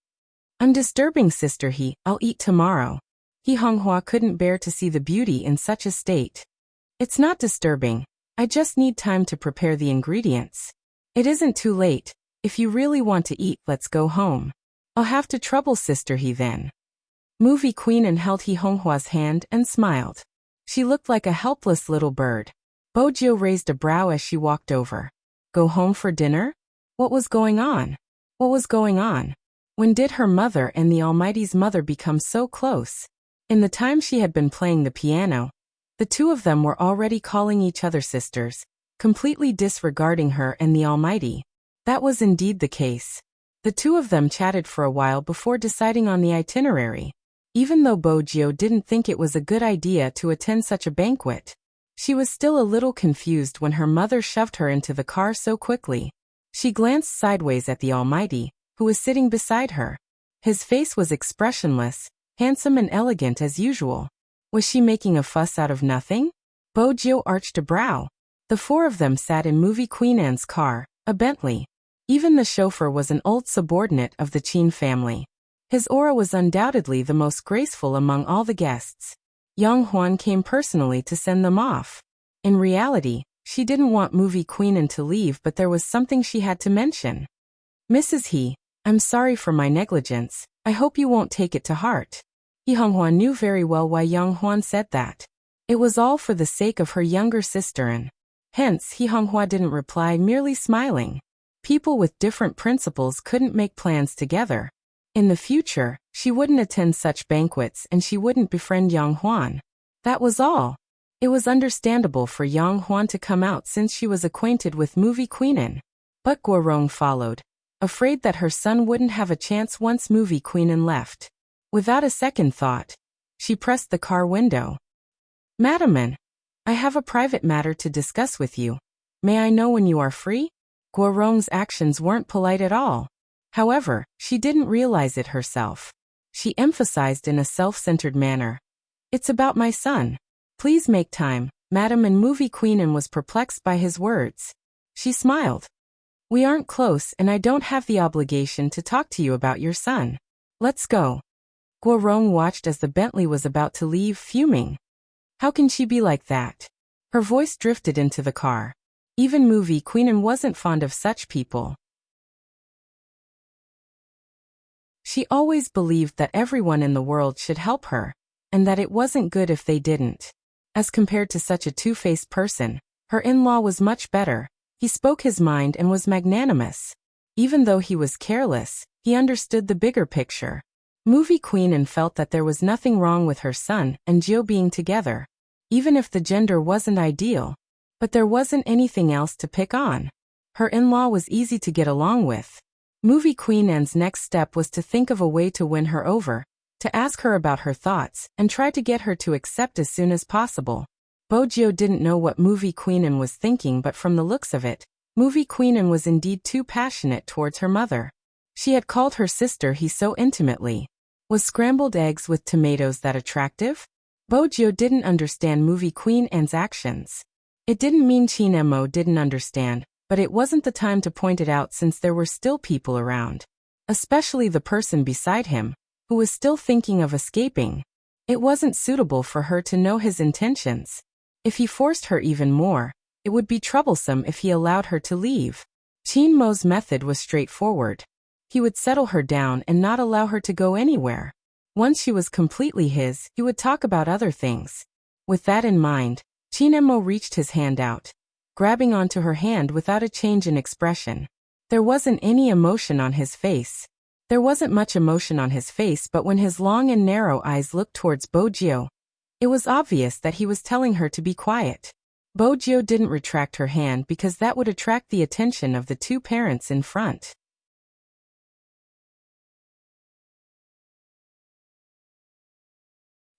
"Undisturbing, Sister He, I'll eat tomorrow." He Honghua couldn't bear to see the beauty in such a state. "It's not disturbing. I just need time to prepare the ingredients. It isn't too late. If you really want to eat, let's go home. I'll have to trouble Sister He then." Movie Queenan held He Honghua's hand and smiled. She looked like a helpless little bird. Bojiu raised a brow as she walked over. Go home for dinner? What was going on? What was going on? When did her mother and the Almighty's mother become so close? In the time she had been playing the piano, the two of them were already calling each other sisters, completely disregarding her and the Almighty. That was indeed the case. The two of them chatted for a while before deciding on the itinerary. Even though Bojiu didn't think it was a good idea to attend such a banquet, she was still a little confused when her mother shoved her into the car so quickly. She glanced sideways at the Almighty, who was sitting beside her. His face was expressionless, handsome and elegant as usual. Was she making a fuss out of nothing? Bojiu arched a brow. The four of them sat in Movie Queen Anne's car, a Bentley. Even the chauffeur was an old subordinate of the Qin family. His aura was undoubtedly the most graceful among all the guests. Yang Huan came personally to send them off. In reality, she didn't want Movie Queenan to leave, but there was something she had to mention. "Mrs. He, I'm sorry for my negligence. I hope you won't take it to heart." He Honghua knew very well why Yang Huan said that. It was all for the sake of her younger sister, and hence He Honghua didn't reply, merely smiling. People with different principles couldn't make plans together. In the future, she wouldn't attend such banquets and she wouldn't befriend Yang Huan. That was all. It was understandable for Yang Huan to come out since she was acquainted with Movie Queenan. But Guorong followed, afraid that her son wouldn't have a chance once Movie Queenan left. Without a second thought, she pressed the car window. "Madam, I have a private matter to discuss with you. May I know when you are free?" Guorong's actions weren't polite at all. However, she didn't realize it herself. She emphasized in a self-centered manner, "It's about my son. Please make time, madam," and Movie Queenan was perplexed by his words. She smiled. "We aren't close and I don't have the obligation to talk to you about your son. Let's go." Guorong watched as the Bentley was about to leave, fuming. How can she be like that? Her voice drifted into the car. Even Movie Queenan wasn't fond of such people. She always believed that everyone in the world should help her, and that it wasn't good if they didn't. As compared to such a two-faced person, her in-law was much better. He spoke his mind and was magnanimous. Even though he was careless, he understood the bigger picture. Movie Queenan felt that there was nothing wrong with her son and Jiu being together. even if the gender wasn't ideal. But there wasn't anything else to pick on. Her in-law was easy to get along with. Movie Queen Anne's next step was to think of a way to win her over, to ask her about her thoughts, and try to get her to accept as soon as possible. Bojo didn't know what Movie Queen Anne was thinking, but from the looks of it, Movie Queen Anne was indeed too passionate towards her mother. She had called her sister he so intimately. Was scrambled eggs with tomatoes that attractive? Bojo didn't understand Movie Queen Anne's actions. It didn't mean Chinemo didn't understand, but it wasn't the time to point it out since there were still people around. Especially the person beside him, who was still thinking of escaping. It wasn't suitable for her to know his intentions. If he forced her even more, it would be troublesome if he allowed her to leave. Chinmo's method was straightforward. He would settle her down and not allow her to go anywhere. Once she was completely his, he would talk about other things. With that in mind, Chinemo reached his hand out, grabbing onto her hand without a change in expression. There wasn't any emotion on his face. There wasn't much emotion on his face, but when his long and narrow eyes looked towards Bojo, it was obvious that he was telling her to be quiet. Bojo didn't retract her hand because that would attract the attention of the two parents in front.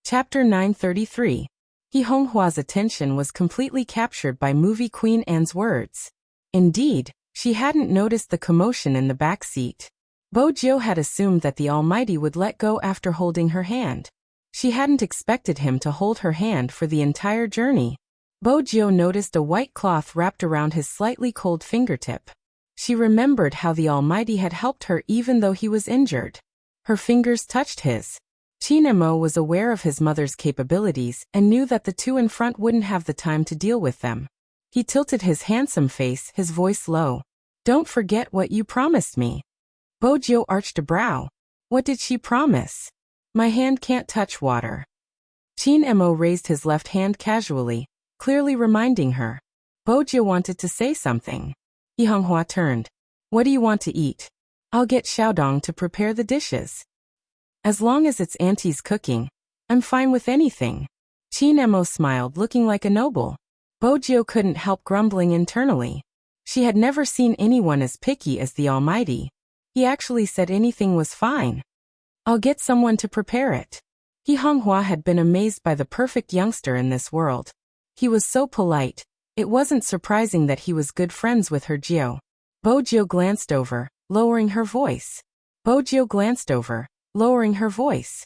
Chapter 933. He Honghua's attention was completely captured by Movie Queen Anne's words. Indeed, she hadn't noticed the commotion in the back seat. Bojo had assumed that the Almighty would let go after holding her hand. She hadn't expected him to hold her hand for the entire journey. Bojo noticed a white cloth wrapped around his slightly cold fingertip. She remembered how the Almighty had helped her even though he was injured. Her fingers touched his. Chinemo was aware of his mother's capabilities and knew that the two in front wouldn't have the time to deal with them. He tilted his handsome face, his voice low. "Don't forget what you promised me." Bojo arched a brow. What did she promise? "My hand can't touch water." Chinemo raised his left hand casually, clearly reminding her. Bojo wanted to say something. He Honghua turned. "What do you want to eat? I'll get Xiaodong to prepare the dishes. As long as it's auntie's cooking, I'm fine with anything." Chinemo smiled, looking like a noble. Bojo couldn't help grumbling internally. She had never seen anyone as picky as the Almighty. He actually said anything was fine. "I'll get someone to prepare it." He Honghua had been amazed by the perfect youngster in this world. He was so polite, it wasn't surprising that he was good friends with her Jio. Bojo glanced over, lowering her voice. Bojo glanced over, lowering her voice.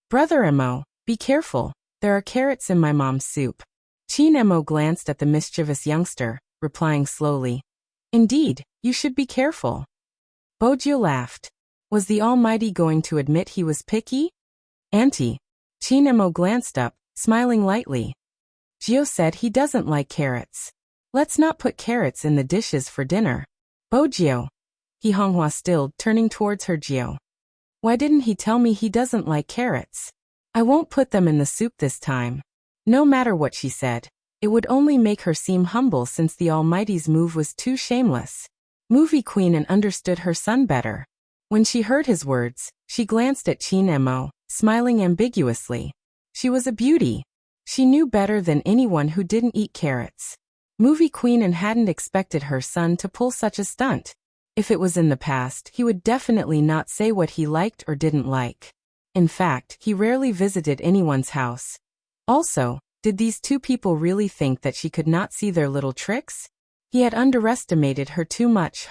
"Brother Emo, be careful, there are carrots in my mom's soup." Chinemo glanced at the mischievous youngster, replying slowly. "Indeed, you should be careful." Bojo laughed. Was the Almighty going to admit he was picky? "Auntie." Chinemo glanced up, smiling lightly. "Jio said he doesn't like carrots. Let's not put carrots in the dishes for dinner." "Bojo." He Honghua stilled, turning towards her Jio. "Why didn't he tell me he doesn't like carrots? I won't put them in the soup this time." No matter what she said, it would only make her seem humble since the Almighty's move was too shameless. Movie Queen Anne understood her son better. When she heard his words, she glanced at Chinemo, smiling ambiguously. She was a beauty. She knew better than anyone who didn't eat carrots. Movie Queen Anne hadn't expected her son to pull such a stunt. If it was in the past, he would definitely not say what he liked or didn't like. In fact, he rarely visited anyone's house. Also, did these two people really think that she could not see their little tricks? He had underestimated her too much.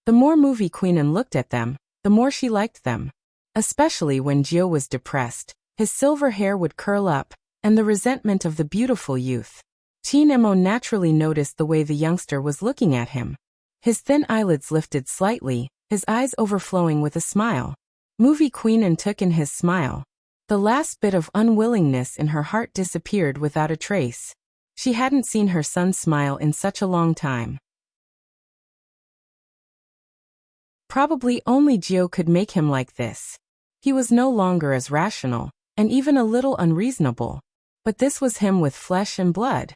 The more Movie Queen Anne looked at them, the more she liked them. Especially when Jio was depressed, his silver hair would curl up, and the resentment of the beautiful youth. Chinemo naturally noticed the way the youngster was looking at him. His thin eyelids lifted slightly, his eyes overflowing with a smile. Movie Queen Anne took in his smile. The last bit of unwillingness in her heart disappeared without a trace. She hadn't seen her son smile in such a long time. Probably only Jio could make him like this. He was no longer as rational, and even a little unreasonable. But this was him with flesh and blood.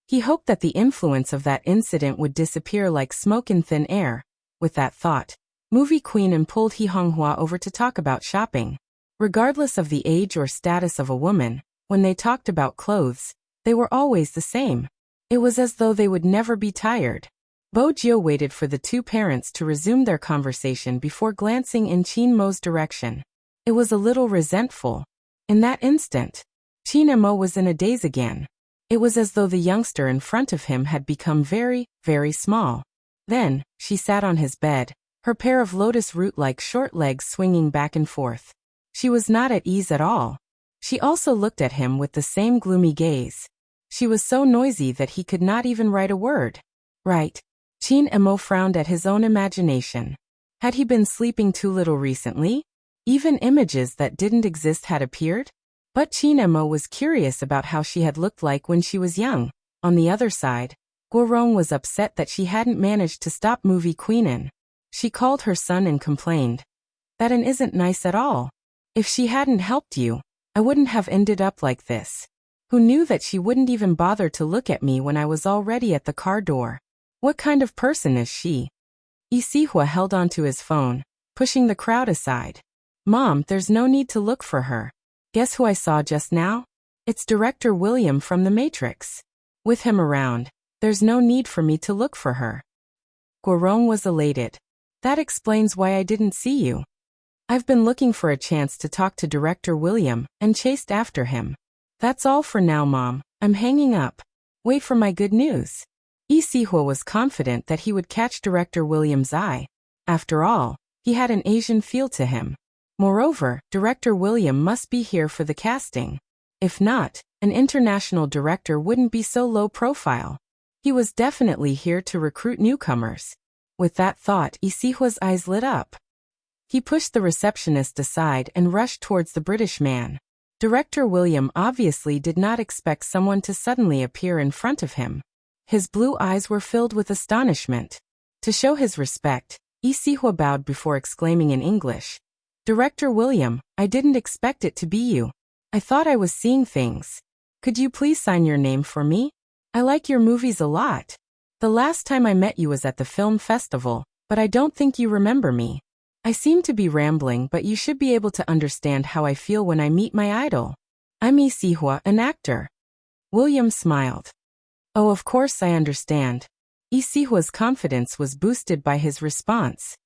He hoped that the influence of that incident would disappear like smoke in thin air. With that thought, Movie Queen Anne pulled He Honghua over to talk about shopping. Regardless of the age or status of a woman, when they talked about clothes, They were always the same. It was as though they would never be tired. Bo Jio waited for the two parents to resume their conversation before glancing in Qin Mo's direction. It was a little resentful. In that instant, Qin Mo was in a daze again. It was as though the youngster in front of him had become very, very small. Then, she sat on his bed, her pair of lotus root-like short legs swinging back and forth. She was not at ease at all. She also looked at him with the same gloomy gaze. She was so noisy that he could not even write a word. Right. Qin Mo frowned at his own imagination. Had he been sleeping too little recently? Even images that didn't exist had appeared? But Qin Mo was curious about how she had looked like when she was young. On the other side, Guorong was upset that she hadn't managed to stop movie Queenin. She called her son and complained. That isn't nice at all. If she hadn't helped you, I wouldn't have ended up like this. Who knew that she wouldn't even bother to look at me when I was already at the car door? What kind of person is she? Isihua held onto his phone, pushing the crowd aside. Mom, there's no need to look for her. Guess who I saw just now? It's Director William from The Matrix. With him around, there's no need for me to look for her. Guorong was elated. That explains why I didn't see you. I've been looking for a chance to talk to Director William and chased after him. That's all for now, Mom. I'm hanging up. Wait for my good news. Isihua was confident that he would catch Director William's eye. After all, he had an Asian feel to him. Moreover, Director William must be here for the casting. If not, an international director wouldn't be so low profile. He was definitely here to recruit newcomers. With that thought, Isihua's eyes lit up. He pushed the receptionist aside and rushed towards the British man. Director William obviously did not expect someone to suddenly appear in front of him. His blue eyes were filled with astonishment. To show his respect, Isihua bowed before exclaiming in English, Director William, I didn't expect it to be you. I thought I was seeing things. Could you please sign your name for me? I like your movies a lot. The last time I met you was at the film festival, but I don't think you remember me. I seem to be rambling, but you should be able to understand how I feel when I meet my idol. I'm Isihua, an actor. William smiled. Oh, of course I understand. Isihua's confidence was boosted by his response.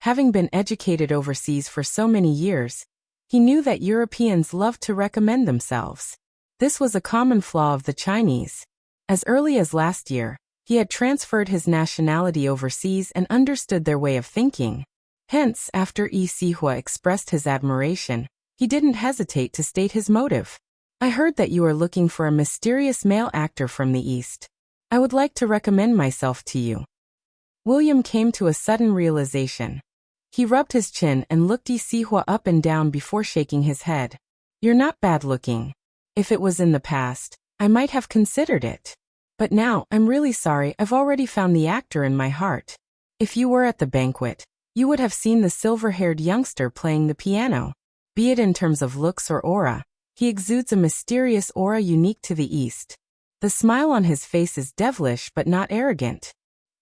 Having been educated overseas for so many years, he knew that Europeans loved to recommend themselves. This was a common flaw of the Chinese. As early as last year, he had transferred his nationality overseas and understood their way of thinking. Hence, after Isihua expressed his admiration, he didn't hesitate to state his motive. I heard that you are looking for a mysterious male actor from the East. I would like to recommend myself to you. William came to a sudden realization. He rubbed his chin and looked Isihua up and down before shaking his head. You're not bad looking. If it was in the past, I might have considered it. But now, I'm really sorry, I've already found the actor in my heart. If you were at the banquet, you would have seen the silver-haired youngster playing the piano. Be it in terms of looks or aura, he exudes a mysterious aura unique to the East. The smile on his face is devilish but not arrogant.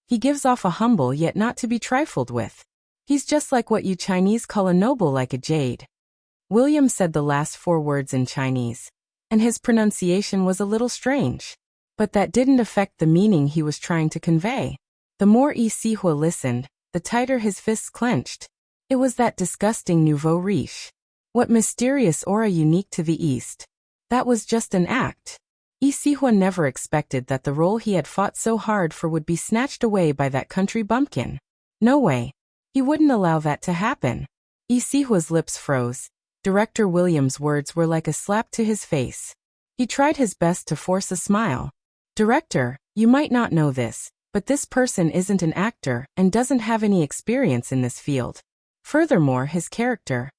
He gives off a humble yet not to be trifled with. He's just like what you Chinese call a noble, like a jade. William said the last 4 words in Chinese, and his pronunciation was a little strange. But that didn't affect the meaning he was trying to convey. The more Isihua listened, the tighter his fists clenched. It was that disgusting nouveau riche. What mysterious aura unique to the East. That was just an act. Isihua never expected that the role he had fought so hard for would be snatched away by that country bumpkin. No way. He wouldn't allow that to happen. Isihua's lips froze. Director William's words were like a slap to his face. He tried his best to force a smile. Director, you might not know this, but this person isn't an actor and doesn't have any experience in this field. Furthermore, his character.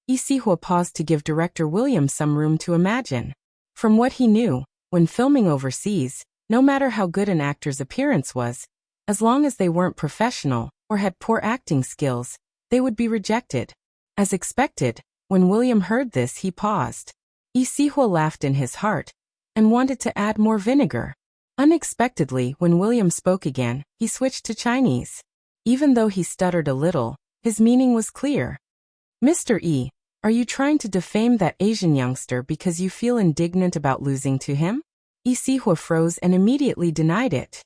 Isihua paused to give Director William some room to imagine. From what he knew, when filming overseas, no matter how good an actor's appearance was, as long as they weren't professional or had poor acting skills, they would be rejected. As expected, when William heard this, he paused. Isihua laughed in his heart and wanted to add more vinegar. Unexpectedly, when William spoke again, he switched to Chinese. Even though he stuttered a little, his meaning was clear. Mr. E, Are you trying to defame that Asian youngster because you feel indignant about losing to him? Lee Si-hwa froze and immediately denied it.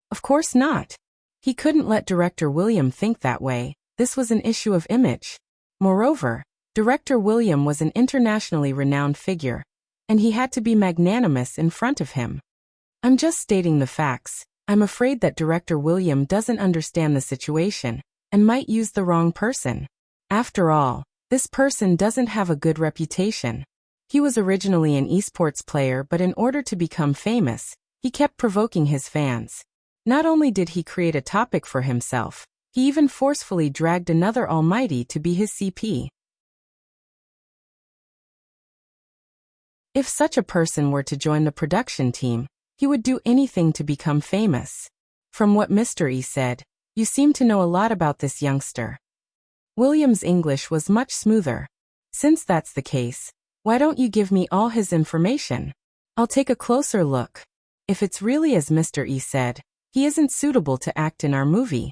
Of course not. He couldn't let Director William think that way. This was an issue of image. Moreover, Director William was an internationally renowned figure, and he had to be magnanimous in front of him. I'm just stating the facts. I'm afraid that Director William doesn't understand the situation and might use the wrong person. After all, this person doesn't have a good reputation. He was originally an esports player, but in order to become famous, he kept provoking his fans. Not only did he create a topic for himself, he even forcefully dragged another almighty to be his CP. If such a person were to join the production team, he would do anything to become famous. From what Mr. E said, you seem to know a lot about this youngster. William's English was much smoother. Since that's the case, why don't you give me all his information? I'll take a closer look. If it's really as Mr. E said, he isn't suitable to act in our movie.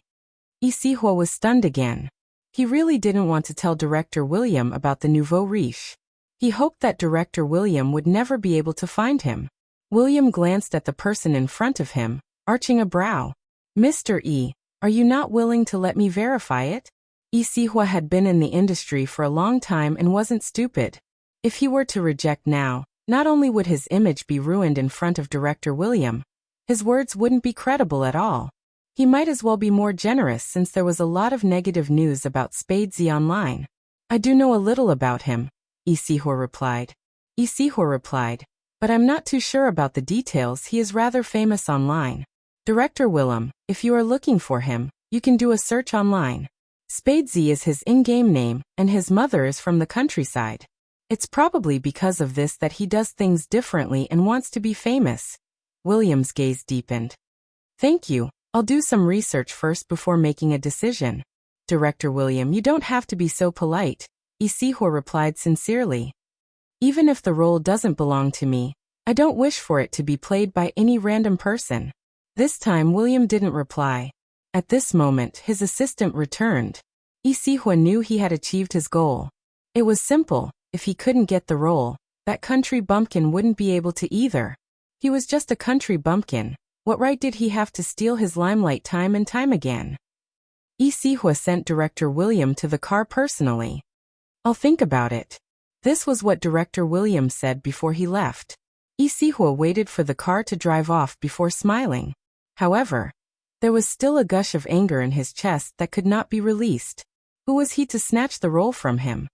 Lee Si-hwa was stunned again. He really didn't want to tell Director William about the nouveau riche. He hoped that Director William would never be able to find him. William glanced at the person in front of him, arching a brow. Mr. E, are you not willing to let me verify it? Lee Si-hwa had been in the industry for a long time and wasn't stupid. If he were to reject now, not only would his image be ruined in front of Director William, his words wouldn't be credible at all. He might as well be more generous since there was a lot of negative news about Spadesy online. I do know a little about him, Lee Si-hwa replied. Lee Si-hwa replied, but I'm not too sure about the details. He is rather famous online. Director Willem, if you are looking for him, you can do a search online. Spadesy is his in-game name, and his mother is from the countryside. It's probably because of this that he does things differently and wants to be famous. William's gaze deepened. Thank you. I'll do some research first before making a decision. Director William, you don't have to be so polite, Lee Si-hwa replied sincerely. Even if the role doesn't belong to me, I don't wish for it to be played by any random person. This time William didn't reply. At this moment, his assistant returned. Lee Si-hwa knew he had achieved his goal. It was simple. If he couldn't get the role, that country bumpkin wouldn't be able to either. He was just a country bumpkin. What right did he have to steal his limelight time and time again? Lee Si-hwa sent Director William to the car personally. I'll think about it. This was what Director William said before he left. Lee Si-hwa waited for the car to drive off before smiling. However, there was still a gush of anger in his chest that could not be released. Who was he to snatch the role from him?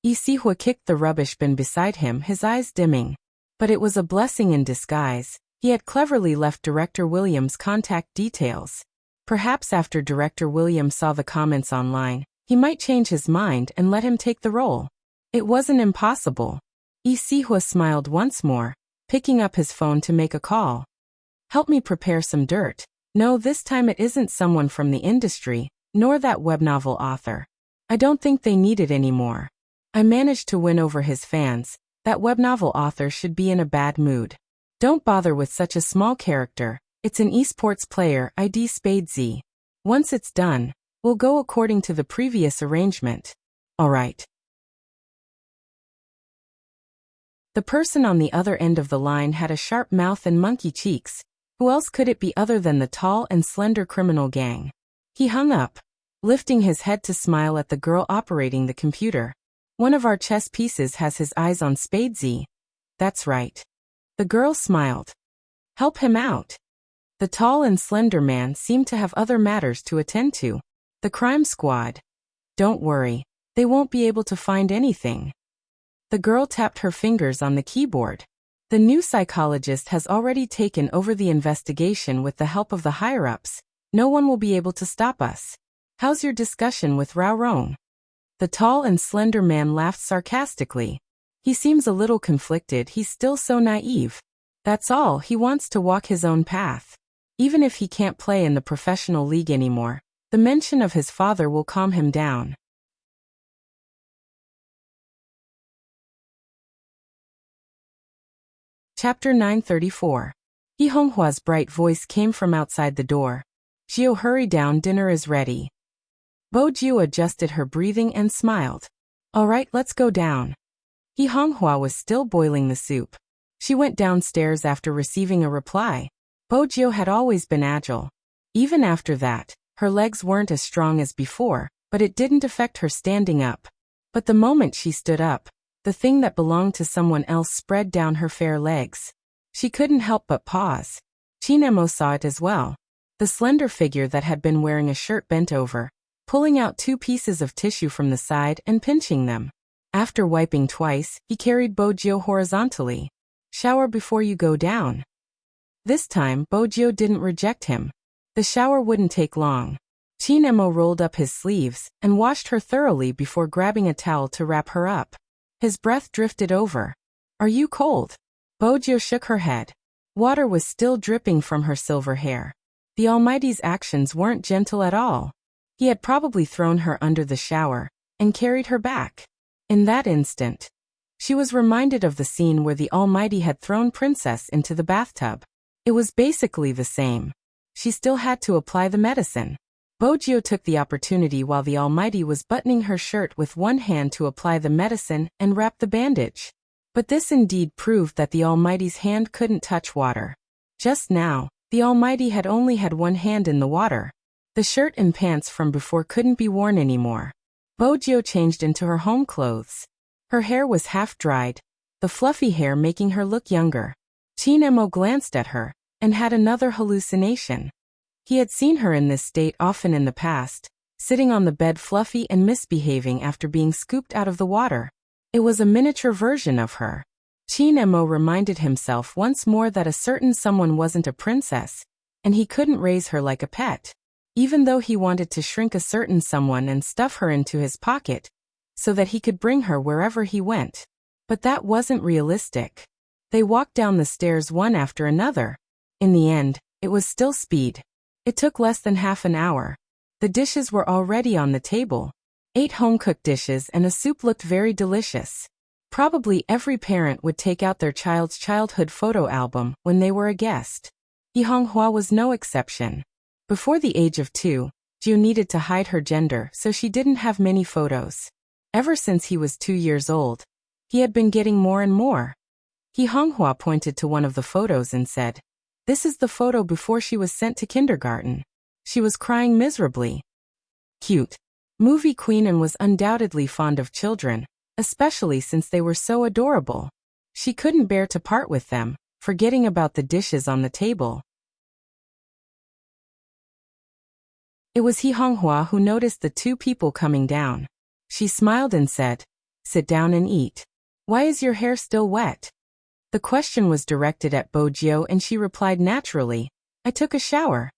Lee Si-hwa kicked the rubbish bin beside him, his eyes dimming. But it was a blessing in disguise. He had cleverly left Director William's contact details. Perhaps after Director William saw the comments online, he might change his mind and let him take the role. It wasn't impossible. Lee Si-hwa smiled once more, picking up his phone to make a call. Help me prepare some dirt. No, this time it isn't someone from the industry, nor that web novel author. I don't think they need it anymore. I managed to win over his fans. That web novel author should be in a bad mood. Don't bother with such a small character. It's an esports player, ID Spadesy. Once it's done, we'll go according to the previous arrangement. Alright. The person on the other end of the line had a sharp mouth and monkey cheeks. Who else could it be other than the tall and slender criminal gang? He hung up, lifting his head to smile at the girl operating the computer. One of our chess pieces has his eyes on Spadesy. That's right. The girl smiled. Help him out. The tall and slender man seemed to have other matters to attend to. The crime squad. Don't worry. They won't be able to find anything. The girl tapped her fingers on the keyboard. The new psychologist has already taken over the investigation with the help of the higher-ups. No one will be able to stop us. How's your discussion with Rao Rong? The tall and slender man laughed sarcastically. He seems a little conflicted. He's still so naive. That's all. He wants to walk his own path. Even if he can't play in the professional league anymore, the mention of his father will calm him down. Chapter 934. He Honghua's bright voice came from outside the door. Jiu, hurry down, dinner is ready. Bo Jiu adjusted her breathing and smiled. All right, let's go down. He Honghua was still boiling the soup. She went downstairs after receiving a reply. Bojio had always been agile. Even after that, her legs weren't as strong as before, but it didn't affect her standing up. But the moment she stood up, the thing that belonged to someone else spread down her fair legs. She couldn't help but pause. Chinemo saw it as well. The slender figure that had been wearing a shirt bent over, pulling out 2 pieces of tissue from the side and pinching them. After wiping twice, he carried Bojio horizontally. Shower before you go down. This time, Bojio didn't reject him. The shower wouldn't take long. Chinemo rolled up his sleeves and washed her thoroughly before grabbing a towel to wrap her up. His breath drifted over. Are you cold? Bojio shook her head. Water was still dripping from her silver hair. The Almighty's actions weren't gentle at all. He had probably thrown her under the shower and carried her back. In that instant, she was reminded of the scene where the Almighty had thrown Princess into the bathtub. It was basically the same. She still had to apply the medicine. Bojio took the opportunity while the Almighty was buttoning her shirt with one hand to apply the medicine and wrap the bandage. But this indeed proved that the Almighty's hand couldn't touch water. Just now, the Almighty had only had one hand in the water. The shirt and pants from before couldn't be worn anymore. Bojio changed into her home clothes. Her hair was half dried, the fluffy hair making her look younger. Chinemo glanced at her and had another hallucination. He had seen her in this state often in the past, sitting on the bed fluffy and misbehaving after being scooped out of the water. It was a miniature version of her. Chinemo reminded himself once more that a certain someone wasn't a princess, and he couldn't raise her like a pet. Even though he wanted to shrink a certain someone and stuff her into his pocket, so that he could bring her wherever he went. But that wasn't realistic. They walked down the stairs one after another. In the end, it was still speed. It took less than half an hour. The dishes were already on the table. 8 home-cooked dishes and a soup looked very delicious. Probably every parent would take out their child's childhood photo album when they were a guest. Yi Honghua was no exception. Before the age of 2, Jiu needed to hide her gender so she didn't have many photos. Ever since he was 2 years old, he had been getting more and more. Yi Honghua pointed to one of the photos and said, "This is the photo before she was sent to kindergarten. She was crying miserably." Cute. Movie queen and was undoubtedly fond of children, especially since they were so adorable. She couldn't bear to part with them, forgetting about the dishes on the table. It was Yi Honghua who noticed the 2 people coming down. She smiled and said, "Sit down and eat. Why is your hair still wet?" The question was directed at Bojio and she replied naturally, "I took a shower."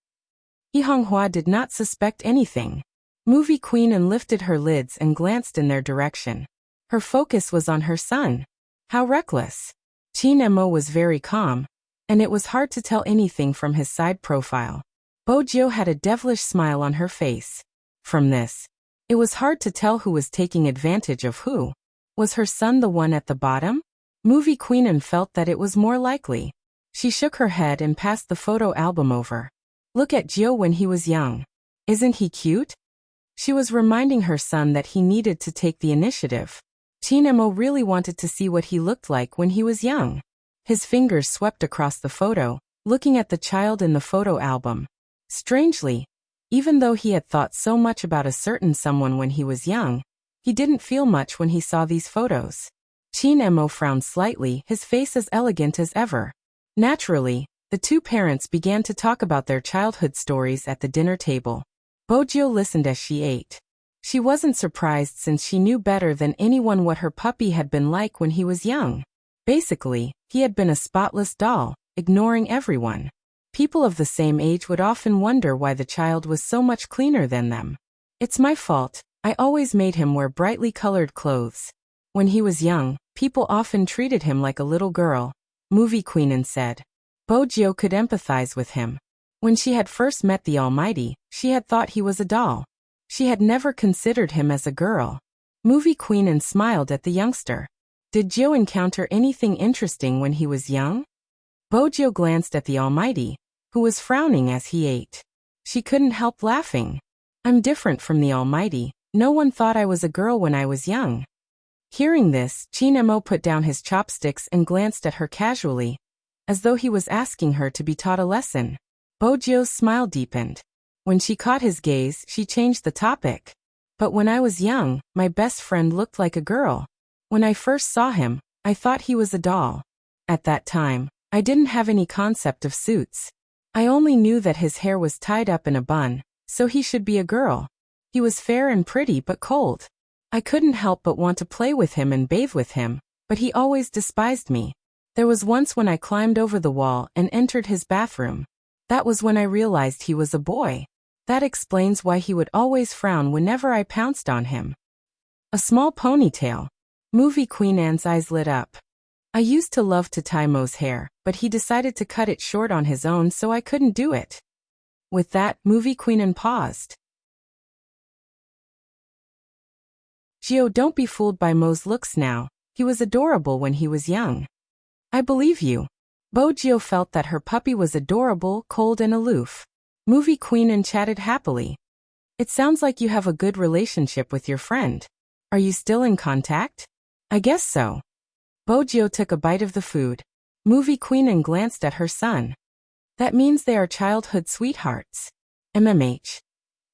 Yi Honghua did not suspect anything. Movie queen and lifted her lids and glanced in their direction. Her focus was on her son. How reckless. Chinemo was very calm, and it was hard to tell anything from his side profile. Bojio had a devilish smile on her face. From this, it was hard to tell who was taking advantage of who. Was her son the one at the bottom? Movie Queenan felt that it was more likely. She shook her head and passed the photo album over. Look at Gio when he was young. Isn't he cute? She was reminding her son that he needed to take the initiative. Chinemo really wanted to see what he looked like when he was young. His fingers swept across the photo, looking at the child in the photo album. Strangely, even though he had thought so much about a certain someone when he was young, he didn't feel much when he saw these photos. Chinemo frowned slightly, his face as elegant as ever. Naturally, the 2 parents began to talk about their childhood stories at the dinner table. Bojio listened as she ate. She wasn't surprised since she knew better than anyone what her puppy had been like when he was young. Basically, he had been a spotless doll, ignoring everyone. People of the same age would often wonder why the child was so much cleaner than them. It's my fault, I always made him wear brightly colored clothes. When he was young, people often treated him like a little girl, Movie Queenan said. Bojio could empathize with him. When she had first met the Almighty, she had thought he was a doll. She had never considered him as a girl. Movie Queenan smiled at the youngster. Did Gio encounter anything interesting when he was young? Bojio glanced at the Almighty, who was frowning as he ate. She couldn't help laughing. I'm different from the Almighty. No one thought I was a girl when I was young. Hearing this, Chin-mo put down his chopsticks and glanced at her casually, as though he was asking her to be taught a lesson. Bojio's smile deepened. When she caught his gaze, she changed the topic. But when I was young, my best friend looked like a girl. When I first saw him, I thought he was a doll. At that time, I didn't have any concept of suits. I only knew that his hair was tied up in a bun, so he should be a girl. He was fair and pretty but cold. I couldn't help but want to play with him and bathe with him, but he always despised me. There was once when I climbed over the wall and entered his bathroom. That was when I realized he was a boy. That explains why he would always frown whenever I pounced on him. A small ponytail. Movie Queen Anne's eyes lit up. I used to love to tie Mo's hair, but he decided to cut it short on his own, so I couldn't do it. With that, Movie Queen Anne paused. Gio, don't be fooled by Mo's looks now. He was adorable when he was young. I believe you. Bojio felt that her puppy was adorable, cold and aloof. Movie Queen Anne chatted happily. It sounds like you have a good relationship with your friend. Are you still in contact? I guess so. Bojio took a bite of the food. Movie Queen Anne glanced at her son. That means they are childhood sweethearts. MMH.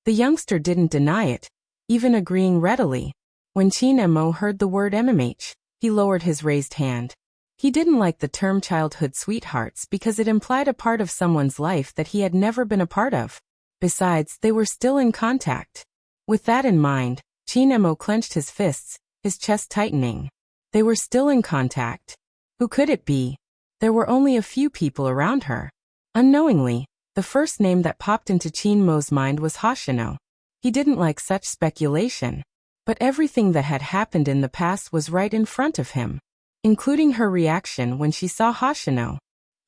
The youngster didn't deny it, even agreeing readily. When Chin-mo heard the word MMH, he lowered his raised hand. He didn't like the term childhood sweethearts because it implied a part of someone's life that he had never been a part of. Besides, they were still in contact. With that in mind, Chin-mo clenched his fists, his chest tightening. They were still in contact. Who could it be? There were only a few people around her. Unknowingly, the first name that popped into Chin-mo's mind was Hoshino. He didn't like such speculation. But everything that had happened in the past was right in front of him, including her reaction when she saw Hoshino.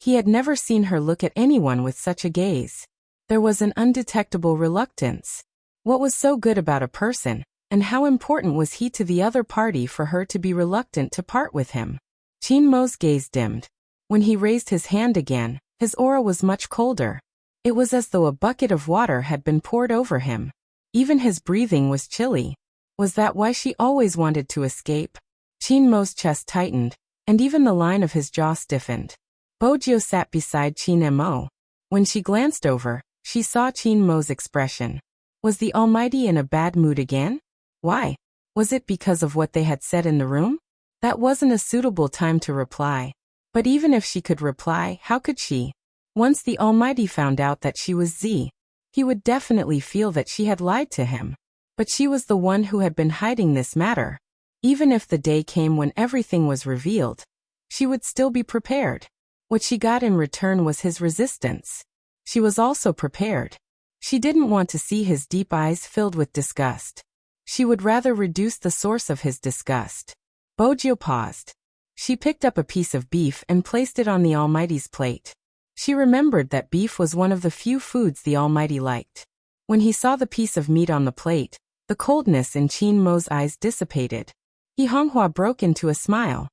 He had never seen her look at anyone with such a gaze. There was an undetectable reluctance. What was so good about a person, and how important was he to the other party for her to be reluctant to part with him? Chin-mo's gaze dimmed. When he raised his hand again, his aura was much colder. It was as though a bucket of water had been poured over him. Even his breathing was chilly. Was that why she always wanted to escape? Chin-mo's chest tightened, and even the line of his jaw stiffened. Bojio sat beside Chin-mo. When she glanced over, she saw Chin-mo's expression. Was the Almighty in a bad mood again? Why? Was it because of what they had said in the room? That wasn't a suitable time to reply. But even if she could reply, how could she? Once the Almighty found out that she was Z, he would definitely feel that she had lied to him. But she was the one who had been hiding this matter. Even if the day came when everything was revealed, she would still be prepared. What she got in return was his resistance. She was also prepared. She didn't want to see his deep eyes filled with disgust. She would rather reduce the source of his disgust. Bojio paused. She picked up a piece of beef and placed it on the Almighty's plate. She remembered that beef was one of the few foods the Almighty liked. When he saw the piece of meat on the plate, the coldness in Chin-mo's eyes dissipated. He Honghua broke into a smile.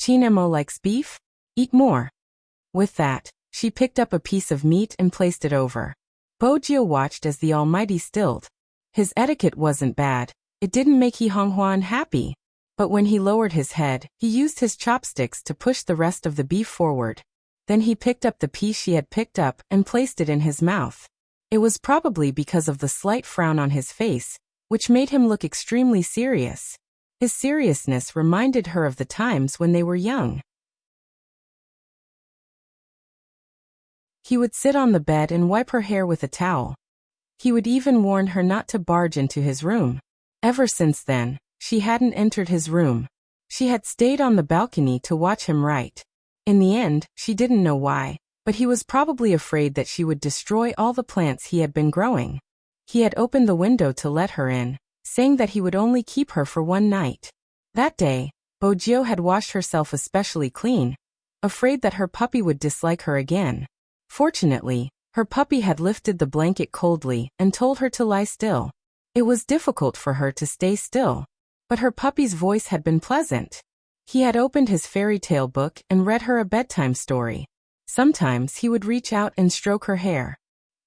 Chin-mo likes beef? Eat more. With that, she picked up a piece of meat and placed it over. Bojio watched as the Almighty stilled. His etiquette wasn't bad. It didn't make He Honghua unhappy. But when he lowered his head, he used his chopsticks to push the rest of the beef forward. Then he picked up the piece she had picked up and placed it in his mouth. It was probably because of the slight frown on his face, which made him look extremely serious. His seriousness reminded her of the times when they were young. He would sit on the bed and wipe her hair with a towel. He would even warn her not to barge into his room. Ever since then, she hadn't entered his room. She had stayed on the balcony to watch him write. In the end, she didn't know why, but he was probably afraid that she would destroy all the plants he had been growing. He had opened the window to let her in, saying that he would only keep her for one night. That day, Bojio had washed herself especially clean, afraid that her puppy would dislike her again. Fortunately, her puppy had lifted the blanket coldly and told her to lie still. It was difficult for her to stay still, but her puppy's voice had been pleasant. He had opened his fairy tale book and read her a bedtime story. Sometimes he would reach out and stroke her hair.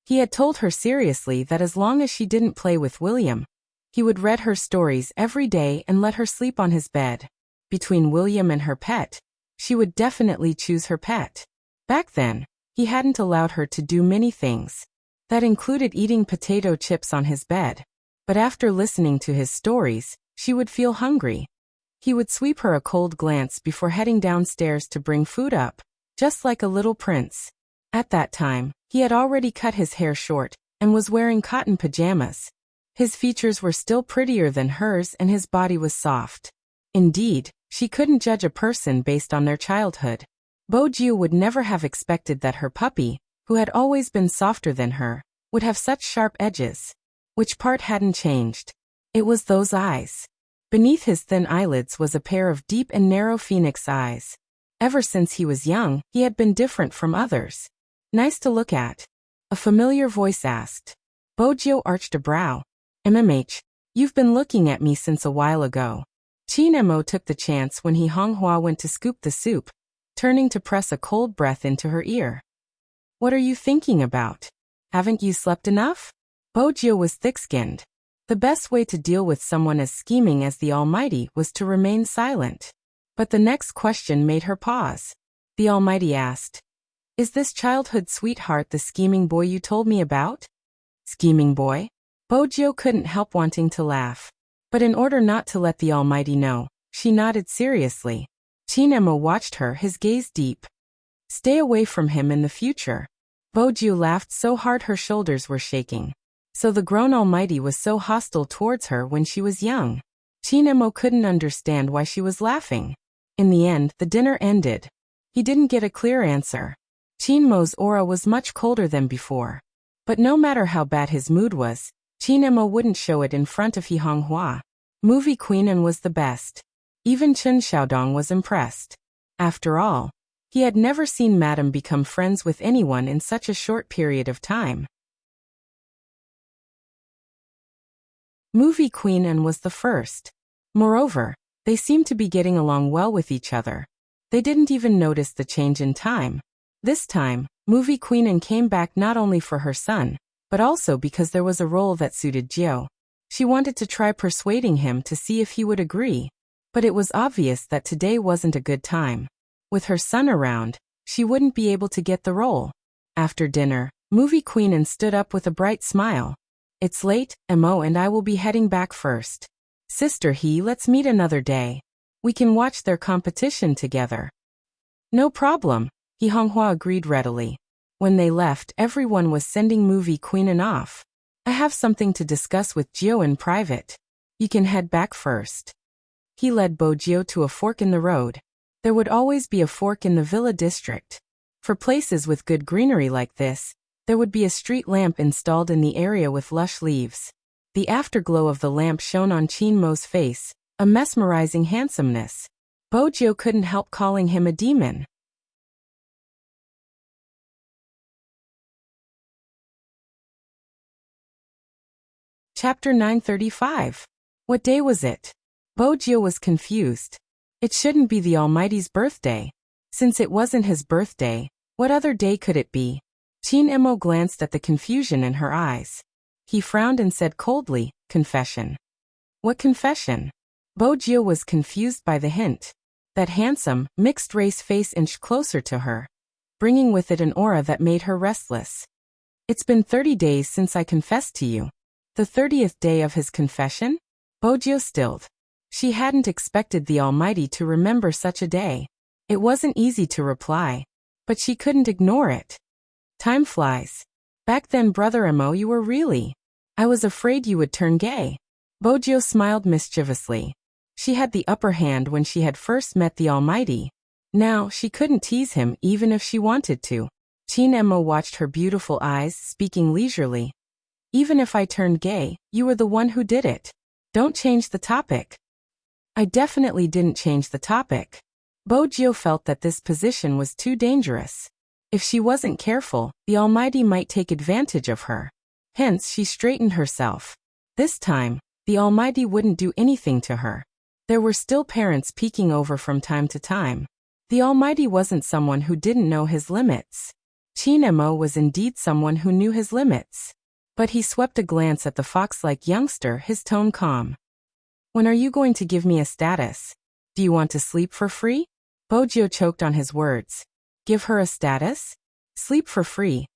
He had told her seriously that as long as she didn't play with William, He would read her stories every day and let her sleep on his bed. Between William and her pet, she would definitely choose her pet. Back then, he hadn't allowed her to do many things. That included eating potato chips on his bed. But after listening to his stories, she would feel hungry. He would sweep her a cold glance before heading downstairs to bring food up, just like a little prince. At that time, he had already cut his hair short and was wearing cotton pajamas. His features were still prettier than hers and his body was soft. Indeed, she couldn't judge a person based on their childhood. Bojiu would never have expected that her puppy, who had always been softer than her, would have such sharp edges. Which part hadn't changed? It was those eyes. Beneath his thin eyelids was a pair of deep and narrow phoenix eyes. Ever since he was young, he had been different from others. Nice to look at. A familiar voice asked. Bojiu arched a brow. You've been looking at me since a while ago. Qin Mo took the chance when he Honghua went to scoop the soup, turning to press a cold breath into her ear. What are you thinking about? Haven't you slept enough? Bojiu was thick-skinned. The best way to deal with someone as scheming as the Almighty was to remain silent. But the next question made her pause. The Almighty asked, Is this childhood sweetheart the scheming boy you told me about? Scheming boy? Bojiu couldn't help wanting to laugh. But in order not to let the Almighty know, she nodded seriously. Qin Mo watched her, his gaze deep. Stay away from him in the future. Bojiu laughed so hard her shoulders were shaking. So the grown Almighty was so hostile towards her when she was young. Qin Mo couldn't understand why she was laughing. In the end, the dinner ended. He didn't get a clear answer. Qin Mo's aura was much colder than before. But no matter how bad his mood was, Qin Mo wouldn't show it in front of He Honghua. Movie Queen and was the best. Even Chen Xiaodong was impressed. After all, he had never seen Madame become friends with anyone in such a short period of time. Movie Queen and was the first. Moreover, they seemed to be getting along well with each other. They didn't even notice the change in time. This time, Movie Queen and came back not only for her son, but also because there was a role that suited Jiu. She wanted to try persuading him to see if he would agree. But it was obvious that today wasn't a good time. With her son around, she wouldn't be able to get the role. After dinner, Movie Queen and stood up with a bright smile. It's late, Mo and I will be heading back first. Sister He, let's meet another day. We can watch their competition together. No problem, He Honghua agreed readily. When they left, everyone was sending Movie Queen and off. I have something to discuss with Jiu in private. You can head back first. He led Bojiu to a fork in the road. There would always be a fork in the villa district. For places with good greenery like this, there would be a street lamp installed in the area with lush leaves. The afterglow of the lamp shone on Qin Mo's face, a mesmerizing handsomeness. Bojiu couldn't help calling him a demon. Chapter 935. What day was it? Bojiu was confused. It shouldn't be the Almighty's birthday. Since it wasn't his birthday, what other day could it be? Qin Mo glanced at the confusion in her eyes. He frowned and said coldly, Confession. What confession? Bojiu was confused by the hint. That handsome, mixed-race face inched closer to her, bringing with it an aura that made her restless. It's been 30 days since I confessed to you. The 30th day of his confession? Bojiu stilled. She hadn't expected the Almighty to remember such a day. It wasn't easy to reply, but she couldn't ignore it. Time flies. Back then, Brother Mo, you were really. I was afraid you would turn gay. Bojiu smiled mischievously. She had the upper hand when she had first met the Almighty. Now, she couldn't tease him even if she wanted to. Qin Mo watched her beautiful eyes, speaking leisurely. Even if I turned gay, you were the one who did it. Don't change the topic. I definitely didn't change the topic. Bojiu felt that this position was too dangerous. If she wasn't careful, the Almighty might take advantage of her. Hence, she straightened herself. This time, the Almighty wouldn't do anything to her. There were still parents peeking over from time to time. The Almighty wasn't someone who didn't know his limits. Qin Mo was indeed someone who knew his limits. But he swept a glance at the fox-like youngster, his tone calm. When are you going to give me a status? Do you want to sleep for free? Bojo choked on his words. Give her a status? Sleep for free?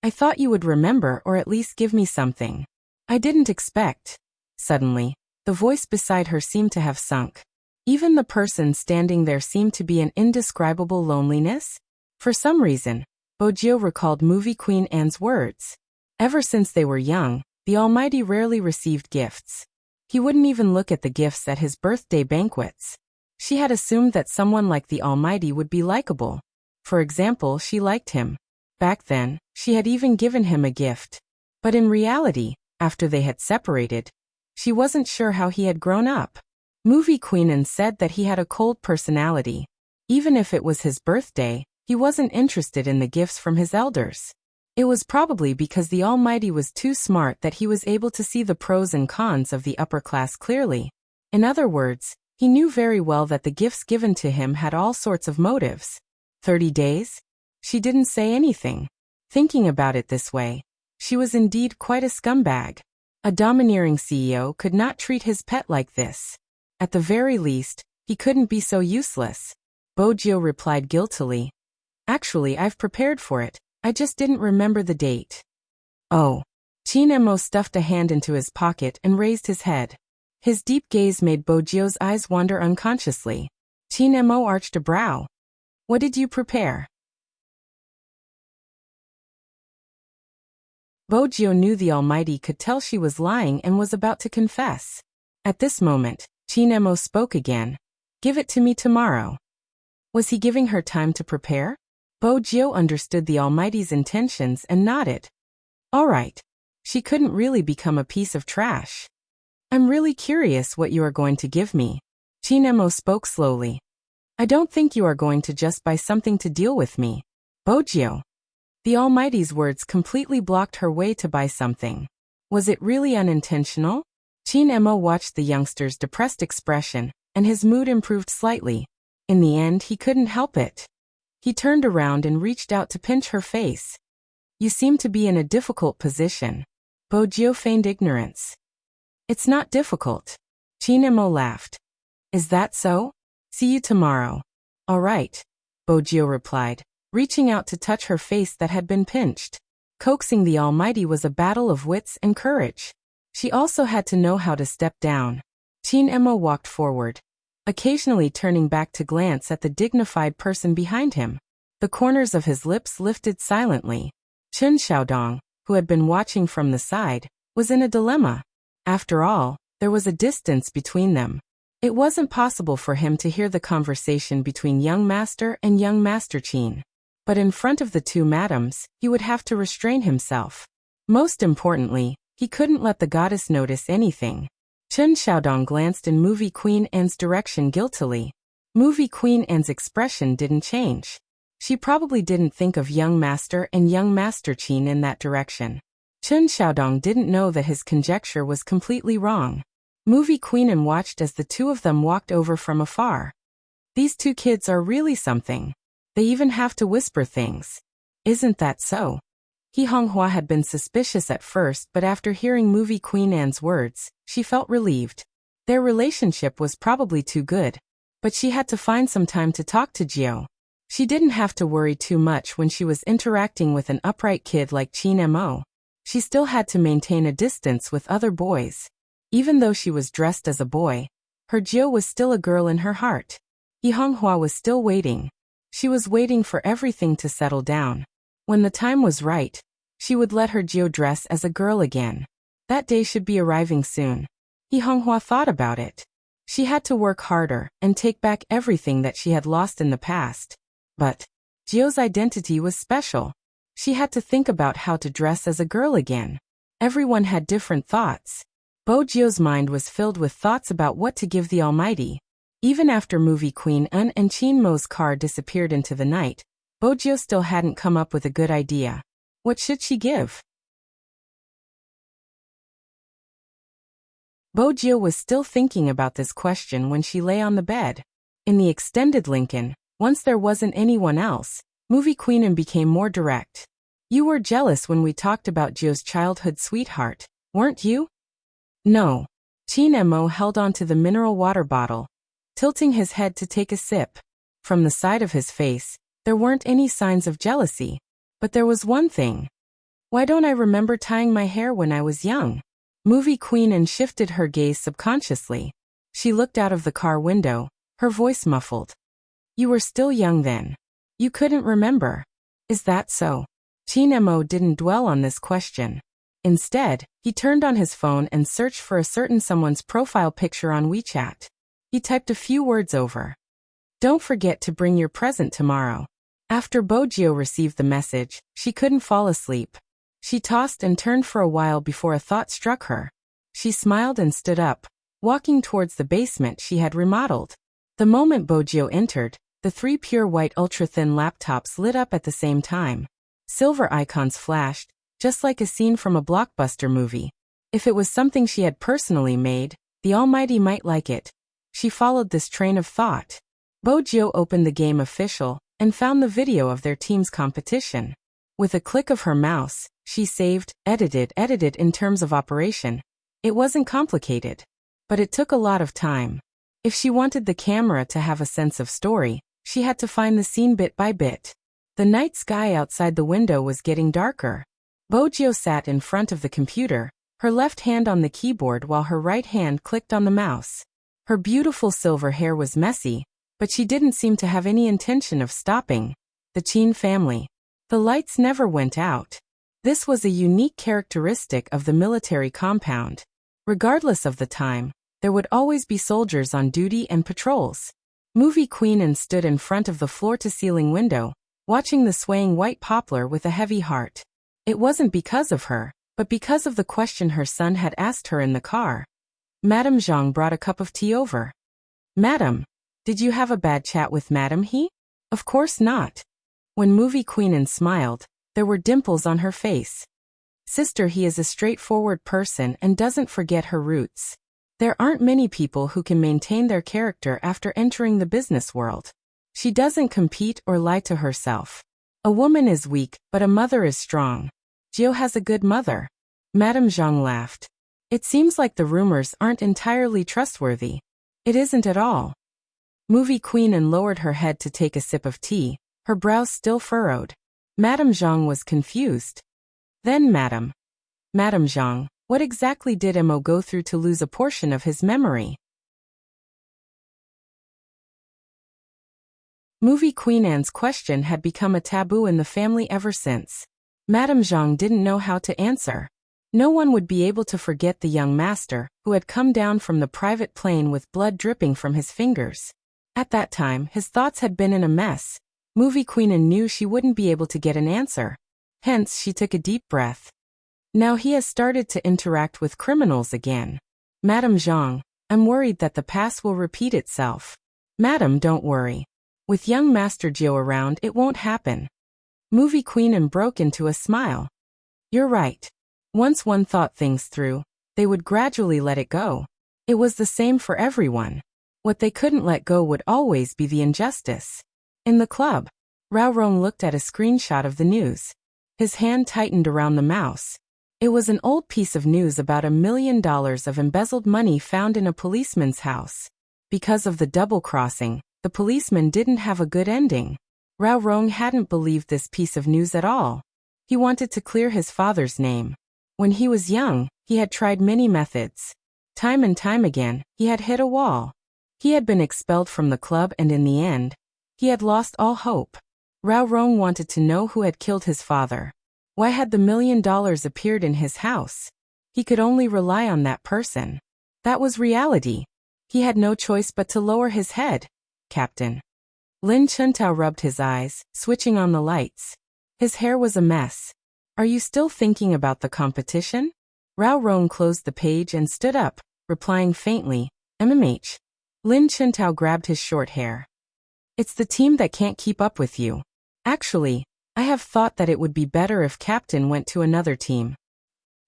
I thought you would remember or at least give me something. I didn't expect. Suddenly, the voice beside her seemed to have sunk. Even the person standing there seemed to be an indescribable loneliness. For some reason, Bojo recalled movie Queen Anne's words. Ever since they were young, the Almighty rarely received gifts. He wouldn't even look at the gifts at his birthday banquets. She had assumed that someone like the Almighty would be likable. For example, she liked him. Back then, she had even given him a gift. But in reality, after they had separated, she wasn't sure how he had grown up. Movie Queen Anne said that he had a cold personality. Even if it was his birthday, he wasn't interested in the gifts from his elders. It was probably because the Almighty was too smart that he was able to see the pros and cons of the upper class clearly. In other words, he knew very well that the gifts given to him had all sorts of motives. 30 days? She didn't say anything. Thinking about it this way, she was indeed quite a scumbag. A domineering CEO could not treat his pet like this. At the very least, he couldn't be so useless. Bojo replied guiltily. Actually, I've prepared for it. I just didn't remember the date. Oh. Chinemo stuffed a hand into his pocket and raised his head. His deep gaze made Bojo's eyes wander unconsciously. Chinemo arched a brow. What did you prepare? Bojo knew the Almighty could tell she was lying and was about to confess. At this moment, Chinemo spoke again. Give it to me tomorrow. Was he giving her time to prepare? Bojo understood the Almighty's intentions and nodded. All right. She couldn't really become a piece of trash. I'm really curious what you are going to give me. Chinemo spoke slowly. I don't think you are going to just buy something to deal with me. Bojo. The Almighty's words completely blocked her way to buy something. Was it really unintentional? Chinemo watched the youngster's depressed expression, and his mood improved slightly. In the end, he couldn't help it. He turned around and reached out to pinch her face. You seem to be in a difficult position. Bojo feigned ignorance. It's not difficult. Chinemo laughed. Is that so? See you tomorrow. All right, Bojo replied, reaching out to touch her face that had been pinched. Coaxing the Almighty was a battle of wits and courage. She also had to know how to step down. Chinemo walked forward, occasionally turning back to glance at the dignified person behind him. The corners of his lips lifted silently. Chun Xiaodong, who had been watching from the side, was in a dilemma. After all, there was a distance between them. It wasn't possible for him to hear the conversation between young master and young master Qin. But in front of the two madams, he would have to restrain himself. Most importantly, he couldn't let the goddess notice anything. Chun Xiaodong glanced in Movie Queen Anne's direction guiltily. Movie Queen Anne's expression didn't change. She probably didn't think of young master and young master Qin in that direction. Chun Xiaodong didn't know that his conjecture was completely wrong. Movie Queen Anne watched as the two of them walked over from afar. These two kids are really something. They even have to whisper things. Isn't that so? He Honghua had been suspicious at first, but after hearing Movie Queen Anne's words, she felt relieved. Their relationship was probably too good. But she had to find some time to talk to Jiao. She didn't have to worry too much when she was interacting with an upright kid like Chinemo. She still had to maintain a distance with other boys. Even though she was dressed as a boy, her Jiao was still a girl in her heart. Yi Honghua was still waiting. She was waiting for everything to settle down. When the time was right, she would let her Jiao dress as a girl again. That day should be arriving soon. Yi Honghua thought about it. She had to work harder and take back everything that she had lost in the past. But Jiao's identity was special. She had to think about how to dress as a girl again. Everyone had different thoughts. Bojo's mind was filled with thoughts about what to give the Almighty. Even after Movie Queen Anne and Chinmo's car disappeared into the night, Bojo still hadn't come up with a good idea. What should she give? Bojo was still thinking about this question when she lay on the bed. In the extended Lincoln, once there wasn't anyone else, Movie Queen Anne became more direct. You were jealous when we talked about Joe's childhood sweetheart, weren't you? No. Chin Mo held onto the mineral water bottle, tilting his head to take a sip. From the side of his face, there weren't any signs of jealousy. But there was one thing. Why don't I remember tying my hair when I was young? Movie queen and shifted her gaze subconsciously. She looked out of the car window, her voice muffled. You were still young then. You couldn't remember. Is that so? Chin Mo didn't dwell on this question. Instead, he turned on his phone and searched for a certain someone's profile picture on WeChat. He typed a few words over. Don't forget to bring your present tomorrow. After Bojio received the message, she couldn't fall asleep. She tossed and turned for a while before a thought struck her. She smiled and stood up, walking towards the basement she had remodeled. The moment Bojio entered, the 3 pure white ultra-thin laptops lit up at the same time. Silver icons flashed, just like a scene from a blockbuster movie. If it was something she had personally made, the Almighty might like it. She followed this train of thought. Bojio opened the game official and found the video of their team's competition. With a click of her mouse, she saved, edited in terms of operation. It wasn't complicated. But it took a lot of time. If she wanted the camera to have a sense of story, she had to find the scene bit by bit. The night sky outside the window was getting darker. Bojio sat in front of the computer, her left hand on the keyboard while her right hand clicked on the mouse. Her beautiful silver hair was messy, but she didn't seem to have any intention of stopping. The Chin family. The lights never went out. This was a unique characteristic of the military compound. Regardless of the time, there would always be soldiers on duty and patrols. Movie queen and stood in front of the floor-to-ceiling window, watching the swaying white poplar with a heavy heart. It wasn't because of her, but because of the question her son had asked her in the car. Madame Zhang brought a cup of tea over. Madam, did you have a bad chat with Madame He? Of course not. When Movie Queenan smiled, there were dimples on her face. Sister, he is a straightforward person and doesn't forget her roots. There aren't many people who can maintain their character after entering the business world. She doesn't compete or lie to herself. A woman is weak, but a mother is strong. Jiu has a good mother. Madame Zhang laughed. It seems like the rumors aren't entirely trustworthy. It isn't at all. Movie Queenan lowered her head to take a sip of tea, her brows still furrowed. Madame Zhang was confused. Then Madame Zhang, what exactly did Mo go through to lose a portion of his memory? Movie Queenan's question had become a taboo in the family ever since. Madame Zhang didn't know how to answer. No one would be able to forget the young master, who had come down from the private plane with blood dripping from his fingers. At that time, his thoughts had been in a mess. Movie Queenan knew she wouldn't be able to get an answer. Hence, she took a deep breath. Now he has started to interact with criminals again. Madame Zhang, I'm worried that the past will repeat itself. Madam, don't worry. With young Master Jiu around, it won't happen. Movie Queenan broke into a smile. You're right. Once one thought things through, they would gradually let it go. It was the same for everyone. What they couldn't let go would always be the injustice. In the club, Rao Rong looked at a screenshot of the news. His hand tightened around the mouse. It was an old piece of news about $1 million of embezzled money found in a policeman's house. Because of the double-crossing, the policeman didn't have a good ending. Rao Rong hadn't believed this piece of news at all. He wanted to clear his father's name. When he was young, he had tried many methods. Time and time again, he had hit a wall. He had been expelled from the club and in the end, he had lost all hope. Rao Rong wanted to know who had killed his father. Why had the $1 million appeared in his house? He could only rely on that person. That was reality. He had no choice but to lower his head. Captain. Lin Chuntao rubbed his eyes, switching on the lights. His hair was a mess. Are you still thinking about the competition? Rao Rong closed the page and stood up, replying faintly, MMH. Lin Chuntao grabbed his short hair. It's the team that can't keep up with you. Actually, I have thought that it would be better if Captain went to another team.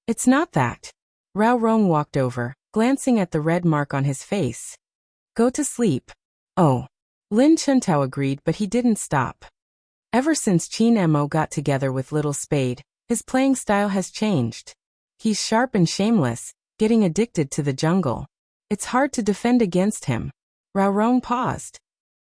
It's not that. Rao Rong walked over, glancing at the red mark on his face. Go to sleep. Oh. Lin Chuntao agreed, but he didn't stop. Ever since Qin Mo got together with Little Spade, his playing style has changed. He's sharp and shameless, getting addicted to the jungle. It's hard to defend against him. Rao Rong paused.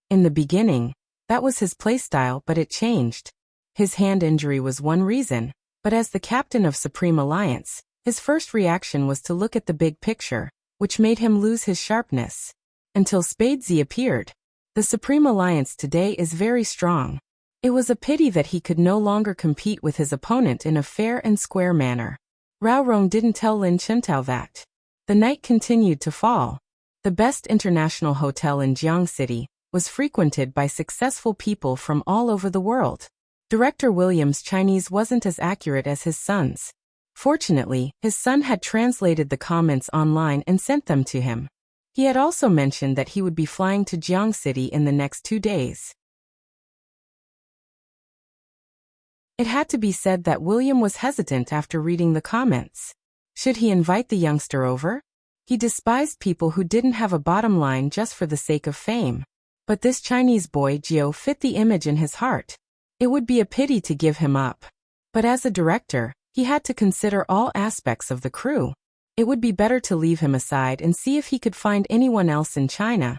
In the beginning, that was his playstyle, but it changed. His hand injury was one reason, but as the captain of Supreme Alliance, his first reaction was to look at the big picture, which made him lose his sharpness. Until Spadesy appeared. The Supreme Alliance today is very strong. It was a pity that he could no longer compete with his opponent in a fair and square manner. Rao Rong didn't tell Lin Chentao that. The night continued to fall. The best international hotel in Jiang City was frequented by successful people from all over the world. Director William's Chinese wasn't as accurate as his son's. Fortunately, his son had translated the comments online and sent them to him. He had also mentioned that he would be flying to Jiang City in the next 2 days. It had to be said that William was hesitant after reading the comments. Should he invite the youngster over? He despised people who didn't have a bottom line just for the sake of fame. But this Chinese boy Jiao fit the image in his heart. It would be a pity to give him up. But as a director, he had to consider all aspects of the crew. It would be better to leave him aside and see if he could find anyone else in China.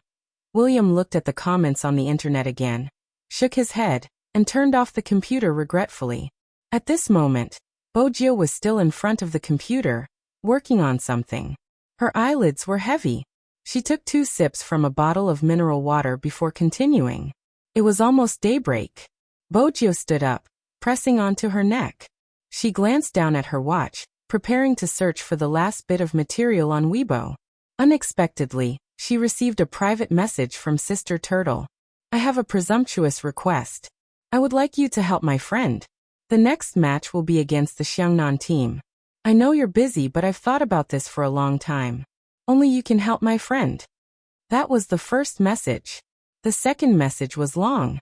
William looked at the comments on the internet again, shook his head, and turned off the computer regretfully. At this moment, Bo Jiao was still in front of the computer, working on something. Her eyelids were heavy. She took 2 sips from a bottle of mineral water before continuing. It was almost daybreak. Bo Jiao stood up, pressing onto her neck. She glanced down at her watch, preparing to search for the last bit of material on Weibo. Unexpectedly, she received a private message from Sister Turtle. I have a presumptuous request. I would like you to help my friend. The next match will be against the Xiangnan team. I know you're busy, but I've thought about this for a long time. Only you can help my friend. That was the first message. The second message was long.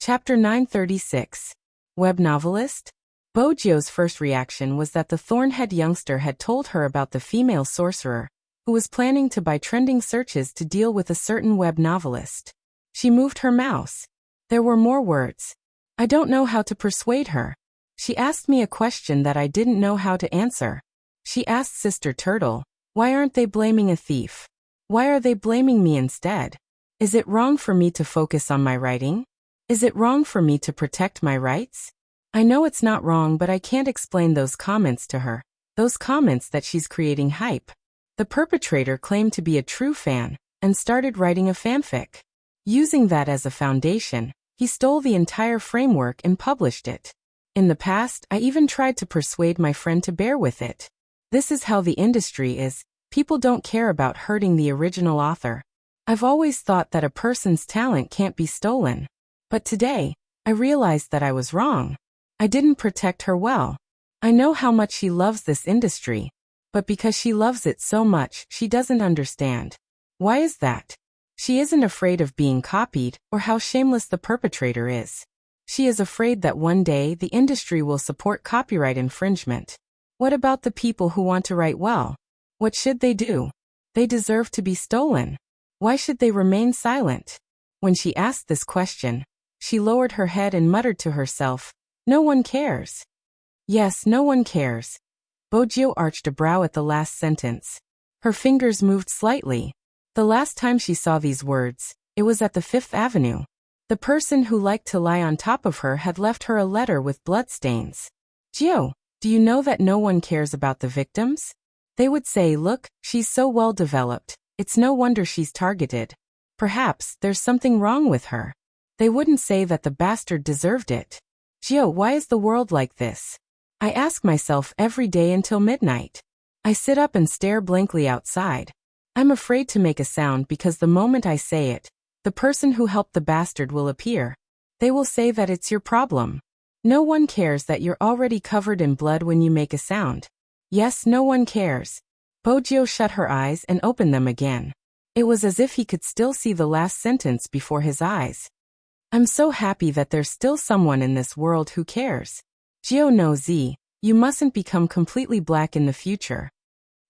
Chapter 936. Web novelist? Bo Jiao's first reaction was that the thorn-head youngster had told her about the female sorcerer, who was planning to buy trending searches to deal with a certain web novelist. She moved her mouse. There were more words. I don't know how to persuade her. She asked me a question that I didn't know how to answer. She asked Sister Turtle, why aren't they blaming a thief? Why are they blaming me instead? Is it wrong for me to focus on my writing? Is it wrong for me to protect my rights? I know it's not wrong, but I can't explain those comments to her. Those comments that she's creating hype. The perpetrator claimed to be a true fan and started writing a fanfic. Using that as a foundation, he stole the entire framework and published it. In the past, I even tried to persuade my friend to bear with it. This is how the industry is. People don't care about hurting the original author. I've always thought that a person's talent can't be stolen. But today, I realized that I was wrong. I didn't protect her well. I know how much she loves this industry. But because she loves it so much, she doesn't understand. Why is that? She isn't afraid of being copied or how shameless the perpetrator is. She is afraid that one day the industry will support copyright infringement. What about the people who want to write well? What should they do? They deserve to be stolen. Why should they remain silent? When she asked this question, she lowered her head and muttered to herself, no one cares. Yes, no one cares. Bo Jiao arched a brow at the last sentence. Her fingers moved slightly. The last time she saw these words, it was at the 5th Avenue. The person who liked to lie on top of her had left her a letter with bloodstains. Jiao, do you know that no one cares about the victims? They would say, look, she's so well developed, it's no wonder she's targeted. Perhaps there's something wrong with her. They wouldn't say that the bastard deserved it. Jiao, why is the world like this? I ask myself every day until midnight. I sit up and stare blankly outside. I'm afraid to make a sound because the moment I say it, the person who helped the bastard will appear. They will say that it's your problem. No one cares that you're already covered in blood when you make a sound. Yes, no one cares. Bo Jiao shut her eyes and opened them again. It was as if he could still see the last sentence before his eyes. I'm so happy that there's still someone in this world who cares. Jiao no Z, you mustn't become completely black in the future.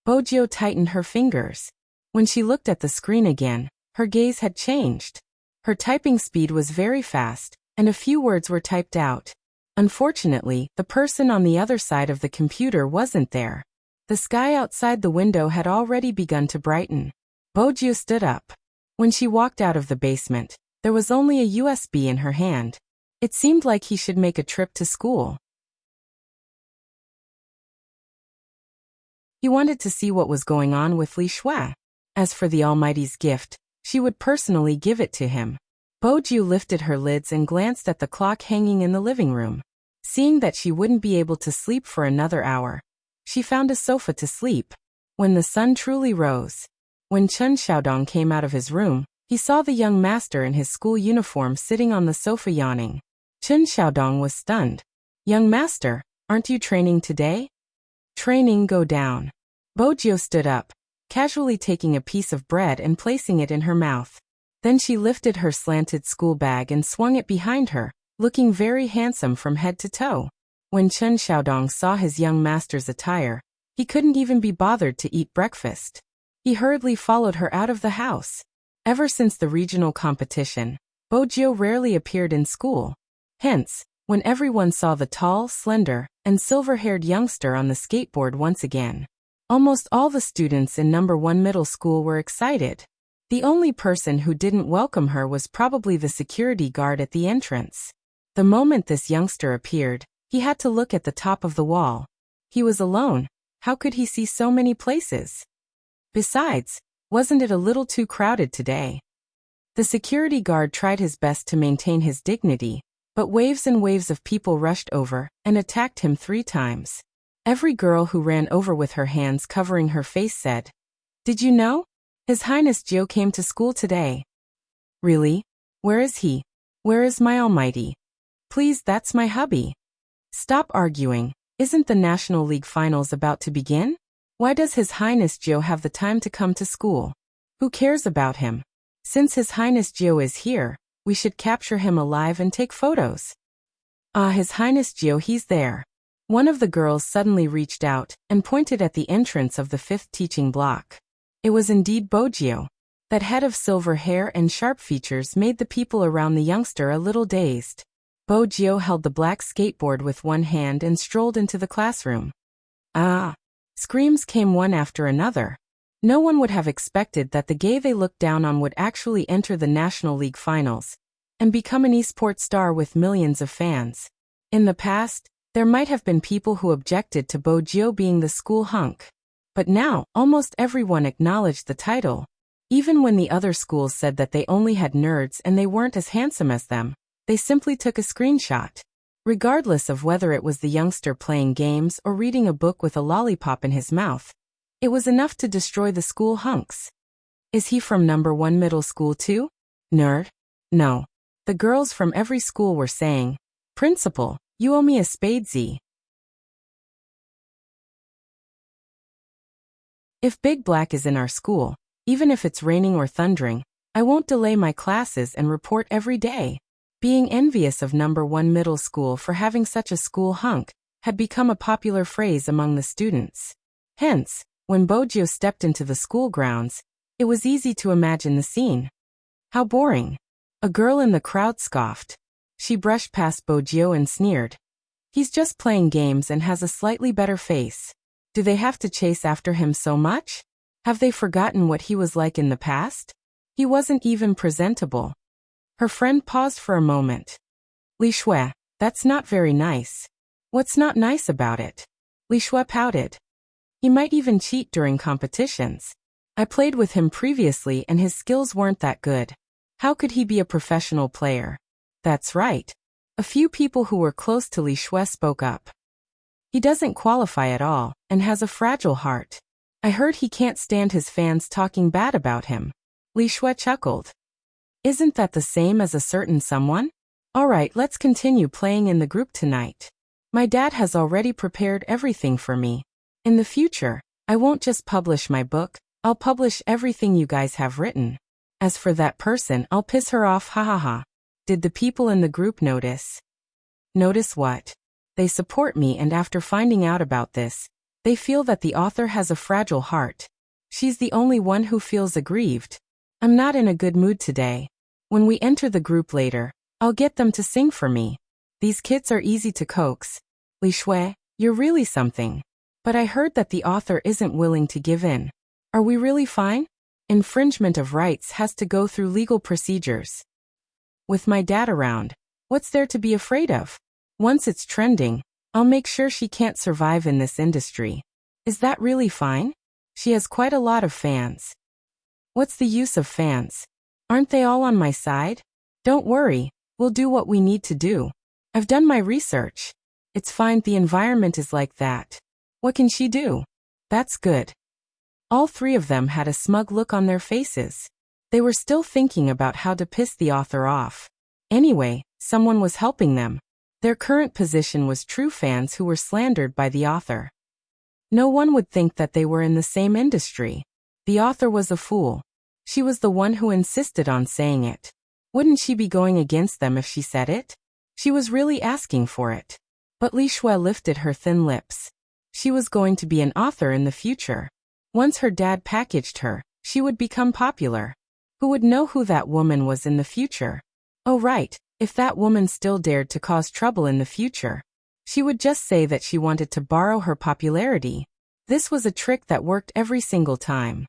Bo Jiao tightened her fingers. When she looked at the screen again, her gaze had changed. Her typing speed was very fast, and a few words were typed out. Unfortunately, the person on the other side of the computer wasn't there. The sky outside the window had already begun to brighten. Bojiu stood up. When she walked out of the basement, there was only a USB in her hand. It seemed like he should make a trip to school. He wanted to see what was going on with Li Shui. As for the Almighty's gift, she would personally give it to him. Bojiu lifted her lids and glanced at the clock hanging in the living room. Seeing that she wouldn't be able to sleep for another hour, she found a sofa to sleep. When the sun truly rose. When Chen Xiaodong came out of his room, he saw the young master in his school uniform sitting on the sofa yawning. Chen Xiaodong was stunned. "Young master, aren't you training today?" "Training, go down." Bojiu stood up, casually taking a piece of bread and placing it in her mouth. Then she lifted her slanted school bag and swung it behind her, looking very handsome from head to toe. When Chen Xiaodong saw his young master's attire, he couldn't even be bothered to eat breakfast. He hurriedly followed her out of the house. Ever since the regional competition, Bojiu rarely appeared in school. Hence, when everyone saw the tall, slender, and silver-haired youngster on the skateboard once again, almost all the students in No. 1 middle school were excited. The only person who didn't welcome her was probably the security guard at the entrance. The moment this youngster appeared, he had to look at the top of the wall. He was alone. How could he see so many places? Besides, wasn't it a little too crowded today? The security guard tried his best to maintain his dignity, but waves and waves of people rushed over and attacked him 3 times. Every girl who ran over with her hands covering her face said, "Did you know? His Highness Jiu came to school today." "Really? Where is he? Where is my almighty? Please, that's my hubby." "Stop arguing. Isn't the National League Finals about to begin? Why does His Highness Jiu have the time to come to school? Who cares about him? Since His Highness Jiu is here, we should capture him alive and take photos." "Ah, His Highness Jiu, he's there." One of the girls suddenly reached out and pointed at the entrance of the 5th teaching block. It was indeed Bojiu. That head of silver hair and sharp features made the people around the youngster a little dazed. Bojiu held the black skateboard with one hand and strolled into the classroom. "Ah!" Screams came one after another. No one would have expected that the gay they looked down on would actually enter the National League Finals and become an esports star with millions of fans. In the past, there might have been people who objected to Bojiu being the school hunk. But now, almost everyone acknowledged the title. Even when the other schools said that they only had nerds and they weren't as handsome as them, they simply took a screenshot. Regardless of whether it was the youngster playing games or reading a book with a lollipop in his mouth, it was enough to destroy the school hunks. "Is he from No. 1 middle school too? Nerd?" "No." The girls from every school were saying, "Principal, you owe me a spadesy." If Big Black is in our school, even if it's raining or thundering, I won't delay my classes and report every day. Being envious of No. 1 middle school for having such a school hunk had become a popular phrase among the students. Hence, when Bojiu stepped into the school grounds, it was easy to imagine the scene. "How boring." A girl in the crowd scoffed. She brushed past Bojiu and sneered. "He's just playing games and has a slightly better face. Do they have to chase after him so much? Have they forgotten what he was like in the past? He wasn't even presentable." Her friend paused for a moment. "Li Shui, that's not very nice." "What's not nice about it?" Li Shui pouted. "He might even cheat during competitions. I played with him previously and his skills weren't that good. How could he be a professional player?" "That's right." A few people who were close to Li Shui spoke up. "He doesn't qualify at all and has a fragile heart. I heard he can't stand his fans talking bad about him." Li Shui chuckled. "Isn't that the same as a certain someone? All right, let's continue playing in the group tonight. My dad has already prepared everything for me. In the future, I won't just publish my book, I'll publish everything you guys have written. As for that person, I'll piss her off, ha ha ha." Did the people in the group notice? Notice what? They support me, and after finding out about this, they feel that the author has a fragile heart. She's the only one who feels aggrieved. I'm not in a good mood today. When we enter the group later, I'll get them to sing for me. These kids are easy to coax. Li Shui, you're really something. But I heard that the author isn't willing to give in. Are we really fine? Infringement of rights has to go through legal procedures. With my dad around, what's there to be afraid of? Once it's trending, I'll make sure she can't survive in this industry. Is that really fine? She has quite a lot of fans. What's the use of fans? Aren't they all on my side? Don't worry, we'll do what we need to do. I've done my research. It's fine, the environment is like that. What can she do? That's good. All three of them had a smug look on their faces. They were still thinking about how to piss the author off. Anyway, someone was helping them. Their current position was true fans who were slandered by the author. No one would think that they were in the same industry. The author was a fool. She was the one who insisted on saying it. Wouldn't she be going against them if she said it? She was really asking for it. But Li Shui lifted her thin lips. She was going to be an author in the future. Once her dad packaged her, she would become popular. Who would know who that woman was in the future? Oh right, if that woman still dared to cause trouble in the future, she would just say that she wanted to borrow her popularity. This was a trick that worked every single time.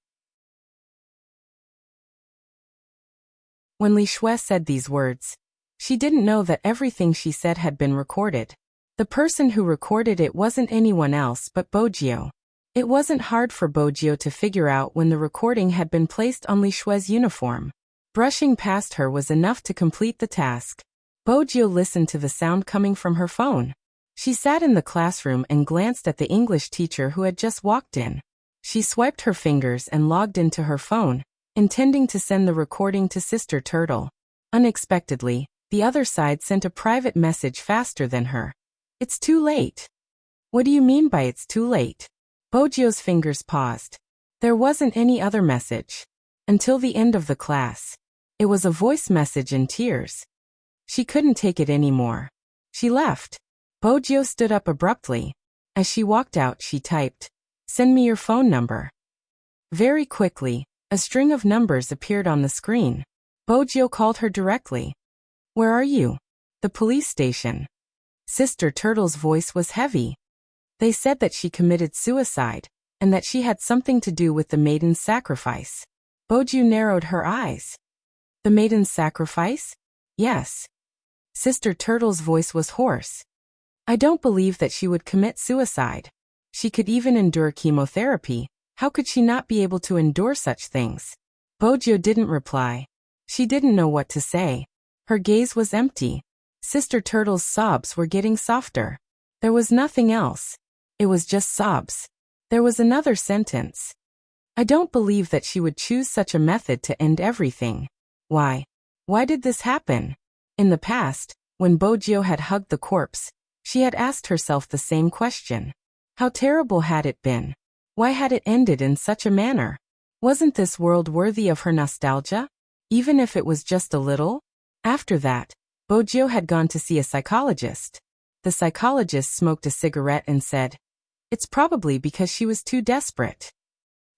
When Li Shui said these words, she didn't know that everything she said had been recorded. The person who recorded it wasn't anyone else but Bojio. It wasn't hard for Bojio to figure out when the recording had been placed on Li Shui's uniform. Brushing past her was enough to complete the task. Bojio listened to the sound coming from her phone. She sat in the classroom and glanced at the English teacher who had just walked in. She swiped her fingers and logged into her phone, intending to send the recording to Sister Turtle. Unexpectedly, the other side sent a private message faster than her. It's too late. What do you mean by it's too late? Bojio's fingers paused. There wasn't any other message. Until the end of the class. It was a voice message in tears. She couldn't take it anymore. She left. Bojio stood up abruptly. As she walked out, she typed, "Send me your phone number." Very quickly, a string of numbers appeared on the screen. Bojio called her directly. "Where are you?" "The police station." Sister Turtle's voice was heavy. They said that she committed suicide, and that she had something to do with the maiden's sacrifice. Bojio narrowed her eyes. The maiden's sacrifice? Yes. Sister Turtle's voice was hoarse. I don't believe that she would commit suicide. She could even endure chemotherapy. How could she not be able to endure such things? Bojio didn't reply. She didn't know what to say. Her gaze was empty. Sister Turtle's sobs were getting softer. There was nothing else. It was just sobs. There was another sentence. I don't believe that she would choose such a method to end everything. Why? Why did this happen? In the past, when Bojio had hugged the corpse, she had asked herself the same question. How terrible had it been? Why had it ended in such a manner? Wasn't this world worthy of her nostalgia? Even if it was just a little? After that, Bojio had gone to see a psychologist. The psychologist smoked a cigarette and said, "It's probably because she was too desperate."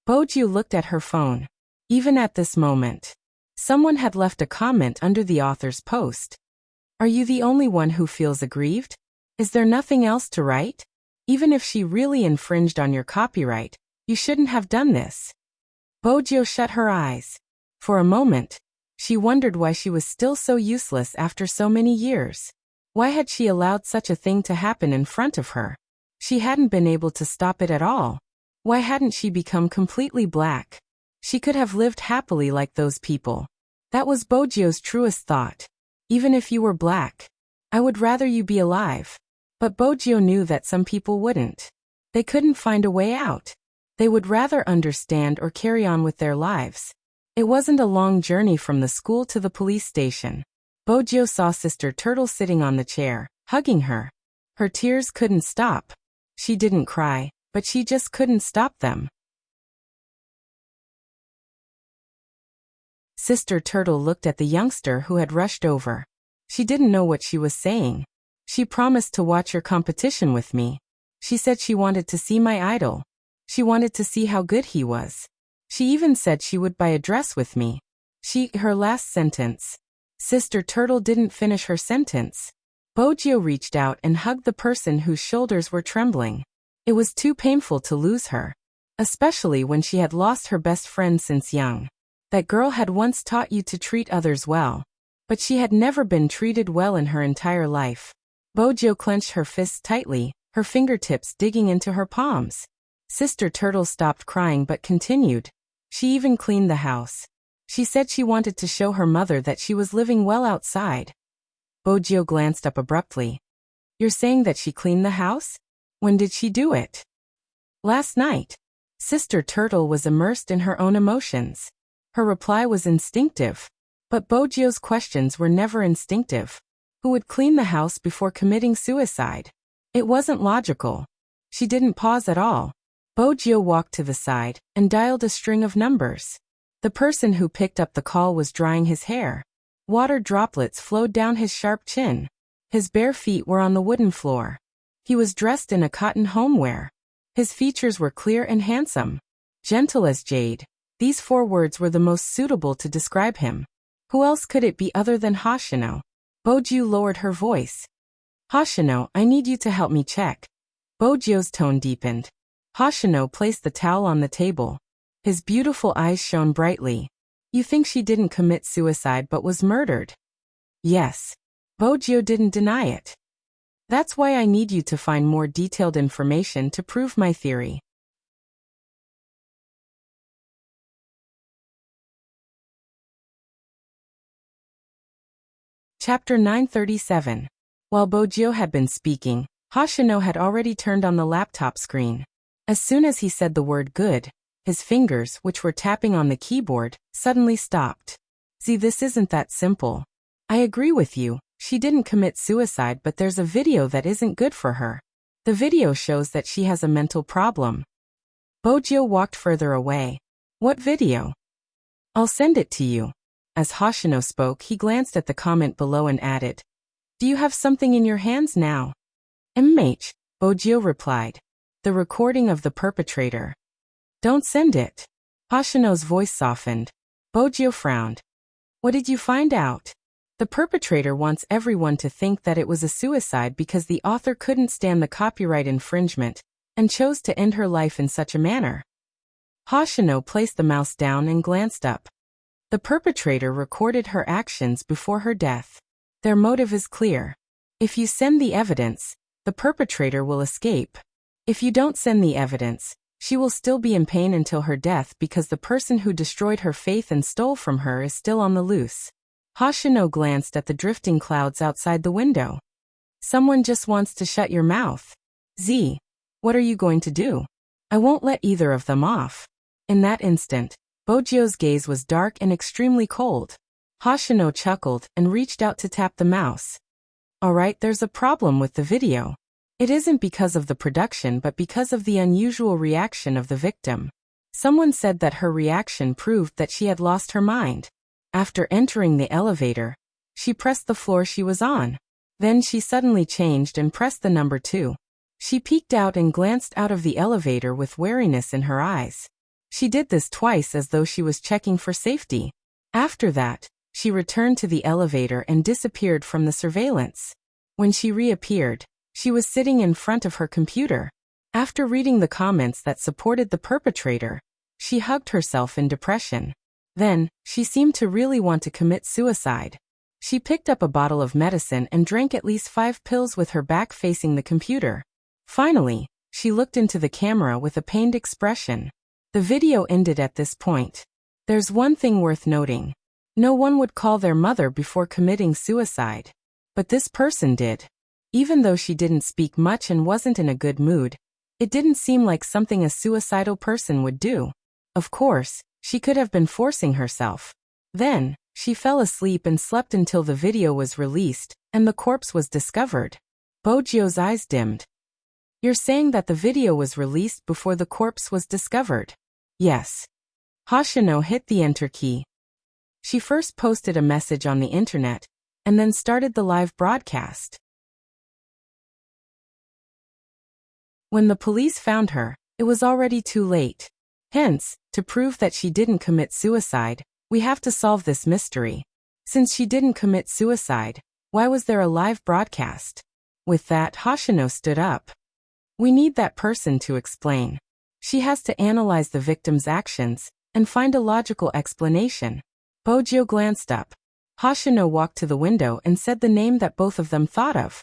Bojio looked at her phone. Even at this moment, someone had left a comment under the author's post. Are you the only one who feels aggrieved? Is there nothing else to write? Even if she really infringed on your copyright, you shouldn't have done this. Bojio shut her eyes. For a moment, she wondered why she was still so useless after so many years. Why had she allowed such a thing to happen in front of her? She hadn't been able to stop it at all. Why hadn't she become completely black? She could have lived happily like those people. That was Bojio's truest thought. Even if you were black, I would rather you be alive. But Bojio knew that some people wouldn't. They couldn't find a way out. They would rather understand or carry on with their lives. It wasn't a long journey from the school to the police station. Bojio saw Sister Turtle sitting on the chair, hugging her. Her tears couldn't stop. She didn't cry, but she just couldn't stop them. Sister Turtle looked at the youngster who had rushed over. She didn't know what she was saying. She promised to watch your competition with me. She said she wanted to see my idol. She wanted to see how good he was. She even said she would buy a dress with me. Her last sentence. Sister Turtle didn't finish her sentence. Bojio reached out and hugged the person whose shoulders were trembling. It was too painful to lose her. Especially when she had lost her best friend since young. That girl had once taught you to treat others well. But she had never been treated well in her entire life. Bojio clenched her fists tightly, her fingertips digging into her palms. Sister Turtle stopped crying but continued. She even cleaned the house. She said she wanted to show her mother that she was living well outside. Bojio glanced up abruptly. You're saying that she cleaned the house? When did she do it? Last night. Sister Turtle was immersed in her own emotions. Her reply was instinctive. But Bojio's questions were never instinctive. Who would clean the house before committing suicide? It wasn't logical. She didn't pause at all. Bojio walked to the side and dialed a string of numbers. The person who picked up the call was drying his hair. Water droplets flowed down his sharp chin. His bare feet were on the wooden floor. He was dressed in a cotton homewear. His features were clear and handsome. Gentle as jade. These 4 words were the most suitable to describe him. Who else could it be other than Hoshino? Bojio lowered her voice. Hoshino, I need you to help me check. Bojio's tone deepened. Hoshino placed the towel on the table. His beautiful eyes shone brightly. You think she didn't commit suicide but was murdered? Yes. Bojio didn't deny it. That's why I need you to find more detailed information to prove my theory. Chapter 937. While Bojio had been speaking, Hoshino had already turned on the laptop screen. As soon as he said the word good, his fingers, which were tapping on the keyboard, suddenly stopped. See, this isn't that simple. I agree with you, she didn't commit suicide, but there's a video that isn't good for her. The video shows that she has a mental problem. Bojio walked further away. What video? I'll send it to you. As Hoshino spoke, he glanced at the comment below and added, Do you have something in your hands now? Bojio replied. The recording of the perpetrator. Don't send it. Hoshino's voice softened. Bojio frowned. What did you find out? The perpetrator wants everyone to think that it was a suicide because the author couldn't stand the copyright infringement and chose to end her life in such a manner. Hoshino placed the mouse down and glanced up. The perpetrator recorded her actions before her death. Their motive is clear. If you send the evidence, the perpetrator will escape. If you don't send the evidence, she will still be in pain until her death because the person who destroyed her faith and stole from her is still on the loose. Hoshino glanced at the drifting clouds outside the window. Someone just wants to shut your mouth. What are you going to do? I won't let either of them off. In that instant, Bojio's gaze was dark and extremely cold. Hoshino chuckled and reached out to tap the mouse. Alright, there's a problem with the video. It isn't because of the production but because of the unusual reaction of the victim. Someone said that her reaction proved that she had lost her mind. After entering the elevator, she pressed the floor she was on. Then she suddenly changed and pressed the number 2. She peeked out and glanced out of the elevator with wariness in her eyes. She did this twice as though she was checking for safety. After that, she returned to the elevator and disappeared from the surveillance. When she reappeared, she was sitting in front of her computer. After reading the comments that supported the perpetrator, she hugged herself in depression. Then, she seemed to really want to commit suicide. She picked up a bottle of medicine and drank at least 5 pills with her back facing the computer. Finally, she looked into the camera with a pained expression. The video ended at this point. There's one thing worth noting. No one would call their mother before committing suicide. But this person did. Even though she didn't speak much and wasn't in a good mood, it didn't seem like something a suicidal person would do. Of course, she could have been forcing herself. Then, she fell asleep and slept until the video was released, and the corpse was discovered. Bojio's eyes dimmed. You're saying that the video was released before the corpse was discovered? Yes. Hoshino hit the enter key. She first posted a message on the internet, and then started the live broadcast. When the police found her, it was already too late. Hence, To prove that she didn't commit suicide, we have to solve this mystery. Since she didn't commit suicide, why was there a live broadcast? With that, Hoshino stood up. We need that person to explain. She has to analyze the victim's actions and find a logical explanation. Bojo glanced up. Hoshino walked to the window and said the name that both of them thought of.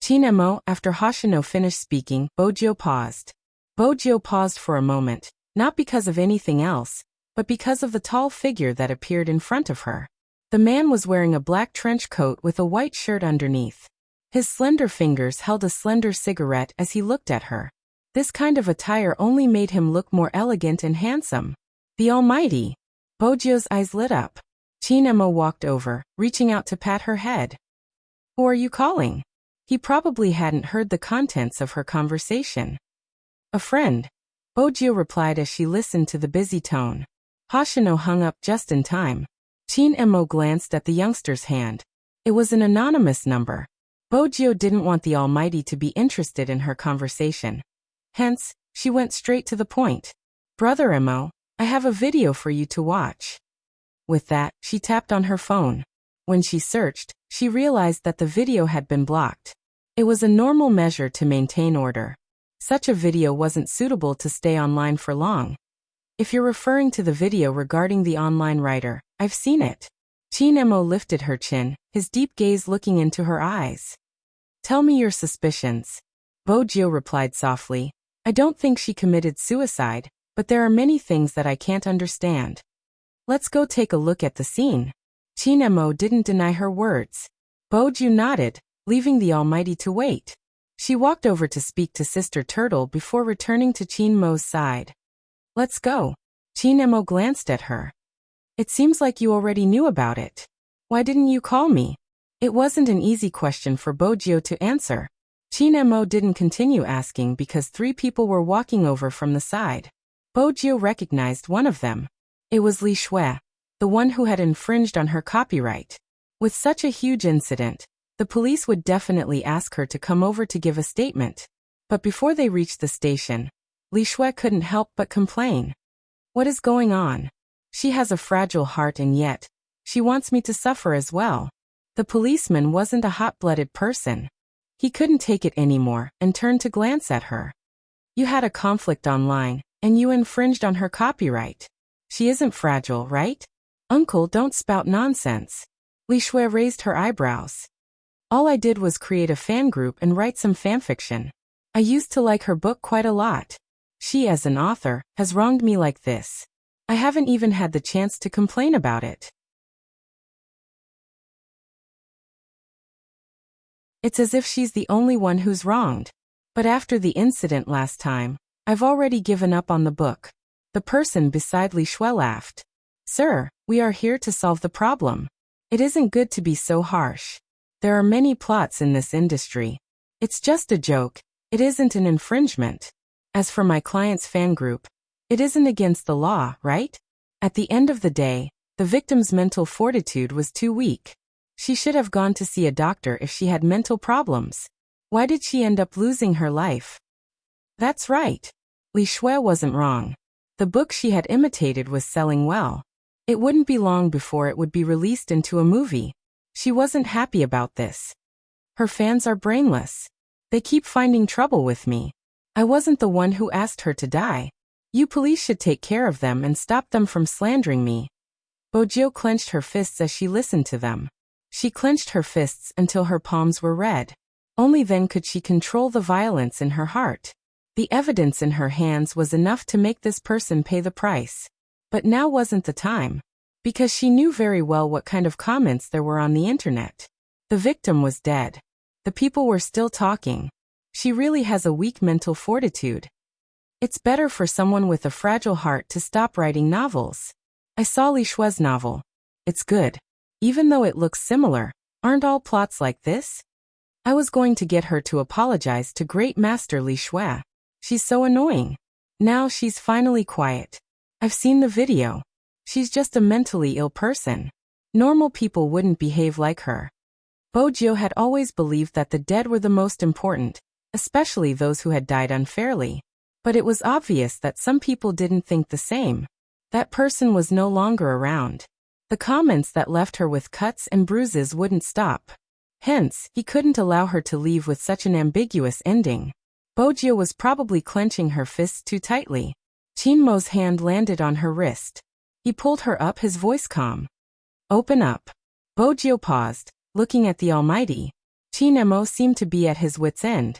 Chinemo. After Hoshino finished speaking, Bojo paused. Bojo paused for a moment, not because of anything else, but because of the tall figure that appeared in front of her. The man was wearing a black trench coat with a white shirt underneath. His slender fingers held a slender cigarette as he looked at her. This kind of attire only made him look more elegant and handsome. The Almighty! Bojo's eyes lit up. Chinemo walked over, reaching out to pat her head. Who are you calling? He probably hadn't heard the contents of her conversation. A friend, Bojo replied as she listened to the busy tone. Hoshino hung up just in time. Chinemo glanced at the youngster's hand. It was an anonymous number. Bojo didn't want the Almighty to be interested in her conversation. Hence, she went straight to the point. Brother Emo, I have a video for you to watch. With that, she tapped on her phone. When she searched, she realized that the video had been blocked. It was a normal measure to maintain order. Such a video wasn't suitable to stay online for long. If you're referring to the video regarding the online writer, I've seen it. Chinemo lifted her chin, his deep gaze looking into her eyes. Tell me your suspicions. Bojo replied softly. I don't think she committed suicide, but there are many things that I can't understand. Let's go take a look at the scene. Chinemo didn't deny her words. Bojo nodded, leaving the Almighty to wait. She walked over to speak to Sister Turtle before returning to Chinemo's side. Let's go. Chinemo glanced at her. It seems like you already knew about it. Why didn't you call me? It wasn't an easy question for Bojo to answer. Chinemo didn't continue asking because 3 people were walking over from the side. Bojo recognized one of them. It was Li Shui, the one who had infringed on her copyright. With such a huge incident, the police would definitely ask her to come over to give a statement. But before they reached the station, Li Shui couldn't help but complain. What is going on? She has a fragile heart and yet, she wants me to suffer as well. The policeman wasn't a hot-blooded person. He couldn't take it anymore and turned to glance at her. You had a conflict online, and you infringed on her copyright. She isn't fragile, right? Uncle, don't spout nonsense. Li Shui raised her eyebrows. All I did was create a fan group and write some fanfiction. I used to like her book quite a lot. She, as an author, has wronged me like this. I haven't even had the chance to complain about it. It's as if she's the only one who's wronged. But after the incident last time, I've already given up on the book. The person beside Li Shui laughed. Sir, we are here to solve the problem. It isn't good to be so harsh. There are many plots in this industry. It's just a joke. It isn't an infringement. As for my client's fan group, it isn't against the law, right? At the end of the day, the victim's mental fortitude was too weak. She should have gone to see a doctor if she had mental problems. Why did she end up losing her life? That's right. Li Shui wasn't wrong. The book she had imitated was selling well. It wouldn't be long before it would be released into a movie. She wasn't happy about this. Her fans are brainless. They keep finding trouble with me. I wasn't the one who asked her to die. You police should take care of them and stop them from slandering me. Bojo clenched her fists as she listened to them. She clenched her fists until her palms were red. Only then could she control the violence in her heart. The evidence in her hands was enough to make this person pay the price. But now wasn't the time. Because she knew very well what kind of comments there were on the internet. The victim was dead. The people were still talking. She really has a weak mental fortitude. It's better for someone with a fragile heart to stop writing novels. I saw Li Shui's novel. It's good. Even though it looks similar, aren't all plots like this? I was going to get her to apologize to Great Master Li Shui. She's so annoying. Now she's finally quiet. I've seen the video. She's just a mentally ill person. Normal people wouldn't behave like her. Bojo had always believed that the dead were the most important, especially those who had died unfairly. But it was obvious that some people didn't think the same. That person was no longer around. The comments that left her with cuts and bruises wouldn't stop. Hence, he couldn't allow her to leave with such an ambiguous ending. Bojio was probably clenching her fists too tightly. Chinmo's hand landed on her wrist. He pulled her up, his voice calm. Open up. Bojio paused, looking at the Almighty. Chinmo seemed to be at his wit's end.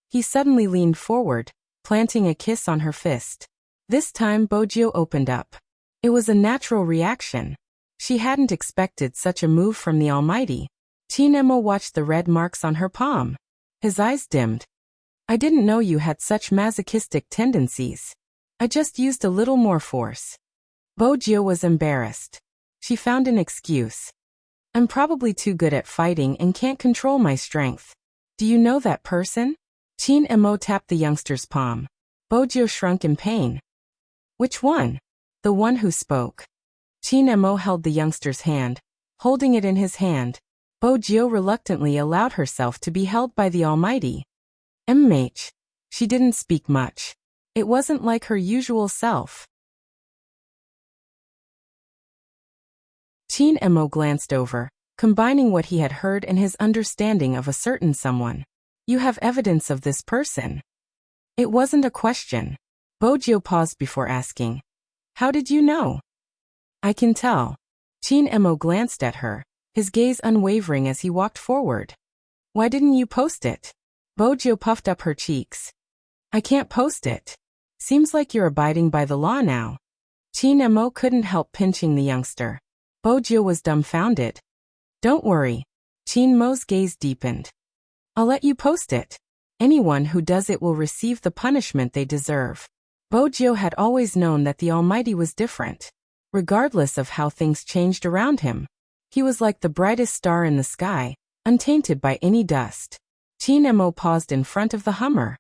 He suddenly leaned forward, planting a kiss on her fist. This time Bojio opened up. It was a natural reaction. She hadn't expected such a move from the Almighty. Chinmo watched the red marks on her palm. His eyes dimmed. I didn't know you had such masochistic tendencies. I just used a little more force. Bojio was embarrassed. She found an excuse. I'm probably too good at fighting and can't control my strength. Do you know that person? Chinmo tapped the youngster's palm. Bojio shrunk in pain. Which one? The one who spoke. Chinmo held the youngster's hand. Holding it in his hand, Bojio reluctantly allowed herself to be held by the Almighty. MH. She didn't speak much. It wasn't like her usual self. Chinmo glanced over, combining what he had heard and his understanding of a certain someone. You have evidence of this person? It wasn't a question. Bojio paused before asking. How did you know? I can tell. Chinmo glanced at her, his gaze unwavering as he walked forward. Why didn't you post it? Bojio puffed up her cheeks. I can't post it. Seems like you're abiding by the law now. Chinmo couldn't help pinching the youngster. Bojio was dumbfounded. Don't worry. Chinmo's gaze deepened. I'll let you post it. Anyone who does it will receive the punishment they deserve. Bojio had always known that the Almighty was different. Regardless of how things changed around him, he was like the brightest star in the sky, untainted by any dust. Chinmo paused in front of the Hummer.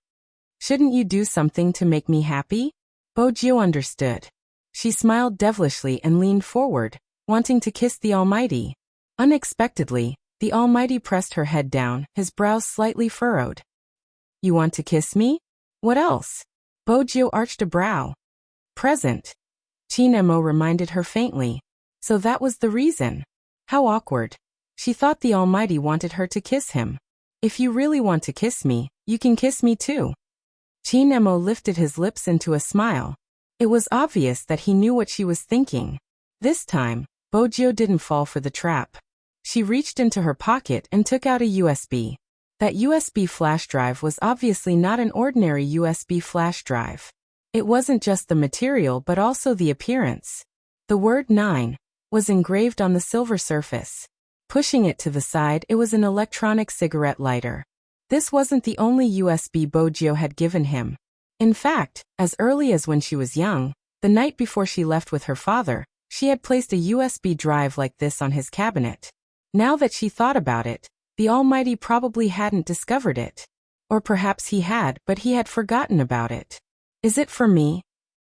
Shouldn't you do something to make me happy? Bojio understood. She smiled devilishly and leaned forward, wanting to kiss the Almighty. Unexpectedly, the Almighty pressed her head down, his brows slightly furrowed. You want to kiss me? What else? Bojio arched a brow. Present. Chinmo reminded her faintly. So that was the reason. How awkward. She thought the Almighty wanted her to kiss him. If you really want to kiss me, you can kiss me too. Chinmo lifted his lips into a smile. It was obvious that he knew what she was thinking. This time, Bojio didn't fall for the trap. She reached into her pocket and took out a USB. That USB flash drive was obviously not an ordinary USB flash drive. It wasn't just the material but also the appearance. The word 9 was engraved on the silver surface. Pushing it to the side, it was an electronic cigarette lighter. This wasn't the only USB Bojio had given him. In fact, as early as when she was young, the night before she left with her father, she had placed a USB drive like this on his cabinet. Now that she thought about it, the Almighty probably hadn't discovered it. Or perhaps he had, but he had forgotten about it. Is it for me?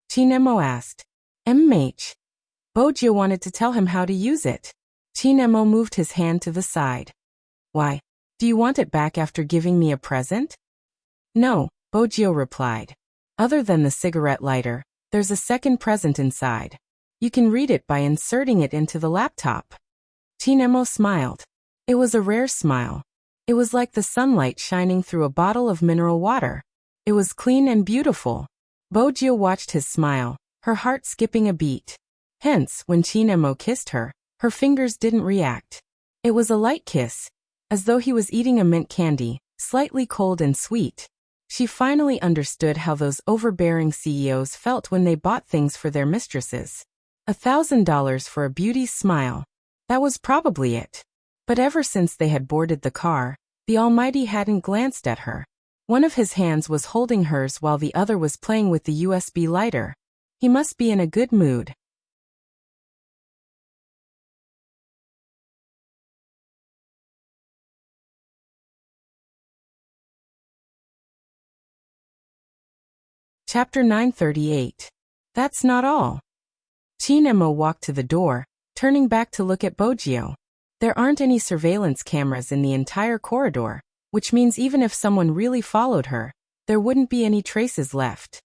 Chinmo asked. MH. Bojio wanted to tell him how to use it. Chinmo moved his hand to the side. Why? Do you want it back after giving me a present? No, Bojio replied. Other than the cigarette lighter, there's a second present inside. You can read it by inserting it into the laptop. Chinmo smiled. It was a rare smile. It was like the sunlight shining through a bottle of mineral water. It was clean and beautiful. Bojio watched his smile, her heart skipping a beat. Hence, when Chinmo kissed her, her fingers didn't react. It was a light kiss, as though he was eating a mint candy, slightly cold and sweet. She finally understood how those overbearing CEOs felt when they bought things for their mistresses. $1,000 for a beauty's smile. That was probably it. But ever since they had boarded the car, the Almighty hadn't glanced at her. One of his hands was holding hers while the other was playing with the USB lighter. He must be in a good mood. Chapter 938. That's not all. Chinmo walked to the door, turning back to look at Bojio. There aren't any surveillance cameras in the entire corridor, which means even if someone really followed her, there wouldn't be any traces left.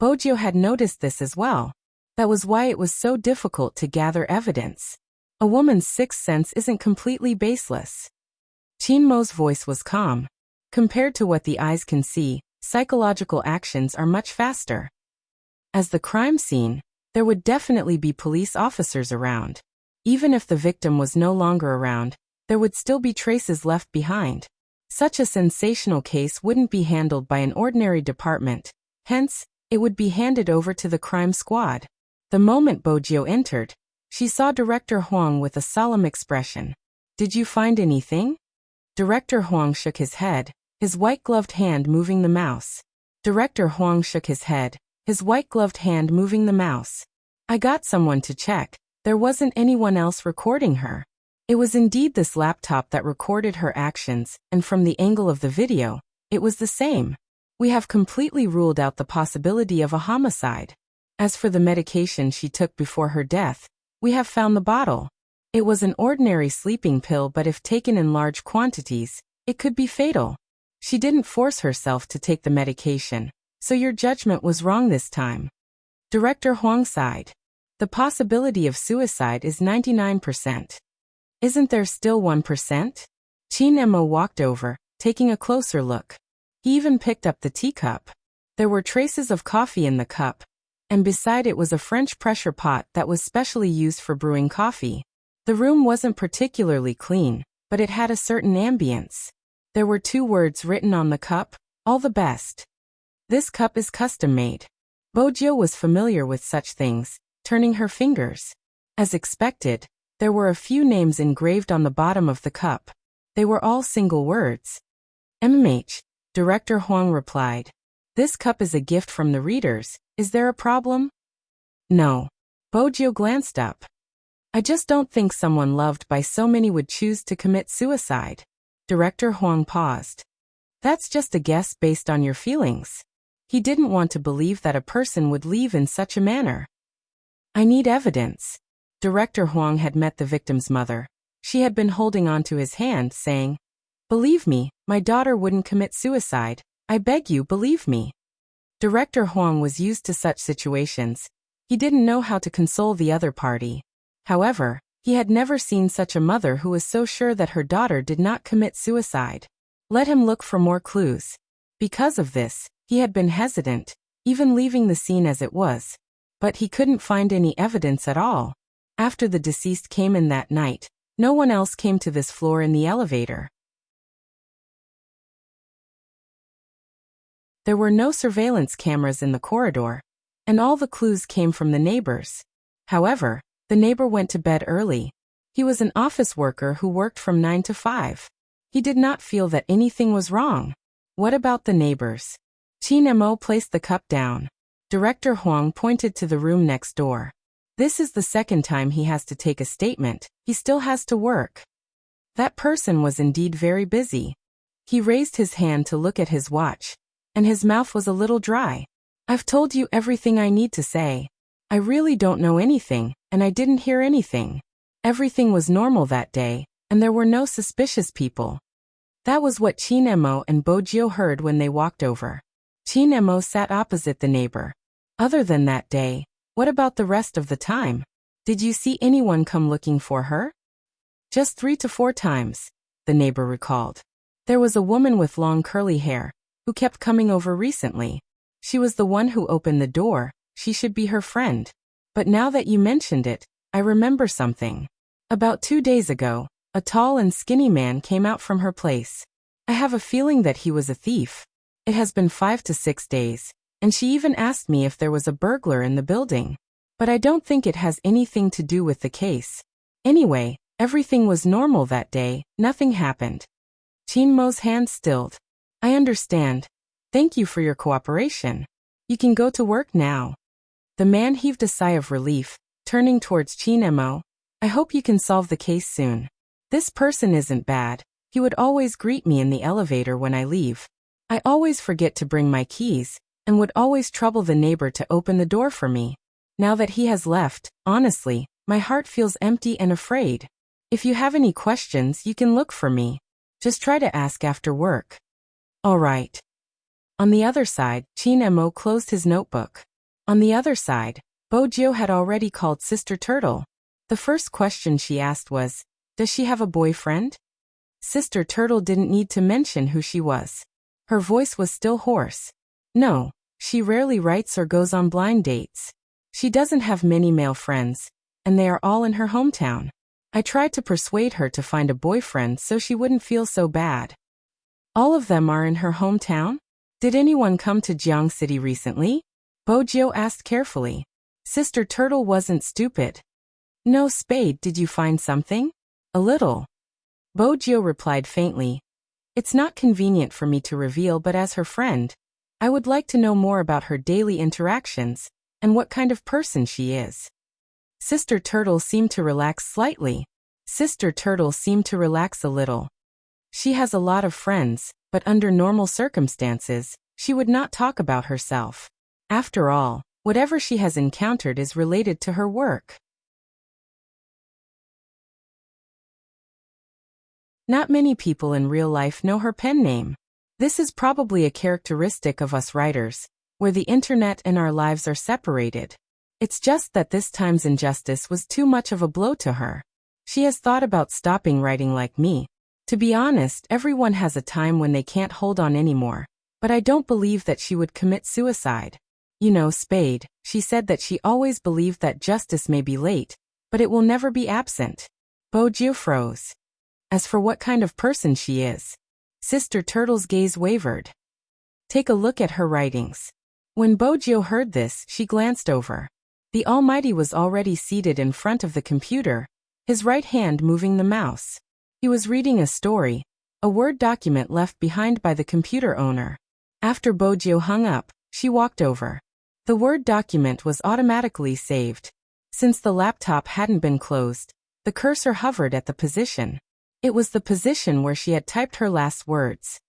Bojio had noticed this as well. That was why it was so difficult to gather evidence. A woman's sixth sense isn't completely baseless. Qin Mo's voice was calm. Compared to what the eyes can see, psychological actions are much faster. As the crime scene, there would definitely be police officers around. Even if the victim was no longer around, there would still be traces left behind. Such a sensational case wouldn't be handled by an ordinary department, hence, it would be handed over to the crime squad. The moment Bojio entered, she saw Director Huang with a solemn expression. "Did you find anything?" Director Huang shook his head, his white-gloved hand moving the mouse. Director Huang shook his head, his white-gloved hand moving the mouse. "I got someone to check. There wasn't anyone else recording her. It was indeed this laptop that recorded her actions, and from the angle of the video, it was the same. We have completely ruled out the possibility of a homicide. As for the medication she took before her death, we have found the bottle. It was an ordinary sleeping pill, but if taken in large quantities, it could be fatal. She didn't force herself to take the medication, so your judgment was wrong this time." Director Huang sighed. "The possibility of suicide is 99%. Isn't there still 1%? Qin Mo walked over, taking a closer look. He even picked up the teacup. There were traces of coffee in the cup, and beside it was a French pressure pot that was specially used for brewing coffee. The room wasn't particularly clean, but it had a certain ambience. There were 2 words written on the cup, all the best. This cup is custom-made. Bojio was familiar with such things, turning her fingers. As expected, there were a few names engraved on the bottom of the cup. They were all single words. "MMH, Director Huang replied. "This cup is a gift from the readers. Is there a problem?" "No." Bojio glanced up. "I just don't think someone loved by so many would choose to commit suicide." Director Huang paused. "That's just a guess based on your feelings." He didn't want to believe that a person would leave in such a manner. "I need evidence." Director Huang had met the victim's mother. She had been holding on to his hand, saying, "Believe me, my daughter wouldn't commit suicide. I beg you, believe me." Director Huang was used to such situations. He didn't know how to console the other party. However, he had never seen such a mother who was so sure that her daughter did not commit suicide. Let him look for more clues. Because of this, he had been hesitant, even leaving the scene as it was. But he couldn't find any evidence at all. After the deceased came in that night, no one else came to this floor in the elevator. There were no surveillance cameras in the corridor, and all the clues came from the neighbors. However, the neighbor went to bed early. He was an office worker who worked from 9 to 5. He did not feel that anything was wrong. What about the neighbors? Qin Mo placed the cup down. Director Huang pointed to the room next door. This is the second time he has to take a statement. He still has to work. That person was indeed very busy. He raised his hand to look at his watch, and his mouth was a little dry. "I've told you everything I need to say. I really don't know anything, and I didn't hear anything. Everything was normal that day, and there were no suspicious people." That was what Qin Mo and Bojio heard when they walked over. Qin Mo sat opposite the neighbor. "Other than that day, what about the rest of the time? Did you see anyone come looking for her?" "Just 3 to 4 times, the neighbor recalled. "There was a woman with long curly hair, who kept coming over recently. She was the one who opened the door. She should be her friend. But now that you mentioned it, I remember something. About 2 days ago, a tall and skinny man came out from her place. I have a feeling that he was a thief. It has been 5 to 6 days, and she even asked me if there was a burglar in the building. But I don't think it has anything to do with the case. Anyway, everything was normal that day, nothing happened." Qin Mo's hand stilled. "I understand. Thank you for your cooperation. You can go to work now." The man heaved a sigh of relief, turning towards Qin Mo. "I hope you can solve the case soon. This person isn't bad. He would always greet me in the elevator when I leave. I always forget to bring my keys, and would always trouble the neighbor to open the door for me. Now that he has left, honestly, my heart feels empty and afraid. If you have any questions, you can look for me. Just try to ask after work." "All right." On the other side, Qin Mo closed his notebook. On the other side, Bojo had already called Sister Turtle. The first question she asked was, "Does she have a boyfriend?" Sister Turtle didn't need to mention who she was. Her voice was still hoarse. "No, she rarely writes or goes on blind dates. She doesn't have many male friends, and they are all in her hometown. I tried to persuade her to find a boyfriend so she wouldn't feel so bad." "All of them are in her hometown? Did anyone come to Jiang City recently?" Bojo asked carefully. Sister Turtle wasn't stupid. "No, Spade, did you find something?" "A little." Bojo replied faintly. "It's not convenient for me to reveal, but as her friend, I would like to know more about her daily interactions and what kind of person she is." Sister Turtle seemed to relax slightly. Sister Turtle seemed to relax a little. She has a lot of friends, but under normal circumstances, she would not talk about herself. After all, whatever she has encountered is related to her work. Not many people in real life know her pen name. This is probably a characteristic of us writers, where the internet and our lives are separated. It's just that this time's injustice was too much of a blow to her. She has thought about stopping writing like me. To be honest, everyone has a time when they can't hold on anymore, but I don't believe that she would commit suicide. You know, Spade, she said that she always believed that justice may be late, but it will never be absent. Bojo froze. As for what kind of person she is, Sister Turtle's gaze wavered. Take a look at her writings. When Bojo heard this, she glanced over. The Almighty was already seated in front of the computer, his right hand moving the mouse. He was reading a story, a Word document left behind by the computer owner. After Bojo hung up, she walked over. The Word document was automatically saved. Since the laptop hadn't been closed, the cursor hovered at the position. It was the position where she had typed her last words.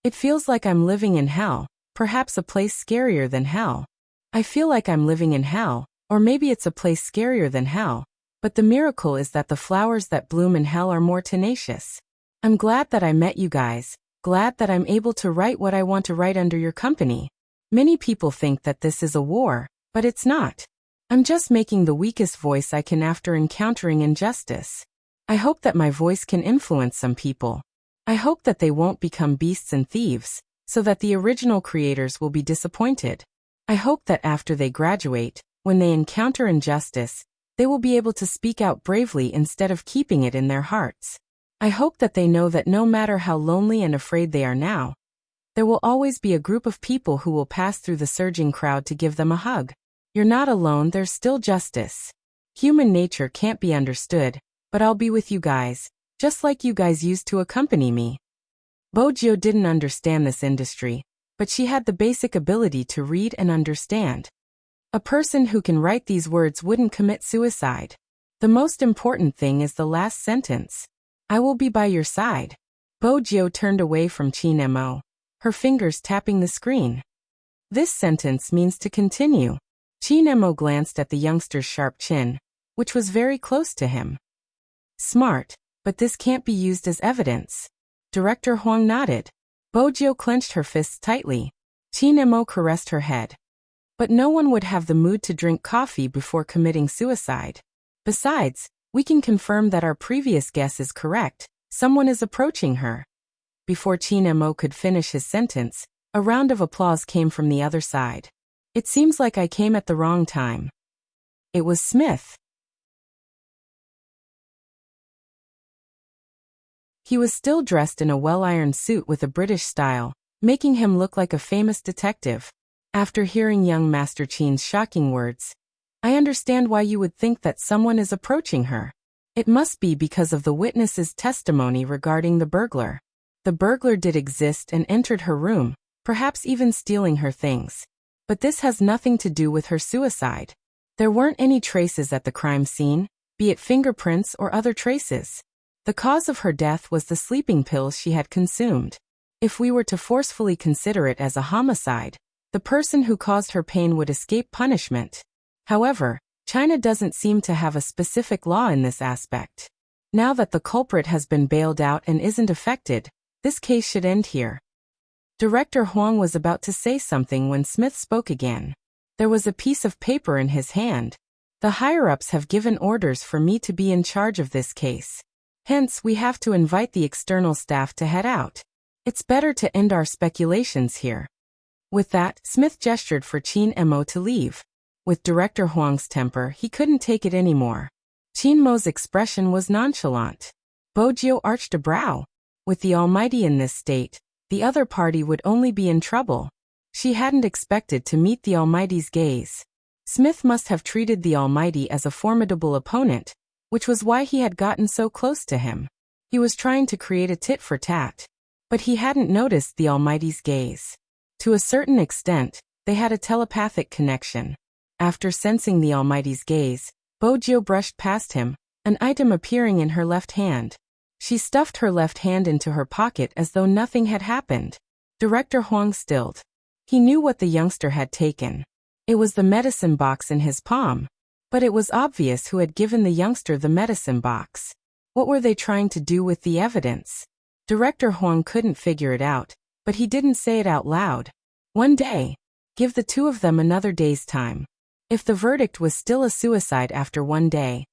"It feels like I'm living in hell, perhaps a place scarier than hell. I feel like I'm living in hell, or maybe it's a place scarier than hell, but the miracle is that the flowers that bloom in hell are more tenacious. I'm glad that I met you guys, glad that I'm able to write what I want to write under your company. Many people think that this is a war, but it's not. I'm just making the weakest voice I can after encountering injustice. I hope that my voice can influence some people. I hope that they won't become beasts and thieves, so that the original creators will be disappointed. I hope that after they graduate, when they encounter injustice, they will be able to speak out bravely instead of keeping it in their hearts. I hope that they know that no matter how lonely and afraid they are now, there will always be a group of people who will pass through the surging crowd to give them a hug. You're not alone, there's still justice. Human nature can't be understood, but I'll be with you guys, just like you guys used to accompany me." Bojo didn't understand this industry, but she had the basic ability to read and understand. A person who can write these words wouldn't commit suicide. The most important thing is the last sentence. "I will be by your side." Bojo turned away from Chinemo, her fingers tapping the screen. This sentence means to continue. Chinemo glanced at the youngster's sharp chin, which was very close to him. "Smart, but this can't be used as evidence." Director Huang nodded. Bojo clenched her fists tightly. Chinemo caressed her head. "But no one would have the mood to drink coffee before committing suicide. Besides, we can confirm that our previous guess is correct. Someone is approaching her." Before Chinemo could finish his sentence, a round of applause came from the other side. "It seems like I came at the wrong time." It was Smith. He was still dressed in a well-ironed suit with a British style, making him look like a famous detective. After hearing young Master Chin's shocking words, "I understand why you would think that someone is approaching her. It must be because of the witness's testimony regarding the burglar. The burglar did exist and entered her room, perhaps even stealing her things. But this has nothing to do with her suicide. There weren't any traces at the crime scene, be it fingerprints or other traces. The cause of her death was the sleeping pills she had consumed. If we were to forcefully consider it as a homicide, the person who caused her pain would escape punishment. However, China doesn't seem to have a specific law in this aspect. Now that the culprit has been bailed out and isn't affected, this case should end here." Director Huang was about to say something when Smith spoke again. There was a piece of paper in his hand. The higher-ups have given orders for me to be in charge of this case. Hence, we have to invite the external staff to head out. It's better to end our speculations here. With that, Smith gestured for Qin Mo to leave. With Director Huang's temper, he couldn't take it anymore. Qin Mo's expression was nonchalant. Bojiu arched a brow. With the Almighty in this state, the other party would only be in trouble. She hadn't expected to meet the Almighty's gaze. Smith must have treated the Almighty as a formidable opponent, which was why he had gotten so close to him. He was trying to create a tit for tat. But he hadn't noticed the Almighty's gaze. To a certain extent, they had a telepathic connection. After sensing the Almighty's gaze, Bojiu brushed past him, an item appearing in her left hand. She stuffed her left hand into her pocket as though nothing had happened. Director Huang stilled. He knew what the youngster had taken. It was the medicine box in his palm. But it was obvious who had given the youngster the medicine box. What were they trying to do with the evidence? Director Huang couldn't figure it out, but he didn't say it out loud. One day. Give the two of them another day's time. If the verdict was still a suicide after one day,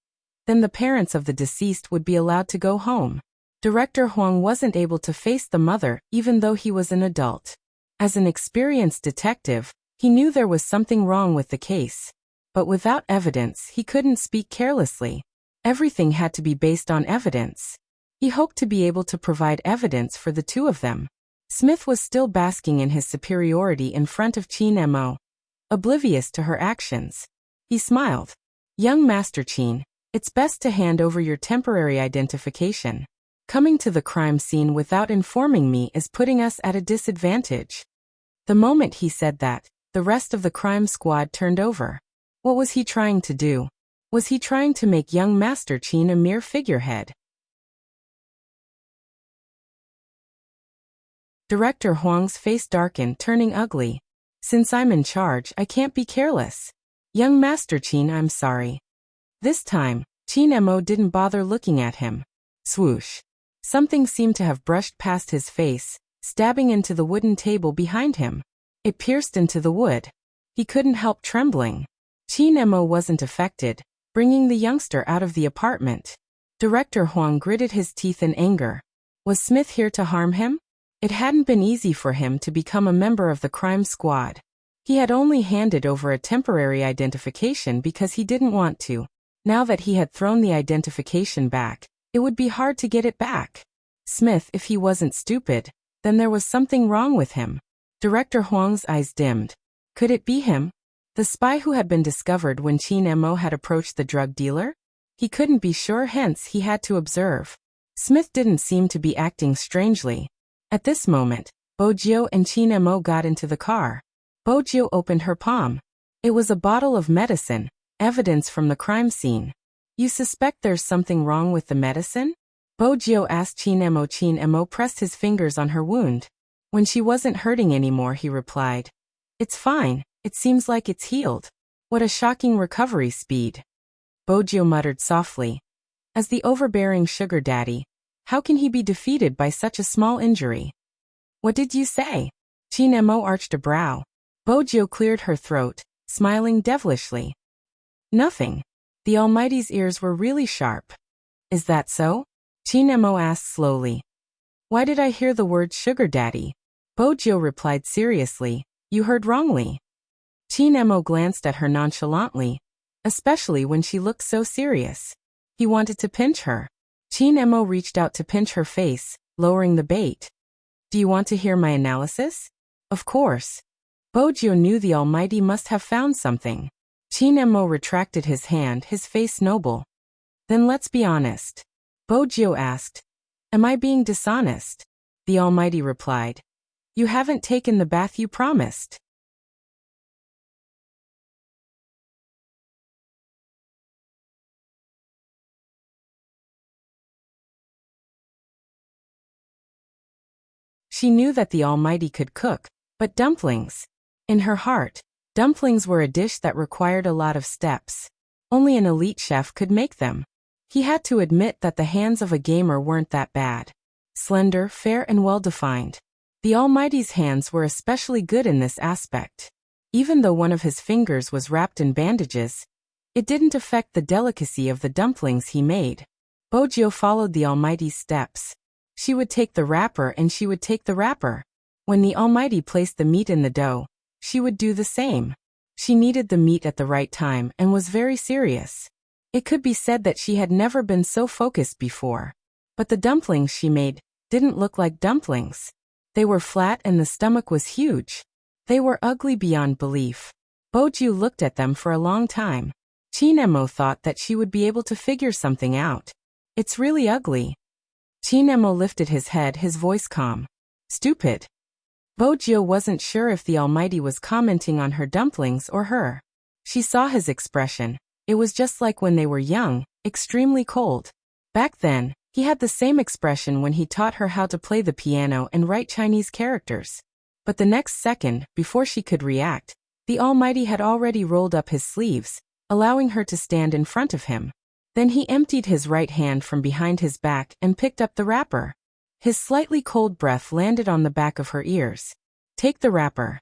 then the parents of the deceased would be allowed to go home. Director Huang wasn't able to face the mother even though he was an adult. As an experienced detective, he knew there was something wrong with the case. But without evidence, he couldn't speak carelessly. Everything had to be based on evidence. He hoped to be able to provide evidence for the two of them. Smith was still basking in his superiority in front of Qin Mo, oblivious to her actions. He smiled. Young Master Qin, it's best to hand over your temporary identification. Coming to the crime scene without informing me is putting us at a disadvantage. The moment he said that, the rest of the crime squad turned over. What was he trying to do? Was he trying to make young Master Qin a mere figurehead? Director Huang's face darkened, turning ugly. Since I'm in charge, I can't be careless. Young Master Qin, I'm sorry. This time, Qin Mo didn't bother looking at him. Swoosh. Something seemed to have brushed past his face, stabbing into the wooden table behind him. It pierced into the wood. He couldn't help trembling. Qin Mo wasn't affected, bringing the youngster out of the apartment. Director Huang gritted his teeth in anger. Was Smith here to harm him? It hadn't been easy for him to become a member of the crime squad. He had only handed over a temporary identification because he didn't want to. Now that he had thrown the identification back, it would be hard to get it back. Smith, if he wasn't stupid, then there was something wrong with him. Director Huang's eyes dimmed. Could it be him? The spy who had been discovered when Qin Mo had approached the drug dealer? He couldn't be sure, hence he had to observe. Smith didn't seem to be acting strangely. At this moment, Bojiu and Qin Mo got into the car. Bojiu opened her palm. It was a bottle of medicine, evidence from the crime scene. You suspect there's something wrong with the medicine? Bojiu asked Qin Mo. Qin Mo pressed his fingers on her wound. When she wasn't hurting anymore, he replied. It's fine, it seems like it's healed. What a shocking recovery speed. Bojiu muttered softly. As the overbearing sugar daddy, how can he be defeated by such a small injury? What did you say? Qin Mo arched a brow. Bojiu cleared her throat, smiling devilishly. Nothing. The Almighty's ears were really sharp. Is that so? Qin Mo asked slowly. Why did I hear the word sugar daddy? Bojiu replied seriously. You heard wrongly. Qin Mo glanced at her nonchalantly, especially when she looked so serious. He wanted to pinch her. Qin Mo reached out to pinch her face, lowering the bait. Do you want to hear my analysis? Of course. Bojiu knew the Almighty must have found something. Qin Mo retracted his hand, his face noble. Then let's be honest. Bojiu asked. Am I being dishonest? The Almighty replied. You haven't taken the bath you promised. She knew that the Almighty could cook, but dumplings. In her heart, dumplings were a dish that required a lot of steps. Only an elite chef could make them. He had to admit that the hands of a gamer weren't that bad. Slender, fair and well-defined. The Almighty's hands were especially good in this aspect. Even though one of his fingers was wrapped in bandages, it didn't affect the delicacy of the dumplings he made. Bojio followed the Almighty's steps. She would take the wrapper and she would take the wrapper. When the Almighty placed the meat in the dough, she would do the same. She needed the meat at the right time and was very serious. It could be said that she had never been so focused before. But the dumplings she made didn't look like dumplings. They were flat and the stomach was huge. They were ugly beyond belief. Bojio looked at them for a long time. Chinemo thought that she would be able to figure something out. It's really ugly. Chinemo lifted his head, his voice calm. Stupid. Bojio wasn't sure if the Almighty was commenting on her dumplings or her. She saw his expression. It was just like when they were young, extremely cold. Back then, he had the same expression when he taught her how to play the piano and write Chinese characters. But the next second, before she could react, the Almighty had already rolled up his sleeves, allowing her to stand in front of him. Then he emptied his right hand from behind his back and picked up the wrapper. His slightly cold breath landed on the back of her ears. Take the wrapper.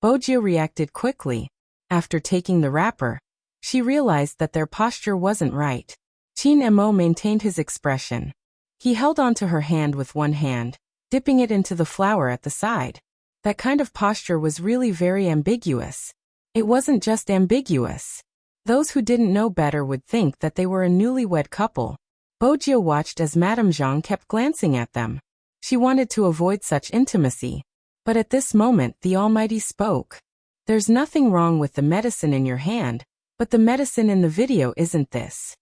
Bojio reacted quickly. After taking the wrapper, she realized that their posture wasn't right. Chinemo maintained his expression. He held onto her hand with one hand, dipping it into the flour at the side. That kind of posture was really very ambiguous. It wasn't just ambiguous. Those who didn't know better would think that they were a newlywed couple. Bojio watched as Madame Zhang kept glancing at them. She wanted to avoid such intimacy. But at this moment the Almighty spoke. There's nothing wrong with the medicine in your hand, but the medicine in the video isn't this.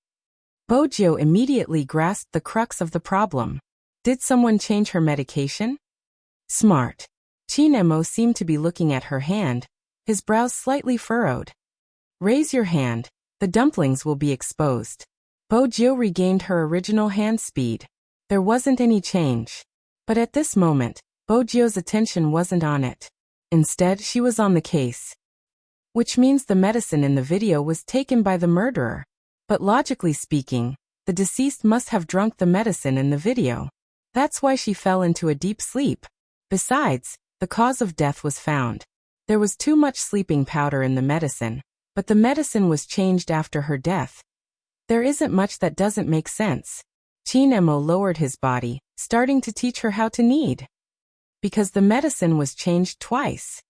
Bojio immediately grasped the crux of the problem. Did someone change her medication? Smart. Chinemo seemed to be looking at her hand, his brows slightly furrowed. Raise your hand, the dumplings will be exposed. Bojio regained her original hand speed. There wasn't any change. But at this moment, Bojio's attention wasn't on it. Instead, she was on the case. Which means the medicine in the video was taken by the murderer. But logically speaking, the deceased must have drunk the medicine in the video. That's why she fell into a deep sleep. Besides, the cause of death was found. There was too much sleeping powder in the medicine, but the medicine was changed after her death. There isn't much that doesn't make sense. Chinemo lowered his body, starting to teach her how to knead. Because the medicine was changed twice.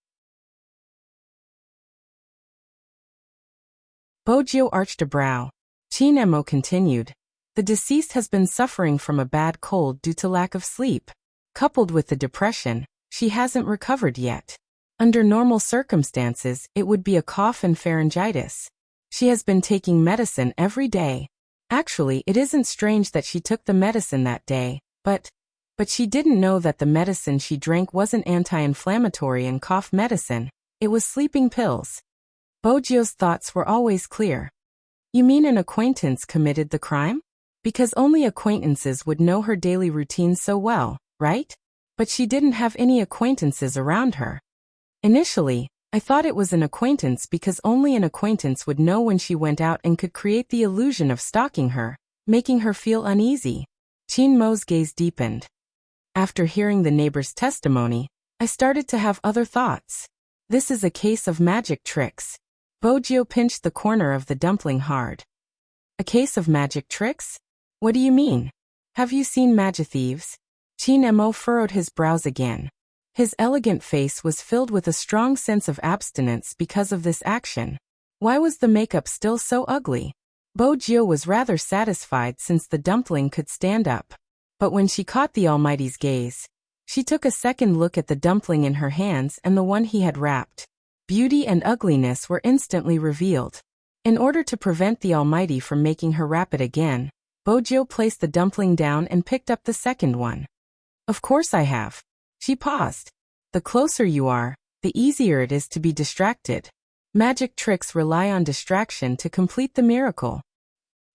Bojio arched a brow. Chinemo continued. The deceased has been suffering from a bad cold due to lack of sleep. Coupled with the depression, she hasn't recovered yet. Under normal circumstances, it would be a cough and pharyngitis. She has been taking medicine every day. Actually, it isn't strange that she took the medicine that day, but she didn't know that the medicine she drank wasn't anti-inflammatory and cough medicine. It was sleeping pills. Bojio's thoughts were always clear. You mean an acquaintance committed the crime? Because only acquaintances would know her daily routine so well, right? But she didn't have any acquaintances around her. Initially, I thought it was an acquaintance because only an acquaintance would know when she went out and could create the illusion of stalking her, making her feel uneasy. Chinmo's gaze deepened. After hearing the neighbor's testimony, I started to have other thoughts. This is a case of magic tricks. Bojio pinched the corner of the dumpling hard. A case of magic tricks? What do you mean? Have you seen Magithieves? Chinemo furrowed his brows again. His elegant face was filled with a strong sense of abstinence because of this action. Why was the makeup still so ugly? Bojio was rather satisfied since the dumpling could stand up. But when she caught the Almighty's gaze, she took a second look at the dumpling in her hands and the one he had wrapped. Beauty and ugliness were instantly revealed. In order to prevent the Almighty from making her wrap it again, Bojio placed the dumpling down and picked up the second one. Of course I have. She paused. The closer you are, the easier it is to be distracted. Magic tricks rely on distraction to complete the miracle.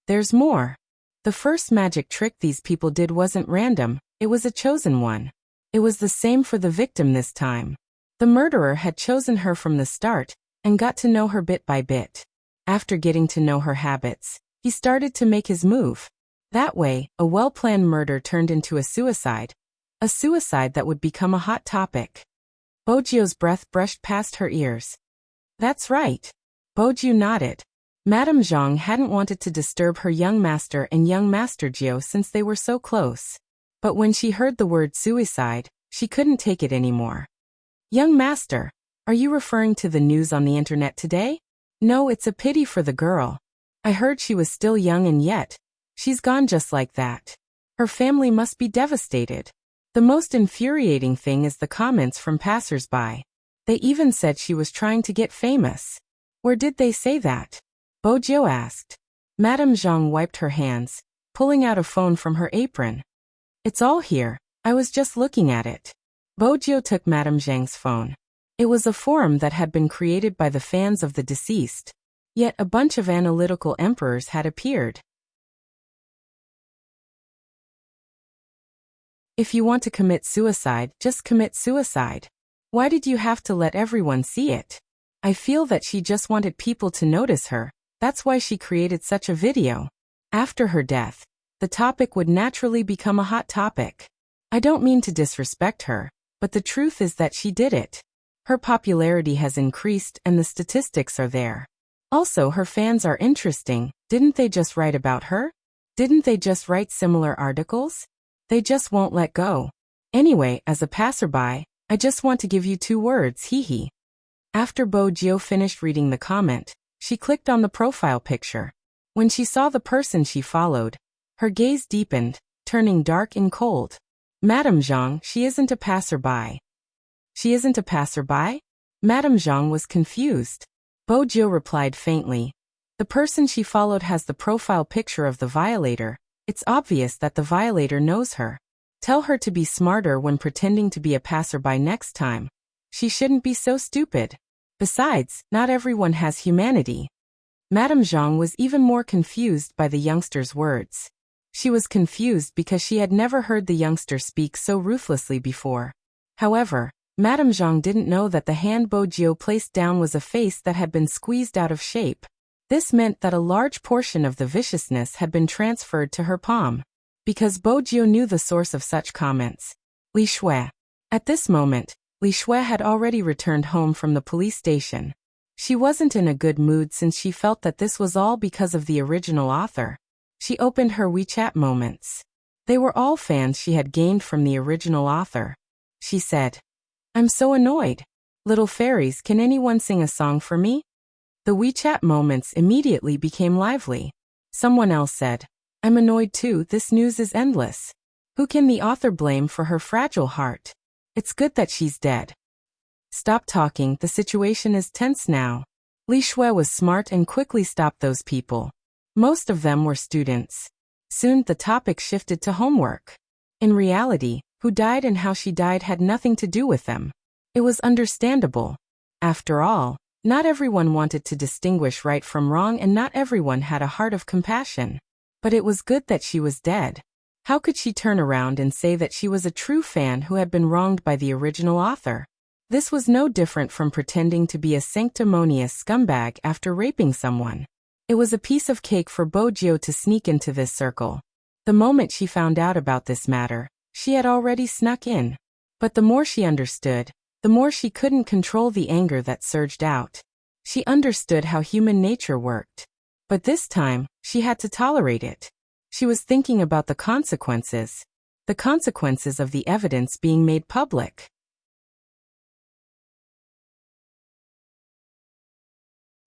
There's more. The first magic trick these people did wasn't random, it was a chosen one. It was the same for the victim this time. The murderer had chosen her from the start, and got to know her bit by bit. After getting to know her habits, he started to make his move. That way, a well-planned murder turned into a suicide that would become a hot topic. Bojio's breath brushed past her ears. That's right. Boju nodded. Madame Zhang hadn't wanted to disturb her young master and young Master Jiu since they were so close. But when she heard the word suicide, she couldn't take it anymore. Young master, are you referring to the news on the internet today? No, it's a pity for the girl. I heard she was still young and yet, she's gone just like that. Her family must be devastated. The most infuriating thing is the comments from passers-by. They even said she was trying to get famous. Where did they say that? Bojo asked. Madame Zhang wiped her hands, pulling out a phone from her apron. It's all here, I was just looking at it. Bojo took Madame Zhang's phone. It was a forum that had been created by the fans of the deceased. Yet a bunch of analytical emperors had appeared. If you want to commit suicide, just commit suicide. Why did you have to let everyone see it? I feel that she just wanted people to notice her. That's why she created such a video. After her death, the topic would naturally become a hot topic. I don't mean to disrespect her, but the truth is that she did it. Her popularity has increased and the statistics are there. Also, her fans are interesting. Didn't they just write about her? Didn't they just write similar articles? They just won't let go. Anyway, as a passerby, I just want to give you 2 words, hee. After Bojo finished reading the comment, she clicked on the profile picture. When she saw the person she followed, her gaze deepened, turning dark and cold. Madame Zhang, she isn't a passerby. She isn't a passerby? Madame Zhang was confused. Bojo replied faintly. The person she followed has the profile picture of the violator. It's obvious that the violator knows her. Tell her to be smarter when pretending to be a passerby next time. She shouldn't be so stupid. Besides, not everyone has humanity. Madame Zhang was even more confused by the youngster's words. She was confused because she had never heard the youngster speak so ruthlessly before. However, Madame Zhang didn't know that the hand Bojo placed down was a face that had been squeezed out of shape. This meant that a large portion of the viciousness had been transferred to her palm. Because Bojo knew the source of such comments. Li Shui. At this moment, Li Shui had already returned home from the police station. She wasn't in a good mood since she felt that this was all because of the original author. She opened her WeChat moments. They were all fans she had gained from the original author. She said, I'm so annoyed. Little fairies, can anyone sing a song for me? The WeChat moments immediately became lively. Someone else said, I'm annoyed too, this news is endless. Who can the author blame for her fragile heart? It's good that she's dead. Stop talking, the situation is tense now. Li Shui was smart and quickly stopped those people. Most of them were students. Soon the topic shifted to homework. In reality, who died and how she died had nothing to do with them. It was understandable. After all, not everyone wanted to distinguish right from wrong and not everyone had a heart of compassion. But it was good that she was dead. How could she turn around and say that she was a true fan who had been wronged by the original author? This was no different from pretending to be a sanctimonious scumbag after raping someone. It was a piece of cake for Bojo to sneak into this circle. The moment she found out about this matter, she had already snuck in. But the more she understood, the more she couldn't control the anger that surged out. She understood how human nature worked. But this time, she had to tolerate it. She was thinking about the consequences of the evidence being made public.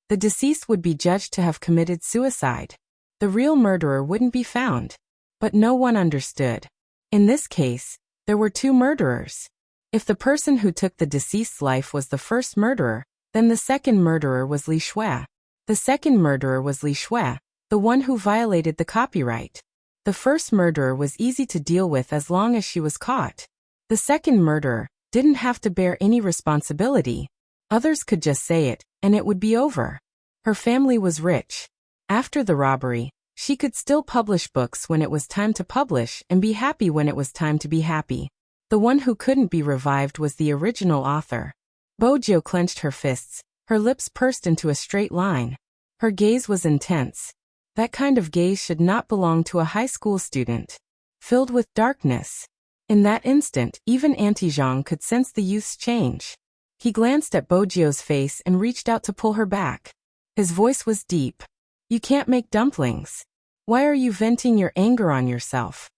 The deceased would be judged to have committed suicide. The real murderer wouldn't be found. But no one understood. In this case, there were 2 murderers. If the person who took the deceased's life was the first murderer, then the second murderer was Li Shui. The second murderer was Li Shui, the one who violated the copyright. The first murderer was easy to deal with as long as she was caught. The second murderer didn't have to bear any responsibility. Others could just say it, and it would be over. Her family was rich. After the robbery, she could still publish books when it was time to publish and be happy when it was time to be happy. The one who couldn't be revived was the original author. Bojo clenched her fists, her lips pursed into a straight line. Her gaze was intense. That kind of gaze should not belong to a high school student. Filled with darkness. In that instant, even Auntie Zhang could sense the youth's change. He glanced at Bojio's face and reached out to pull her back. His voice was deep. You can't make dumplings. Why are you venting your anger on yourself?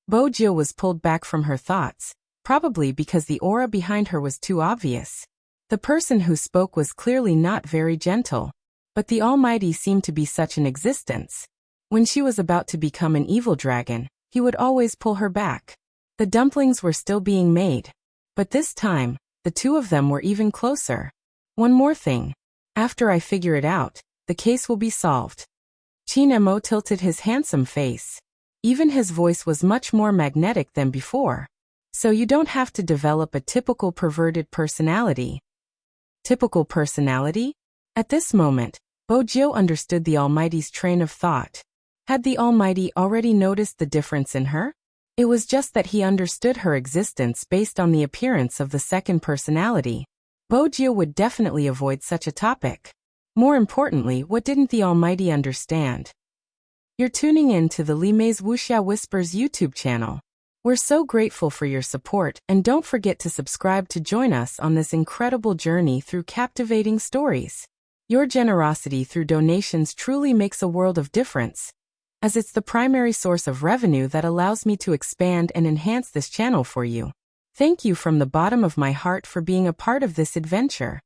Bojio was pulled back from her thoughts, probably because the aura behind her was too obvious. The person who spoke was clearly not very gentle, but the Almighty seemed to be such an existence. When she was about to become an evil dragon, he would always pull her back. The dumplings were still being made, but this time, the two of them were even closer. One more thing. After I figure it out, the case will be solved. Qin Mo tilted his handsome face. Even his voice was much more magnetic than before. So you don't have to develop a typical perverted personality. Typical personality? At this moment, Bojio understood the Almighty's train of thought. Had the Almighty already noticed the difference in her? It was just that he understood her existence based on the appearance of the second personality. Bojio would definitely avoid such a topic. More importantly, what didn't the Almighty understand? You're tuning in to the Li Mei's Wuxia Whispers YouTube channel. We're so grateful for your support, and don't forget to subscribe to join us on this incredible journey through captivating stories. Your generosity through donations truly makes a world of difference, as it's the primary source of revenue that allows me to expand and enhance this channel for you. Thank you from the bottom of my heart for being a part of this adventure.